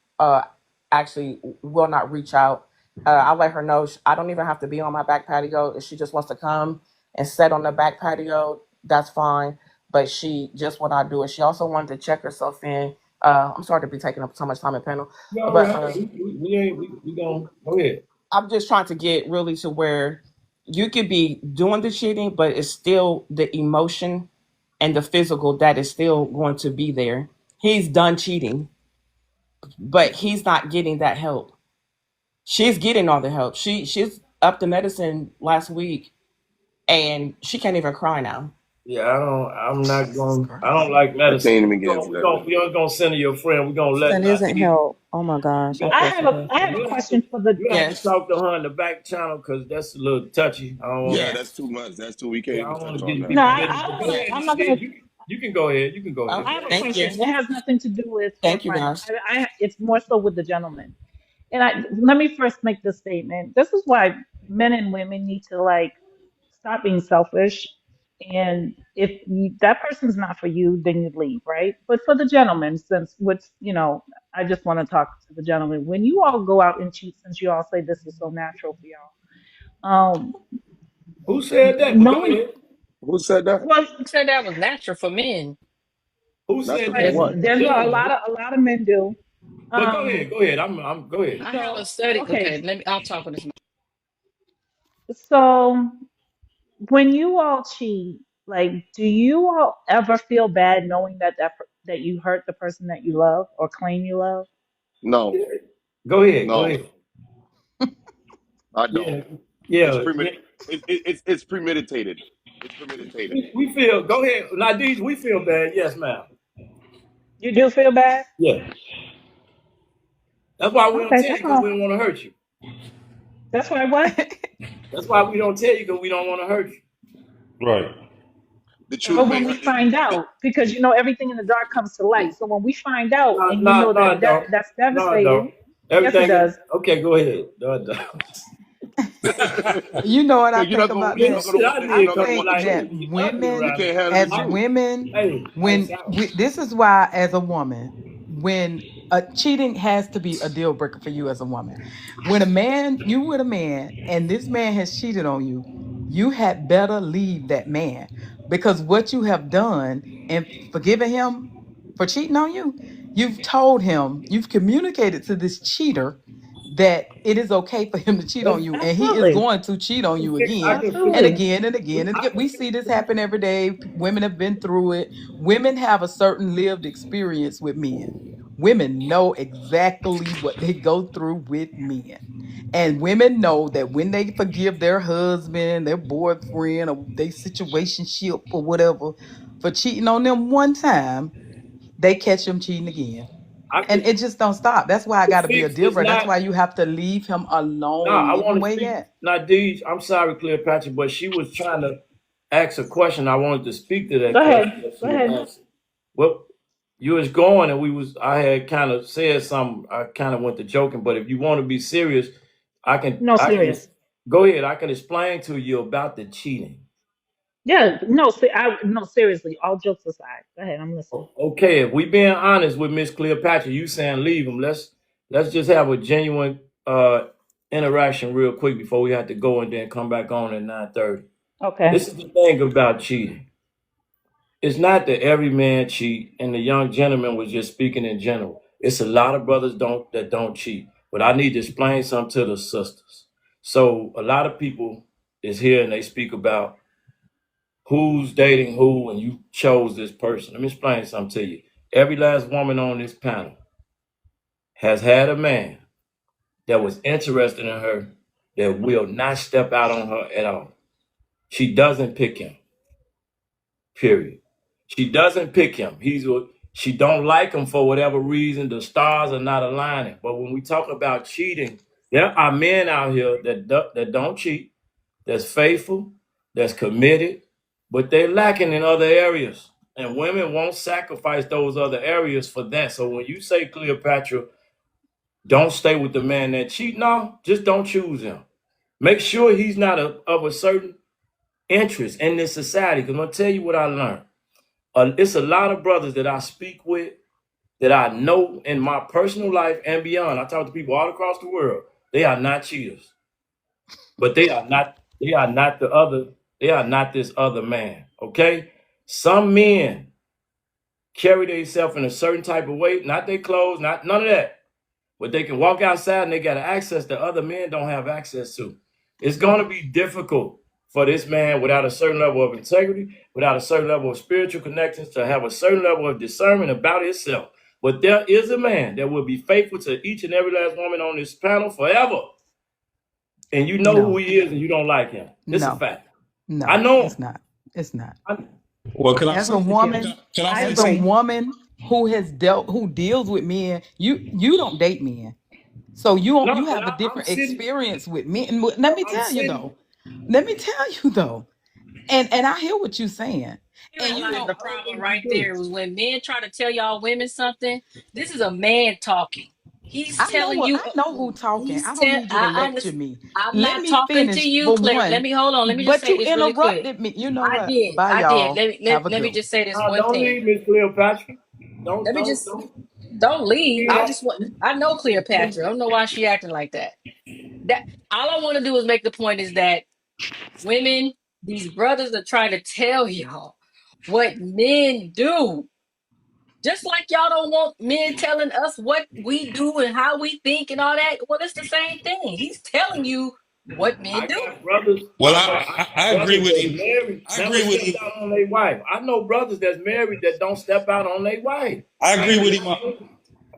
actually will not reach out. I let her know I don't even have to be on my back patio. If she just wants to come and sit on the back patio, that's fine. But she just will not do it. She also wanted to check herself in. I'm sorry to be taking up so much time in panel, You all but right? We gonna go ahead. I'm just trying to get really to where you could be doing the cheating, but it's still the emotion and the physical that is still going to be there. He's done cheating, but he's not getting that help. She's getting all the help. She's up to medicine last week, and she can't even cry now. Yeah, I don't. I'm not Jesus going. I don't Christ. like I can't medicine. even get into that, man. We gonna send her your friend. We're gonna let That isn't Nadi. help. Oh my gosh, I I feel have so a bad I for have her. a question for the You have to Yes, talk to her in the back channel because that's a little touchy. I don't want. Yeah, yes, that's too much. That's too. We can't Yeah, I even don't want touch to on get in that. no. people's business. But go yes. ahead, I'm not Nadi. gonna. You can go ahead. You can go ahead. I Okay, have a thank you. question. It has nothing to do with your Thank you, friend. guys. It's more so with the gentleman. And let me first make this statement. This is why men and women need to like stop being selfish. And if that person's not for you, then you leave, right? But for the gentleman, since I just want to talk to the gentleman. When you all go out and cheat, since you all say this is so natural for y'all, Who said that? But go knowing, ahead. Who said that? well, Who said that was natural for men? Who said Natural for that? right, what? there's a Gentlemen. lot of men do. But go Um, ahead. Go ahead. I'm. Go ahead. I so haven't studied. okay, Okay, I'll talk with this. so when you all cheat, like, do you all ever feel bad knowing that you hurt the person that you love or claim you love? No, Go ahead. Go no, ahead. I don't. Yeah. It's Yeah. Yeah. premeditated. It's premeditated. It's premeditated. We feel. Go ahead. Nadi, we feel bad. Yes, ma'am. You do feel bad? Yeah. That's why we don't Okay, tell you that's because we all. don't want to hurt you. That's why what? That's why we don't tell you because we don't want to hurt you. Right. The But truth when may we hurt. find out, because everything in the dark comes to light. So when we find out No, and no, no, I that don't. that's No, I don't. devastating. Yes, it Everything is does. okay. Go ahead. No, I don't. You know what I You're not think gonna. about You're Yeah, not that? gonna shit, want. I You're I did not come gonna in want think the like truth. that I did You women, around. can't handle the as I, truth. women, hey, when shout. this is why, as a woman, when cheating has to be a deal breaker for you as a woman. When you with a man, and this man has cheated on you, you had better leave that man because what you have done and forgiving him for cheating on you, you've told him, you've communicated to this cheater that it is okay for him to cheat on you, and he is Absolutely. going to cheat on you I again can and fix. Absolutely. again and again and I again. can We fix. see this happen every day. Women have been through it. Women have a certain lived experience with men. Women know exactly what they go through with men. And women know that when they forgive their husband, their boyfriend, or their situationship or whatever for cheating on them one time, they catch them cheating again. I And can. it just don't stop. That's why I The gotta be a fix deal is breaker. That's not. why you have to leave him Nah, alone. I Leave him want to where he speak. at. Nadi, I'm sorry, Cleopatra, but she was trying to ask a question. I wanted to speak to Go that question ahead. that Go she ahead. asked. Well, you was going, and we was. I had kind of said something. I kind of went to joking, but if you want to be serious, I can. No, I can serious. go ahead. I can explain to you about the cheating. Yeah, no, seriously, all jokes aside. Go ahead, I'm listening. Okay, if we being honest with Miss Cleopatra, you saying leave him. Let's just have a genuine interaction real quick before we have to go and then come back on at 9:30. Okay. This is the thing about cheating. It's not that every man cheat, and the young gentleman was just speaking in general. It's a lot of brothers that don't cheat. But I need to explain something to the sisters. So a lot of people is here and they speak about who's dating who and you chose this person. Let me explain something to you. Every last woman on this panel has had a man that was interested in her that will not step out on her at all. She doesn't pick him. Period. She doesn't pick him. She don't like him for whatever reason. The stars are not aligning. But when we talk about cheating, there are men out here that don't cheat, that's faithful, that's committed, but they're lacking in other areas. And women won't sacrifice those other areas for that. So when you say, Cleopatra, don't stay with the man that cheat, no, just don't choose him. Make sure he's not of a certain interest in this society. Because I'm going to tell you what I learned. It's a lot of brothers that I speak with that I know in my personal life and beyond. I talk to people all across the world. They are not cheaters. But they are not they are not this other man. Okay? Some men carry themselves in a certain type of way, not their clothes, not none of that. But they can walk outside and they got access that other men don't have access to. It's going to be difficult for this man without a certain level of integrity, without a certain level of spiritual connections, to have a certain level of discernment about himself. But there is a man that will be faithful to each and every last woman on this panel forever. And you know who he is and you don't like him. It's a fact. No, I know it's him. not. It's not. Well, can I As say? a woman, Can I I say as a something? agree. woman who deals with men, you don't date men. So you No, but have a I'm different sitting. experience with men. And let me I'm tell you sitting. though. Let me tell you though. And I hear what you're saying. And Herein you lies know, the problem right there was when men try to tell y'all women something. This is a man talking. He's telling you. I know who talking. I don't need you to I lecture understand. me. I'm Let not me talking to finish you, for Claire. Let one. me hold on. Let me just But say you this really quick. interrupted me. You know what? Bye I did. y'all. Have a Let me good one. just say this No, one don't thing. leave, Miss Cleopatra. Let me just don't leave. Leave I that. just want. I know Cleopatra. I don't know why she acting like that. That all I want to do is make the point is that women, these brothers are trying to tell y'all what men do. Just like y'all don't want men telling us what we do and how we think and all that. Well, it's the same thing. He's telling you what men I do. got brothers. Well, I I got agree brothers with that's him. married, I never agree with stepped him. out on their wife. I know brothers that's married that don't step out on their wife. I agree He's with not, him.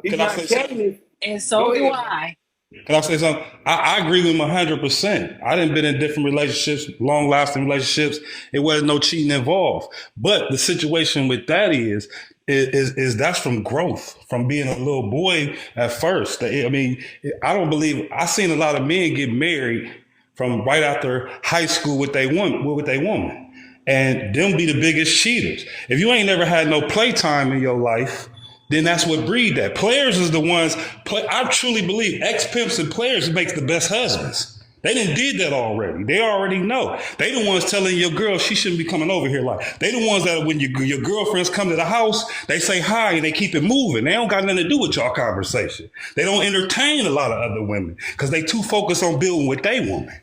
he's Can I not say carrying something? it. And so Go do ahead, brother. I. Can I say something? I agree with him 100%. I didn't been in different relationships, long lasting relationships. It wasn't no cheating involved. But the situation with that is that's from growth, from being a little boy at first. I mean, I don't believe I seen a lot of men get married from right after high school with their woman, and them be the biggest cheaters. If you ain't never had no playtime in your life, then that's what breed that. Players is the ones. I truly believe ex pimps and players makes the best husbands. They didn't did that already. They already know. They the ones telling your girl she shouldn't be coming over here. Like they the ones that when your girlfriends come to the house, they say hi and they keep it moving. They don't got nothing to do with y'all conversation. They don't entertain a lot of other women because they too focused on building with they woman.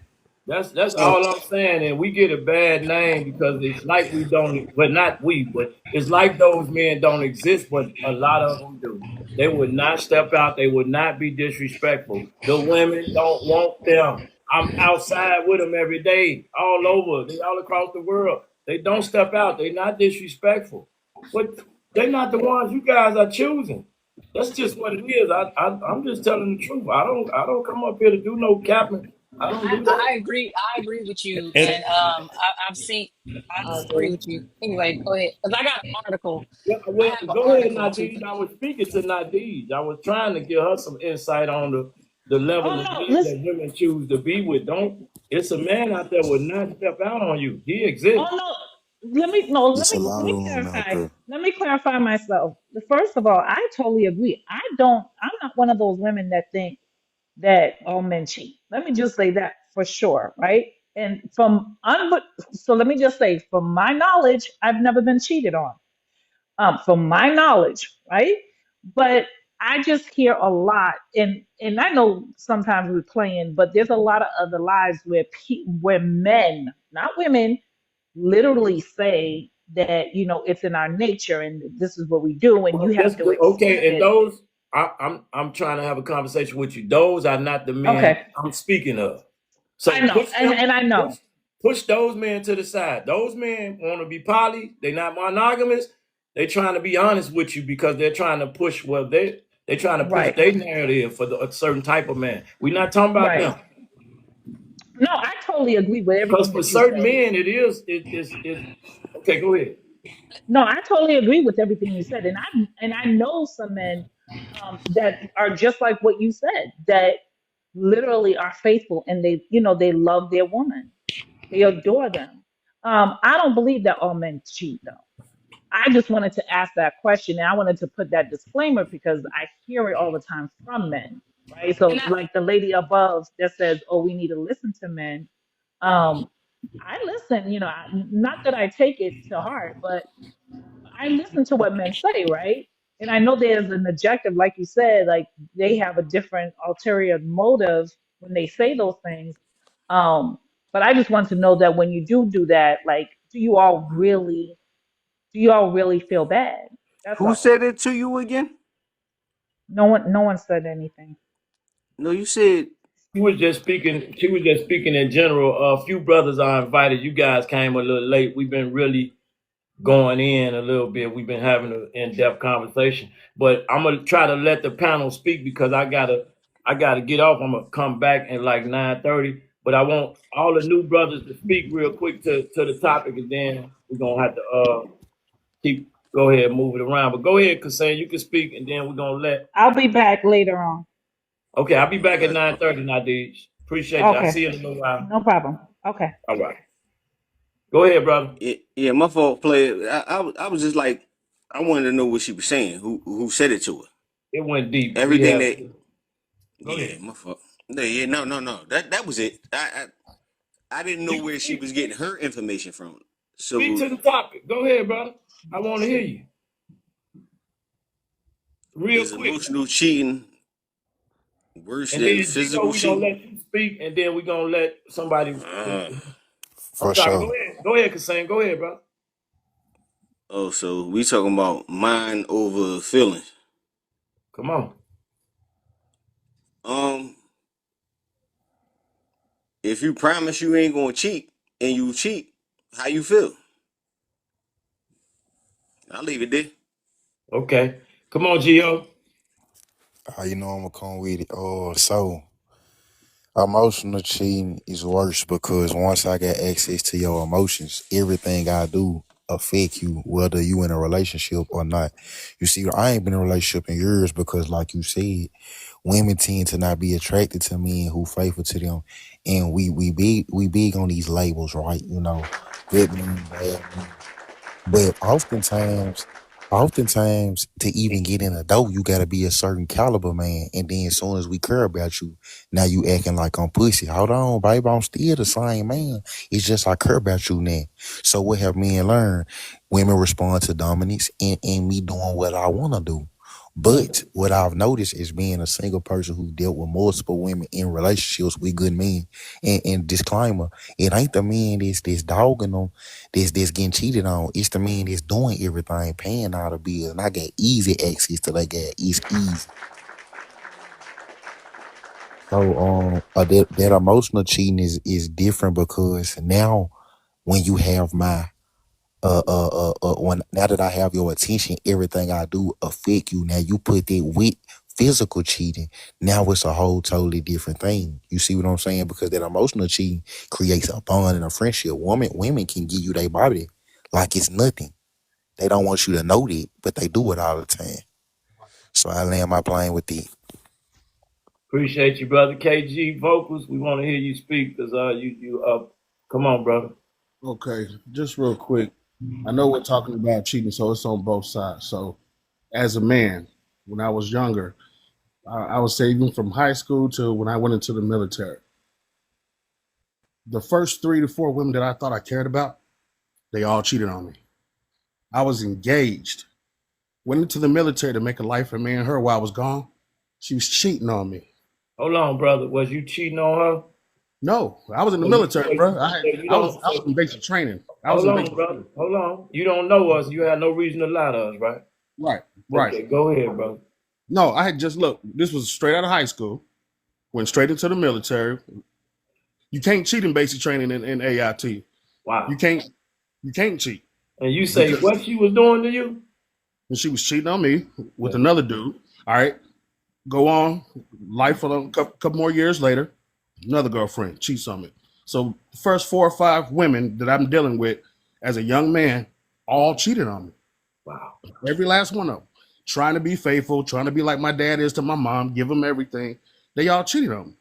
That's So all I'm saying, and we get a bad name because it's like we don't, but not we, but it's like those men don't exist, but a lot of them do. They would not step out. They would not be disrespectful. The women don't want them. I'm outside with them every day, all over. They all across the world. They don't step out. They're not disrespectful, but they're not the ones you guys are choosing. That's just what it is. I'm just telling the truth. I don't come up here to do no capping. I don't do that. I agree. I agree with you. and And I've seen, I agree with you. Anyway, go ahead. Because I got an article. Yeah, I well, have an go ahead, article too. Nadine. I was speaking to Nadine. I was trying to give her some insight on the level Oh of no, men listen. that women choose to be with. Don't. It's a man out there would not step out on you. He exists. Oh no, let me no, It's a let lot me of them out clarify. there. Let me clarify myself. First of all, I totally agree. I don't. I'm not one of those women that think that all men cheat. Let me just say that for sure, right? And so let me just say, from my knowledge, I've never been cheated on. From my knowledge, right? But I just hear a lot, and I know sometimes we're playing, but there's a lot of other lives where where men, not women, literally say that it's in our nature and this is what we do, and you Well, have to accept okay. And it. those, I'm trying to have a conversation with you. Those are not the men Okay, I'm speaking of. I So know, push and, them, and I know, push those men to the side. Those men want to be poly. They're not monogamous. They're trying to be honest with you because they're trying to push they're trying to push right, their narrative for a certain type of man. We're not talking about right. them. No, I totally agree with Because everything for that you certain said. men, it is okay. Go ahead. No, I totally agree with everything you said, and I know some men that are just like what you said, that literally are faithful and they love their woman, they adore them. I don't believe that all men cheat though. I just wanted to ask that question, and I wanted to put that disclaimer because I hear it all the time from men, right? So, And I like the lady above that says, "Oh, we need to listen to men." Um, I listen, not that I take it to heart, but I listen to what men say, right? And I know there's an objective, like you said, like they have a different ulterior motive when they say those things. Um, but I just want to know that when you do that, like, do you all really feel bad? That's Who all. said it to you again? No one said anything. No, you said She was just speaking. She was just speaking in general. A few brothers are invited. You guys came a little late. We've been really going in a little bit. We've been having an in-depth conversation. But I'm gonna try to let the panel speak because I gotta get off. I'm gonna come back at like 9:30. But I want all the new brothers to speak real quick to the topic, and then we're gonna have to keep go ahead and move it around. But go ahead, Kasan, you can speak, and then we're gonna let. I'll be back later on. Okay, I'll be back at Okay. 9:30, Nadiej. Appreciate you. I'll Okay, see you in a little while. no problem. Okay. All right. Go ahead, brother. yeah, my fault, player. I was just like, I wanted to know what she was saying. Who said it to her? It went deep. We Everything have. that. Go Yeah, ahead. my fault. No. That was it. I didn't know You can where she speak. was getting her information from. Speak So to the topic. Go ahead, brother. I want to hear you. Real is quick. emotional cheating worse And than then Gino, physical we're gonna cheating? let you speak, and then we're gonna let somebody. Uh, I'm For sorry. Go sure. ahead. Go ahead, Kassam. Go ahead, bro. oh, so we talking about mind over feelings. Come on. Um, if you promise you ain't gonna cheat and you cheat, how you feel? I'll leave it there. Okay. Come on, Gio. You know I'm gonna come with it. Oh, so emotional cheating is worse because once I get access to your emotions, everything I do affect you, whether you in a relationship or not. You see, I ain't been in a relationship in years because, like you said, women tend to not be attracted to men who faithful to them, and we big on these labels, right? Good men, bad men. But oftentimes, to even get in a door, you gotta be a certain caliber, man. And then as soon as we care about you, now you acting like I'm pussy. Hold on, baby, I'm still the same man. It's just I care about you now. So what have men learned? Women respond to dominance and me doing what I wanna do. But what I've noticed is being a single person who dealt with multiple women in relationships with good men. And disclaimer, it ain't the men that's dogging them that's getting cheated on. It's the man that's doing everything, paying all the bills, and I got easy access to that guy. It's easy. So that emotional cheating is different because now when you have my when now that I have your attention, everything I do affect you. Now you put that with physical cheating. Now it's a whole totally different thing. You see what I'm saying? Because that emotional cheating creates a bond and a friendship. Women can give you their body like it's nothing. They don't want you to know that, but they do it all the time. So I land my plane with the Appreciate you, brother. KG vocals. We want to hear you speak because you up. Come on, brother. Okay, just real quick. I know we're talking about cheating, so it's on both sides. So, as a man, when I was younger, I would say even from high school to when I went into the military, the first 3 to 4 women that I thought I cared about, they all cheated on me. I was engaged, went into the military to make a life for me and her while I was gone. She was cheating on me. Hold on, brother. Was you cheating on her? No, I was in the So you, military, so bro. you, I had, so you I was don't. I was So in basic training. I was hold in on, basic brother. training. Hold on. You don't know us. You had no reason to lie to us, right? Right, right. Okay, go ahead, brother. No, I had just look. This was straight out of high school. Went straight into the military. You can't cheat in basic training in AIT. You Wow. can't you can't cheat And you say because what she was doing to you? when she was cheating on me with Yeah. another dude. All right, go on life for a couple more years later, another girlfriend cheats on me. So the first 4 or 5 women that I'm dealing with as a young man all cheated on me. Wow. Every last one of them. Trying to be faithful, trying to be like my dad is to my mom, give them everything. They all cheated on me.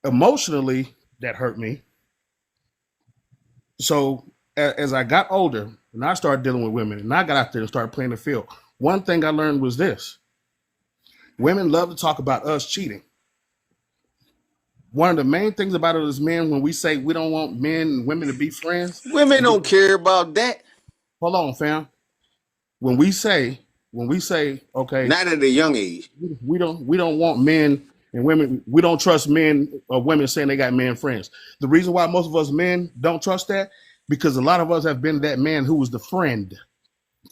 Emotionally, that hurt me. So as I got older, and I started dealing with women, and I got out there and started playing the field. One thing I learned was this: women love to talk about us cheating. One of the main things about it is men, when we say we don't want men and women to be friends. Women don't care about that. Hold on, fam. When we say, okay, Not at a young age. we don't want men and women. We don't trust men or women saying they got men friends. The reason why most of us men don't trust that, because a lot of us have been that man who was the friend,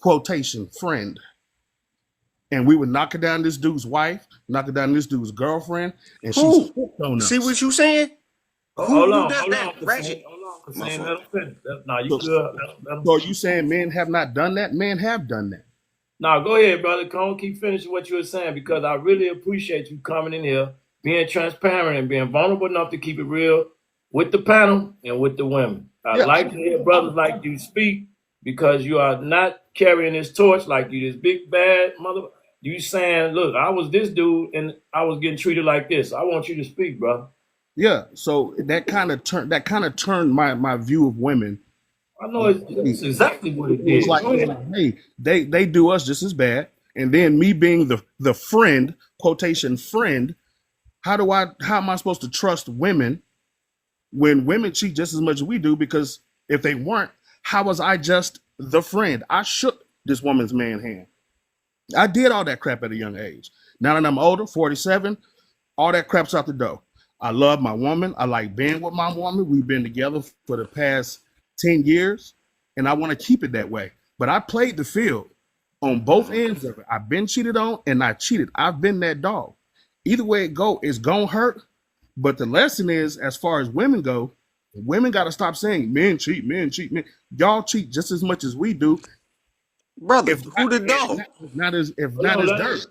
quotation friend, and we would knock it down this dude's wife, knock it down this dude's girlfriend, and she Who? flipped on See us. what you saying? Hold Who on, does hold that, on, Kasim. Ratchet? Hold on, My Kasim. fault. Let him finish. No, you So, good. Let him. so are you saying men have not done that? Men have done that. No, go ahead, brother. Come on, keep finishing what you were saying because I really appreciate you coming in here, being transparent and being vulnerable enough to keep it real with the panel and with the women. I Yeah, like to hear brothers like you speak because you are not carrying this torch like you this big bad mother. You saying, look, I was this dude and I was getting treated like this. I want you to speak, brother. yeah. So that kind of turned my view of women. I know it's exactly what it It was did. like, Go ahead. hey, they do us just as bad. And then me being the friend, quotation friend, how am I supposed to trust women when women cheat just as much as we do? Because if they weren't, how was I just the friend? I shook this woman's man hand. I did all that crap at a young age. Now that I'm older, 47, all that crap's out the door. I love my woman. I like being with my woman. We've been together for the past 10 years, and I want to keep it that way. But I played the field on both ends of it. I've been cheated on and I cheated. I've been that dog. Either way it go, it's gonna hurt. But the lesson is, as far as women go, women got to stop saying men cheat, men cheat, men. Y'all cheat just as much as we do. Brother, If who not, the dog? if Hold not on, as dirt.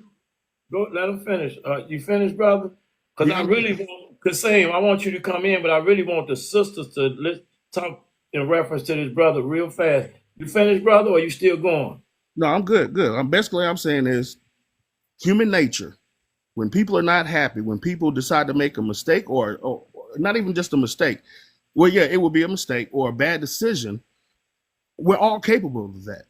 let him finish. You finished, brother? Because Yeah, I I'm really want, Kasim, I want you to come in, but I really want the sisters to talk in reference to this brother real fast. You finished, brother, or you still going? no, I'm good, good. I'm saying is human nature. When people are not happy, when people decide to make a mistake, or not even just a mistake, well, yeah, it will be a mistake or a bad decision. We're all capable of that,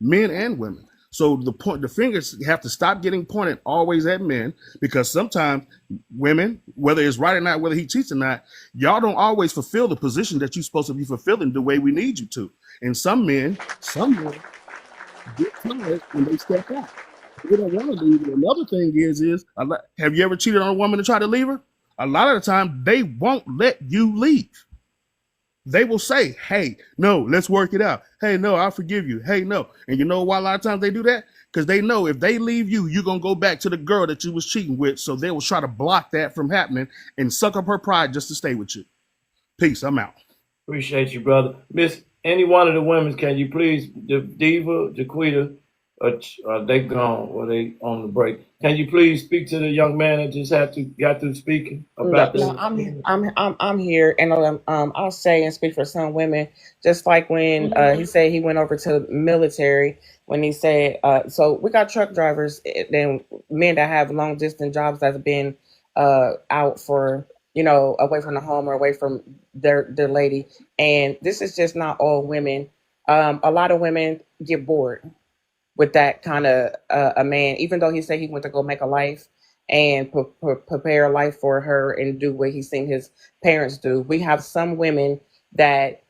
men and women. So the fingers have to stop getting pointed always at men, because sometimes women, whether it's right or not, whether he cheats or not, y'all don't always fulfill the position that you're supposed to be fulfilling the way we need you to. And some men get tired and they step out. They don't want to leave. And another thing is have you ever cheated on a woman and tried to leave her? A lot of the time, they won't let you leave. They will say, hey, no, let's work it out. Hey, no, I'll forgive you. Hey, no. And you know why a lot of times they do that? Because they know if they leave you, you're going to go back to the girl that you was cheating with. So they will try to block that from happening and suck up her pride just to stay with you. Peace. I'm out. Appreciate you, brother. Miss, any one of the women, can you please, the Diva, Jaquita, they gone or they on the break? Can you please speak to the young man that just got through speaking No, about no, the? I'm here, and I'll say and speak for some women. Just like when he said he went over to the military, when he said, so we got truck drivers, then men that have long distance jobs that's been out for away from the home or away from their lady, and this is just not all women. A lot of women get bored with that kind of a man, even though he said he went to go make a life and prepare a life for her and do what he's seen his parents do. We have some women that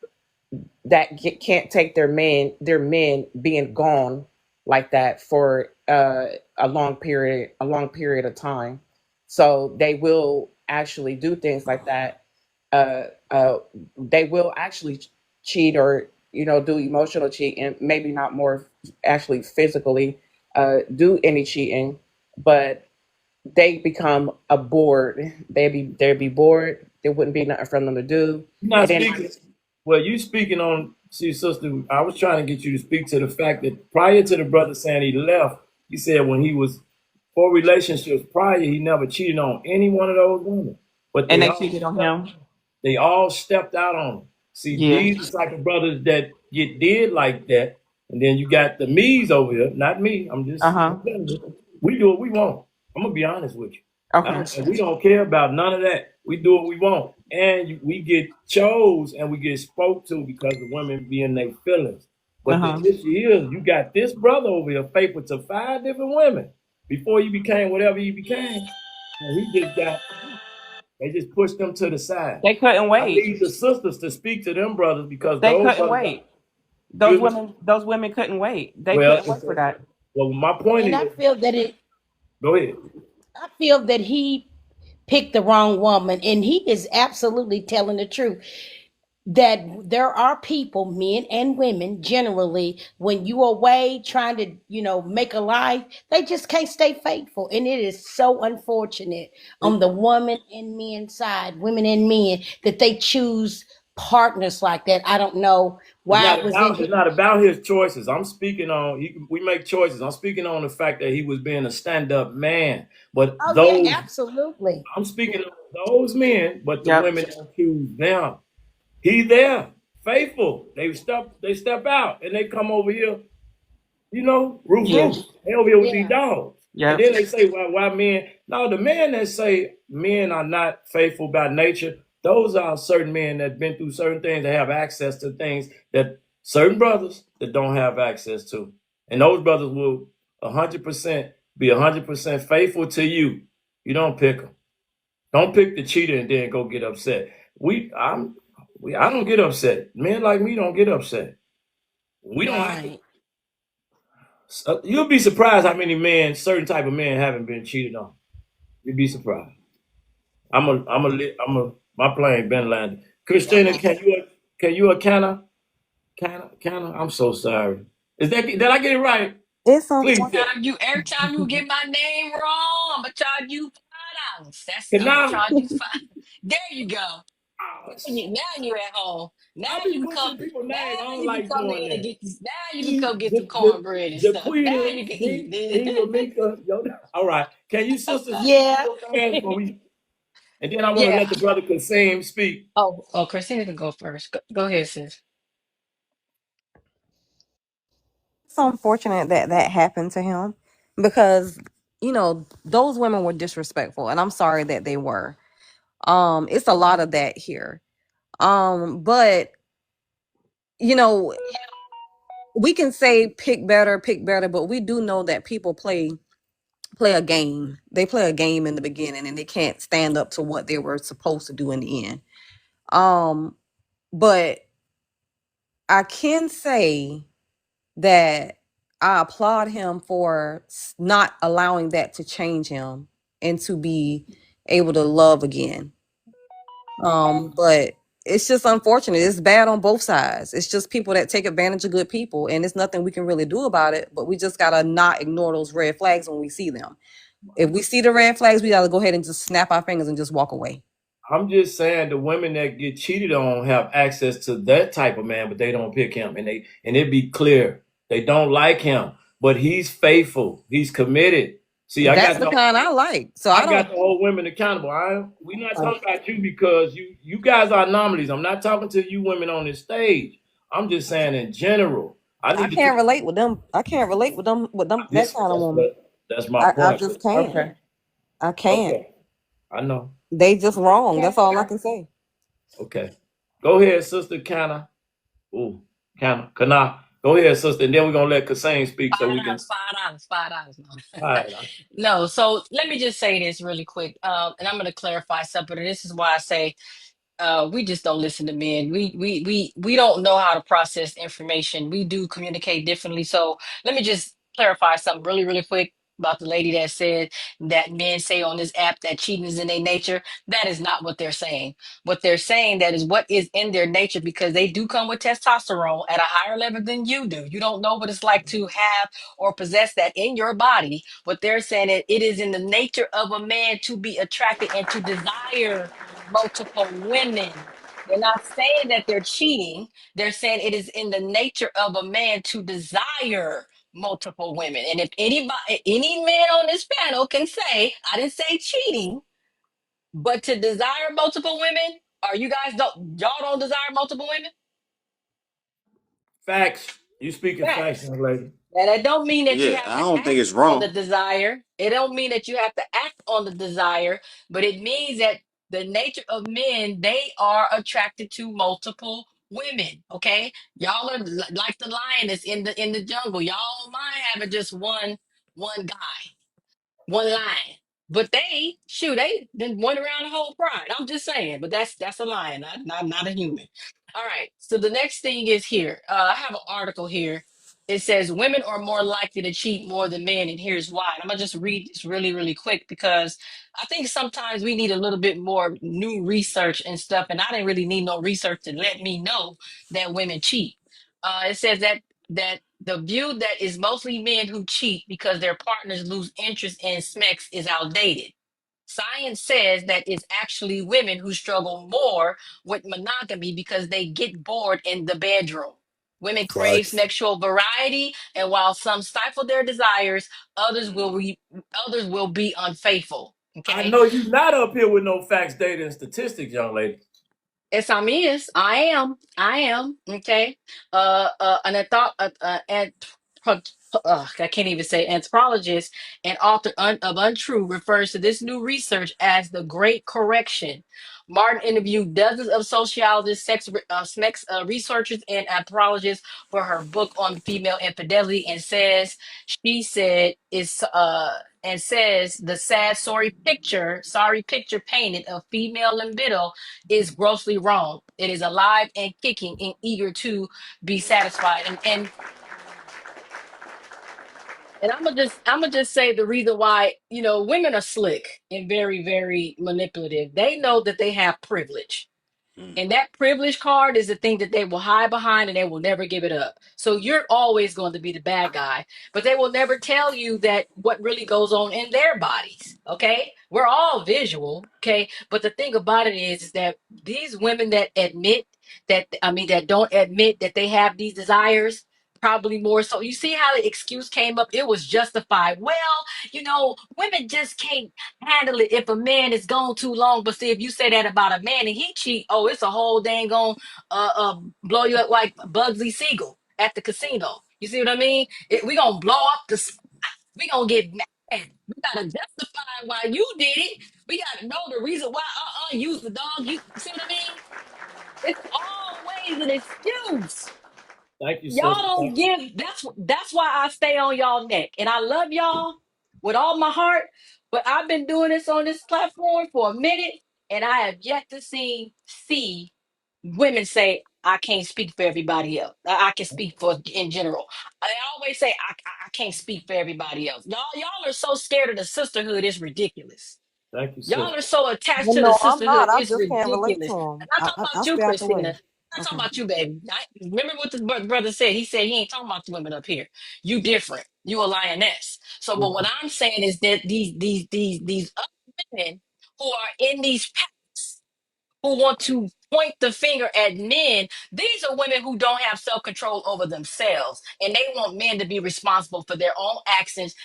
can't take their men being gone like that for a long period of time. So they will actually do things like that. uh, uh, they will actually cheat or do emotional cheat and maybe not more actually physically do any cheating, but they become a bored. They'd be bored. There wouldn't be nothing for them to do, You're not and then speaking. Well, you speaking on. See, sister, I was trying to get you to speak to the fact that prior to the brother saying he left, he said when he was for relationships prior, he never cheated on any one of those women. But and they cheated on him. they all stepped out on him. See, Yeah. these are the type of brothers that get did like that. And then you got the me's over here, not me. Uh huh. We do what we want. I'm gonna be honest with you. Okay. We don't care about none of that. We do what we want, and we get chose and we get spoke to because the women be in their feelings. But the Uh-huh. issue is, you got this brother over here faithful to 5 different women before he became whatever he became. And he just got, they just pushed them to the side. They couldn't I wait. need the sisters to speak to them brothers because They those couldn't brothers, wait. excuse me. Those women couldn't wait. They Well, couldn't wait for that. well, my point And I is, feel that it go ahead. I feel that he picked the wrong woman, and he is absolutely telling the truth. That there are people, men and women, generally, when you are away trying to, make a life, they just can't stay faithful. And it is so unfortunate on the woman and men side, women and men, that they choose partners like that. I don't know why it was in It's his. not about his choices. I'm speaking on we make choices. I'm speaking on the fact that he was being a stand-up man. But Oh yeah, those absolutely. I'm speaking on those men, but the Yep. women don't choose them. He there, faithful. They step out and they come over here, roof Yeah. roof. They over here with these Yeah. dogs. And Yep. then they say, why men? No, the men that say men are not faithful by nature, those are certain men that been through certain things, that have access to things that certain brothers that don't have access to. And those brothers will 100% be 100% faithful to you. You don't pick them. Don't pick the cheater and then go get upset. I don't get upset. Men like me don't get upset. We don't have to. Right. You'll be surprised how many men, certain type of men, haven't been cheated on. You'd be surprised. My plane been landed. Christina, can you a canna? I'm so sorry. Did I get it right? It's Please, unfortunate. Every time you get my name wrong, I'm gonna charge you $5. I'm gonna can charge you five. There you go. Now you at home. Now I be you can come. butchering people's Now name. I don't you can like come doing in and that. get this. Now you can See, come get some cornbread and stuff. Now Jaquita, you can see, eat. Eva, Mika. All right. Can you sisters Yeah. go fast before we? And then I want to Yeah. let the brother Kasim speak. Oh, Christina can go first. Go ahead, sis. It's unfortunate that that happened to him because those women were disrespectful, and I'm sorry that they were. It's a lot of that here. But you know, we can say pick better, but we do know that people play a game. They play a game in the beginning, and they can't stand up to what they were supposed to do in the end. But I can say that I applaud him for not allowing that to change him and to be able to love again. But it's just unfortunate. It's bad on both sides. It's just people that take advantage of good people, and it's nothing we can really do about it. But we just gotta not ignore those red flags when we see them. If we see the red flags, we gotta go ahead and just snap our fingers and just walk away. I'm just saying the women that get cheated on have access to that type of man, but they don't pick him. And it be clear they don't like him, but he's faithful. He's committed. See, That's the kind I like. So I I don't. got to hold women accountable. We're not talking about you because you guys are anomalies. I'm not talking to you women on this stage. I'm just saying in general. I I need to. can't relate with them. I can't relate with them. With them, that kind of woman. That's my I point. just can't. Okay. I can't. Okay, I know. They just wrong. That's all I can say. Okay, go ahead, sister Kana. Ooh, Kana. Go ahead, sister, and then we're gonna let Kassane speak so we can. $5. All No. right. No, so let me just say this really quick. And I'm going to clarify something. And this is why I say we just don't listen to men. We don't know how to process information. We do communicate differently. So let me just clarify something really, really quick about the lady that said that men say on this app that cheating is in their nature. That is not what they're saying. What they're saying that is what is in their nature because they do come with testosterone at a higher level than you do. You don't know what it's like to have or possess that in your body. What they're saying is it is in the nature of a man to be attracted and to desire multiple women. They're not saying that they're cheating. They're saying it is in the nature of a man to desire multiple women. And if any man on this panel can say, I didn't say cheating, but to desire multiple women, are you guys y'all don't desire multiple women? Facts. You speaking facts, Facts. young lady. And it don't mean that you Yeah, have I to don't think act it's on the wrong. desire. It don't mean that you have to act on the desire, but it means that the nature of men, they are attracted to multiple Women, okay? Y'all are like the lion that's in the jungle. Y'all don't mind having just one guy, one lion. But they then went around the whole pride. I'm just saying, but that's a lion, not a human. All right. So the next thing is here. I have an article here. It says women are more likely to cheat more than men, and here's why. And I'm gonna just read this really, really quick because I think sometimes we need a little bit more new research and stuff. And I didn't really need no research to let me know that women cheat. It says that the view that is mostly men who cheat because their partners lose interest in sex is outdated. Science says that it's actually women who struggle more with monogamy because they get bored in the bedroom. Women crave Facts. sexual variety, and while some stifle their desires, others will be unfaithful. I Okay, know you not up here with no facts, data, and statistics, young lady. yes, I'm is. I am. I am. Okay. An I can't even say anthropologist and author of Untrue refers to this new research as the Great Correction. Martin interviewed dozens of sociologists, researchers, and anthropologists for her book on female infidelity, and she said, and says the sorry picture painted of female libido is grossly wrong. It is alive and kicking and eager to be satisfied. And I'm gonna just say the reason why, women are slick and very, very manipulative. They know that they have privilege. Mm. And that privilege card is the thing that they will hide behind and they will never give it up. So you're always going to be the bad guy, but they will never tell you that what really goes on in their bodies. Okay. We're all visual. Okay. But the thing about it is that these women that that don't admit that they have these desires, probably more so. You see how the excuse came up? It was justified. Well, women just can't handle it if a man is gone too long. But see, if you say that about a man and he cheat, oh, it's a whole dang on blow you up like Bugsy Siegel at the casino. You see what I mean? We gonna blow up we gonna get mad. We gotta justify why you did it. We gotta know the reason why use the dog. You see what I mean? It's always an excuse. Thank you, Y'all sister. don't give. That's why I stay on y'all neck, and I love y'all with all my heart. But I've been doing this on this platform for a minute, and I have yet to see women say I can't speak for everybody else. I can speak for in general. I always say I can't speak for everybody else. Y'all are so scared of the sisterhood. It's ridiculous. Thank you, Y'all sister. are so attached Well, to the no, I'm sisterhood. not. I It's just can't relate to ridiculous. him. I'm not talking I about you, stay out the Christina. way. I'm not talking Okay. about you, baby. Remember what the brother said. He said he ain't talking about the women up here. You different. You a lioness. So, but what I'm saying is that these other women who are in these packs who want to point the finger at men, these are women who don't have self-control over themselves, and they want men to be responsible for their own actions,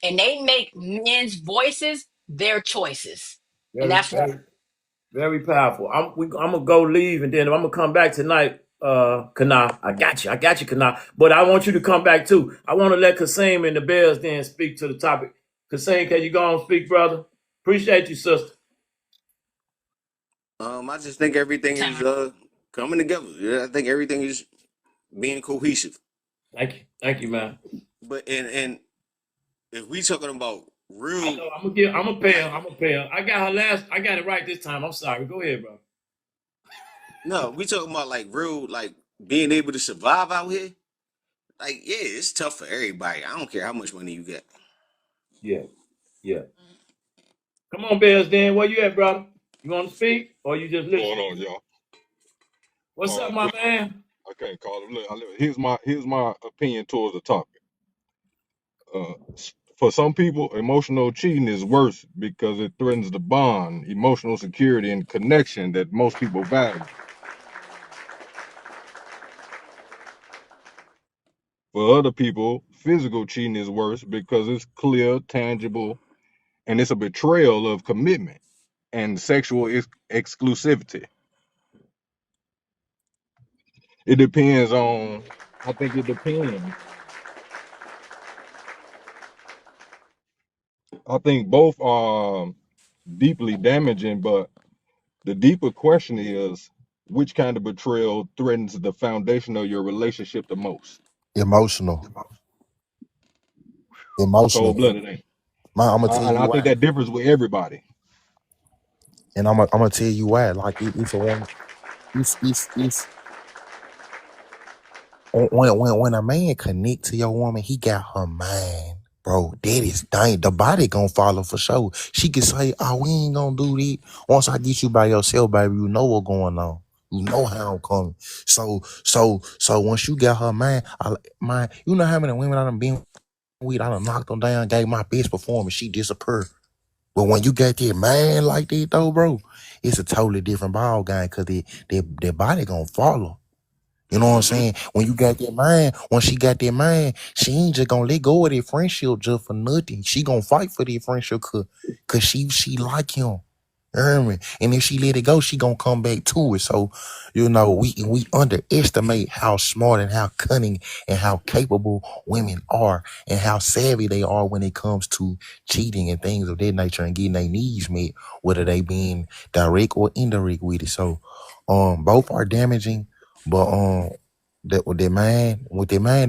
and they make men's voices their choices. And Very, that's wrong. very, very powerful. I'm gonna go leave, and then I'm gonna come back tonight. Kana, I got you, Kana. But I want you to come back too. I want to let Kasim and the Bears then speak to the topic. Kasim, can you go and speak, brother? Appreciate you, sister. I just think everything is Time. coming together. Yeah, I think everything is being cohesive. Thank you, man. But and if we talking about I real, know. I'm gonna pay her. I'm gonna pay her. I got it right this time. I'm sorry. Go ahead, bro. no, we talking about like real, like being able to survive out here. Like, yeah, it's tough for everybody. I don't care how much money you get. Yeah, yeah. Come on, Bears. Then where you at, brother? You want to speak or you just What's going listen? on, y'all? What's up, my Look, man? I can't call it. Look, here's my opinion towards the topic. For some people, emotional cheating is worse because it threatens the bond, emotional security, and connection that most people value. For other people, physical cheating is worse because it's clear, tangible, and it's a betrayal of commitment and sexual exclusivity. It depends on. I think it depends. I think both are deeply damaging, but the deeper question is which kind of betrayal threatens the foundation of your relationship the most? Emotional. Cold Emotional. blooded, ain't? I'm gonna tell And you I think why. that differs with everybody. And I'm gonna tell you why. Like it's a woman. It's when a man connect to your woman, he got her mind, bro. That is dang. The body gonna follow for sure. She can say, "Oh, we ain't gonna do that." Once I get you by yourself, baby, you know what's going on. You know how I'm coming. So once you got her mind, you know how many women I done been with, I done knocked them down, gave my best performance, she disappeared. But when you got that man like that though, bro, it's a totally different ball game because their body gonna follow. You know what I'm saying? When you got that mind, when she got that mind, she ain't just gonna let go of that friendship just for nothing. She gonna fight for that friendship cause she like him. You hear me? And if she let it go, she gonna come back to it. So, we underestimate how smart and how cunning and how capable women are and how savvy they are when it comes to cheating and things of that nature and getting their needs met, whether they being direct or indirect with it. So, both are damaging, but with their man,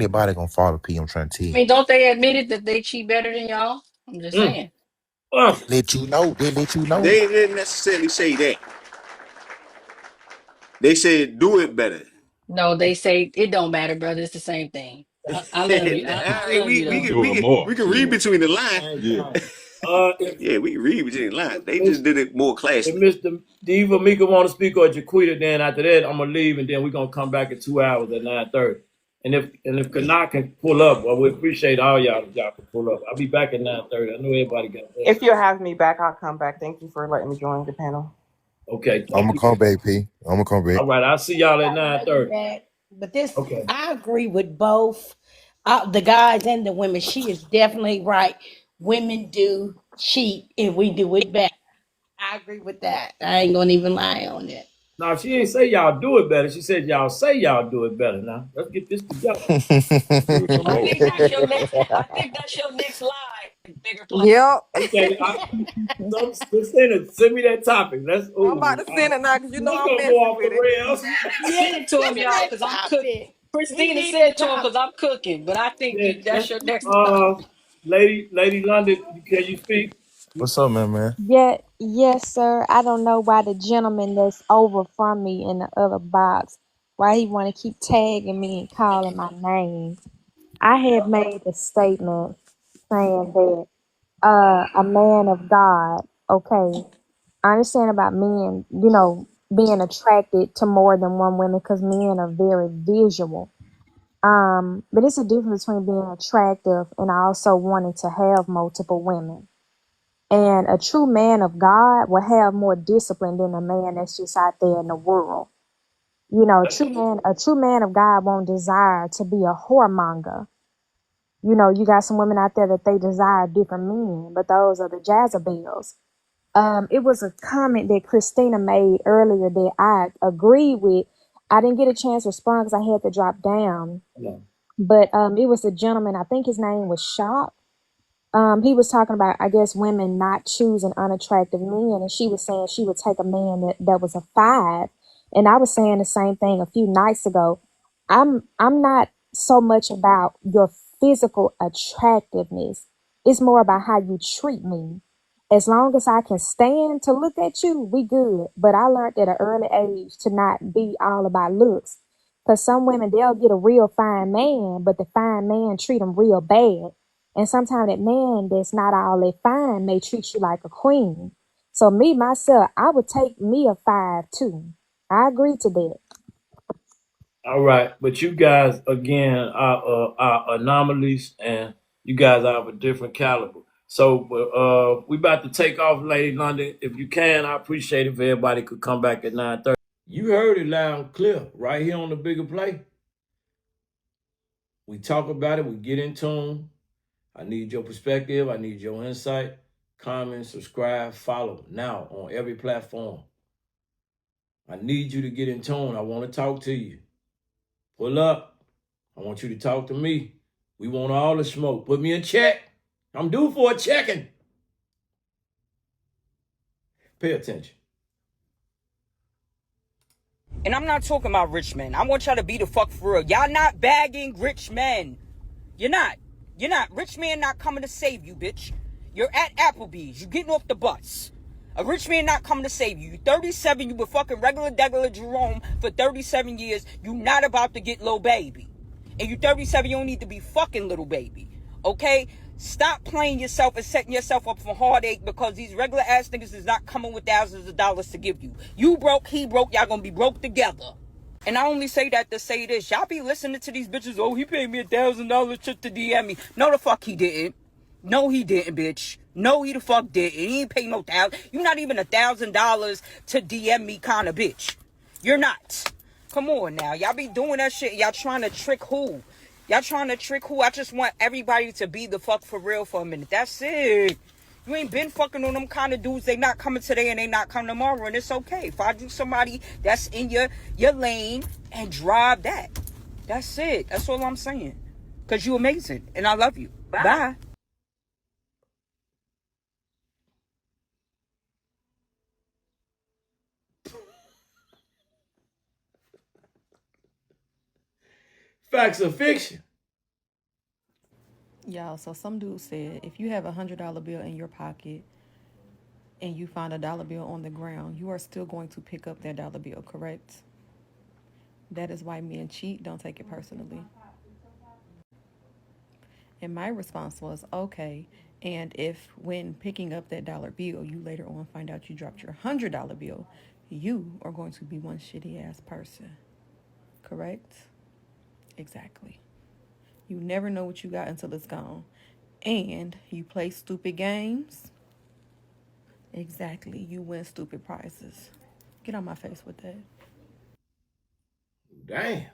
their body gonna follow P. I'm trying to tell I you. mean, don't they admit it that they cheat better than y'all? I'm just Mm. saying. Let you know. They let you know. They didn't necessarily say that. They said do it better. No, they say it don't matter, brother. It's the same thing. I love you. I love you We though. can Do it more. we can read Shit. between the lines. Hey, Yeah. Tom. If Yeah, we can read between the lines. They Miss just did it more if classily. Mr. Diva Mika want to speak or Jaquita, then after that I'm gonna leave and then we're gonna come back in 2 hours at 9:30. And if Kana can pull up, well, we appreciate all y'all if y'all can pull up. I'll be back at 9:30. I know everybody got that. If you'll have me back, I'll come back. Thank you for letting me join the panel. Okay, I'm thank gonna you. come back, P. I'm gonna come back. All right, I'll see y'all at Love you 9:30. back. But this, Okay. I agree with both the guys and the women. She is definitely right. Women do cheat and we do it better. I agree with that. I ain't gonna even lie on it. Now she ain't say y'all do it better. She said y'all say y'all do it better. Now let's get this together. Do it some I more. think that's your next. I think that's your next live. Bigger play. Yep. Okay, send me that topic. Let's I'm about to send it now because you know let's I'm gonna go messing off with the it. rails. Send it to him, Send me y'all, that because I'm cook. topic. We Christina need said the it to him topic. because I'm cooking. But I think Yeah, that's your next live. Lady London, can you speak? What's up, man? Yeah, yes, sir. I don't know why the gentleman that's over from me in the other box, why he want to keep tagging me and calling my name. I had made a statement saying that a man of God, okay, I understand about men, being attracted to more than one woman because men are very visual. But it's a difference between being attractive and also wanting to have multiple women. And a true man of God will have more discipline than a man that's just out there in the world. A true man of God won't desire to be a whoremonger. You got some women out there that they desire different men, but those are the Jezebels. It was a comment that Christina made earlier that I agree with. I didn't get a chance to respond because I had to drop down. No. But it was a gentleman, I think his name was Shop. He was talking about, I guess, women not choosing unattractive men, and she was saying she would take a man that was a 5. And I was saying the same thing a few nights ago. I'm not so much about your physical attractiveness. It's more about how you treat me. As long as I can stand to look at you, we good. But I learned at an early age to not be all about looks. Because some women, they'll get a real fine man, but the fine man treat them real bad. And sometimes that man that's not all that fine may treat you like a queen. So me, myself, I would take me a 5 too. I agree to that. All right, but you guys again are anomalies, and you guys are of a different caliber. So we about to take off, Lady London. If you can, I appreciate it if everybody could come back at 9:30. You heard it loud and clear right here on the Bigger Play. We talk about it. We get in tune. I need your perspective. I need your insight. Comment, subscribe, follow now on every platform. I need you to get in tune. I want to talk to you. Pull up. I want you to talk to me. We want all the smoke. Put me in check. I'm due for a checking. Pay attention. And I'm not talking about rich men. I want y'all to be the fuck for real. Y'all not bagging rich men. You're not. You're not. Rich man not coming to save you, bitch. You're at Applebee's. You getting off the bus. A rich man not coming to save you. You 37. You were fucking regular Jerome for 37 years. You not about to get little baby. And you 37. You don't need to be fucking little baby. Okay? Stop playing yourself and setting yourself up for heartache because these regular ass niggas is not coming with thousands of dollars to give you. You broke, he broke, y'all gonna be broke together. And I only say that to say this. Y'all be listening to these bitches, oh, he paid me $1,000 just to DM me. No, the fuck he didn't. No, he didn't, bitch. No, he the fuck didn't. He ain't pay no $1,000. You not even $1,000 to DM me kind of bitch. You're not. Come on now. Y'all be doing that shit. Y'all trying to trick who? Y'all trying to trick who? I just want everybody to be the fuck for real for a minute. That's it. You ain't been fucking on them kind of dudes. They not coming today and they not coming tomorrow. And it's okay. Find you somebody that's in your lane and drive that. That's it. That's all I'm saying. Because you amazing. And I love you. Bye. Bye. Facts or fiction? Y'all, so some dude said if you have $100 bill in your pocket and you find a dollar bill on the ground, you are still going to pick up that dollar bill, correct? That is why men cheat. Don't take it personally. And my response was, okay, and if when picking up that dollar bill, you later on find out you dropped your $100 bill, you are going to be one shitty ass person, correct? Exactly. You never know what you got until it's gone. And you play stupid games. Exactly. You win stupid prizes. Get on my face with that. Damn.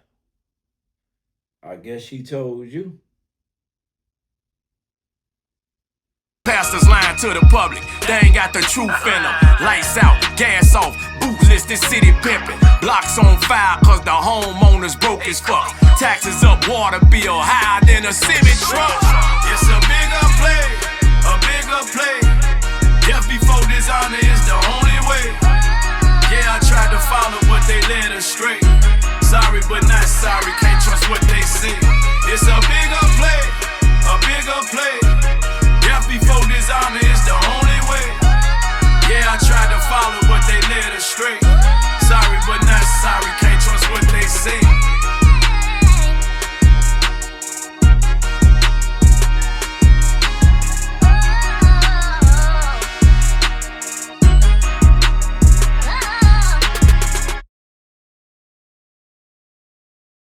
I guess she told you. Pastors lying to the public, they ain't got the truth in them. Lights out, gas off, bootless, this city pimping. Blocks on fire cause the homeowners broke as fuck. Taxes up, water bill higher than a semi truck. It's a bigger play, a bigger play. Death before dishonor is the only way. Yeah, I tried to follow but they led astray. Sorry but not sorry, can't trust what they say. It's a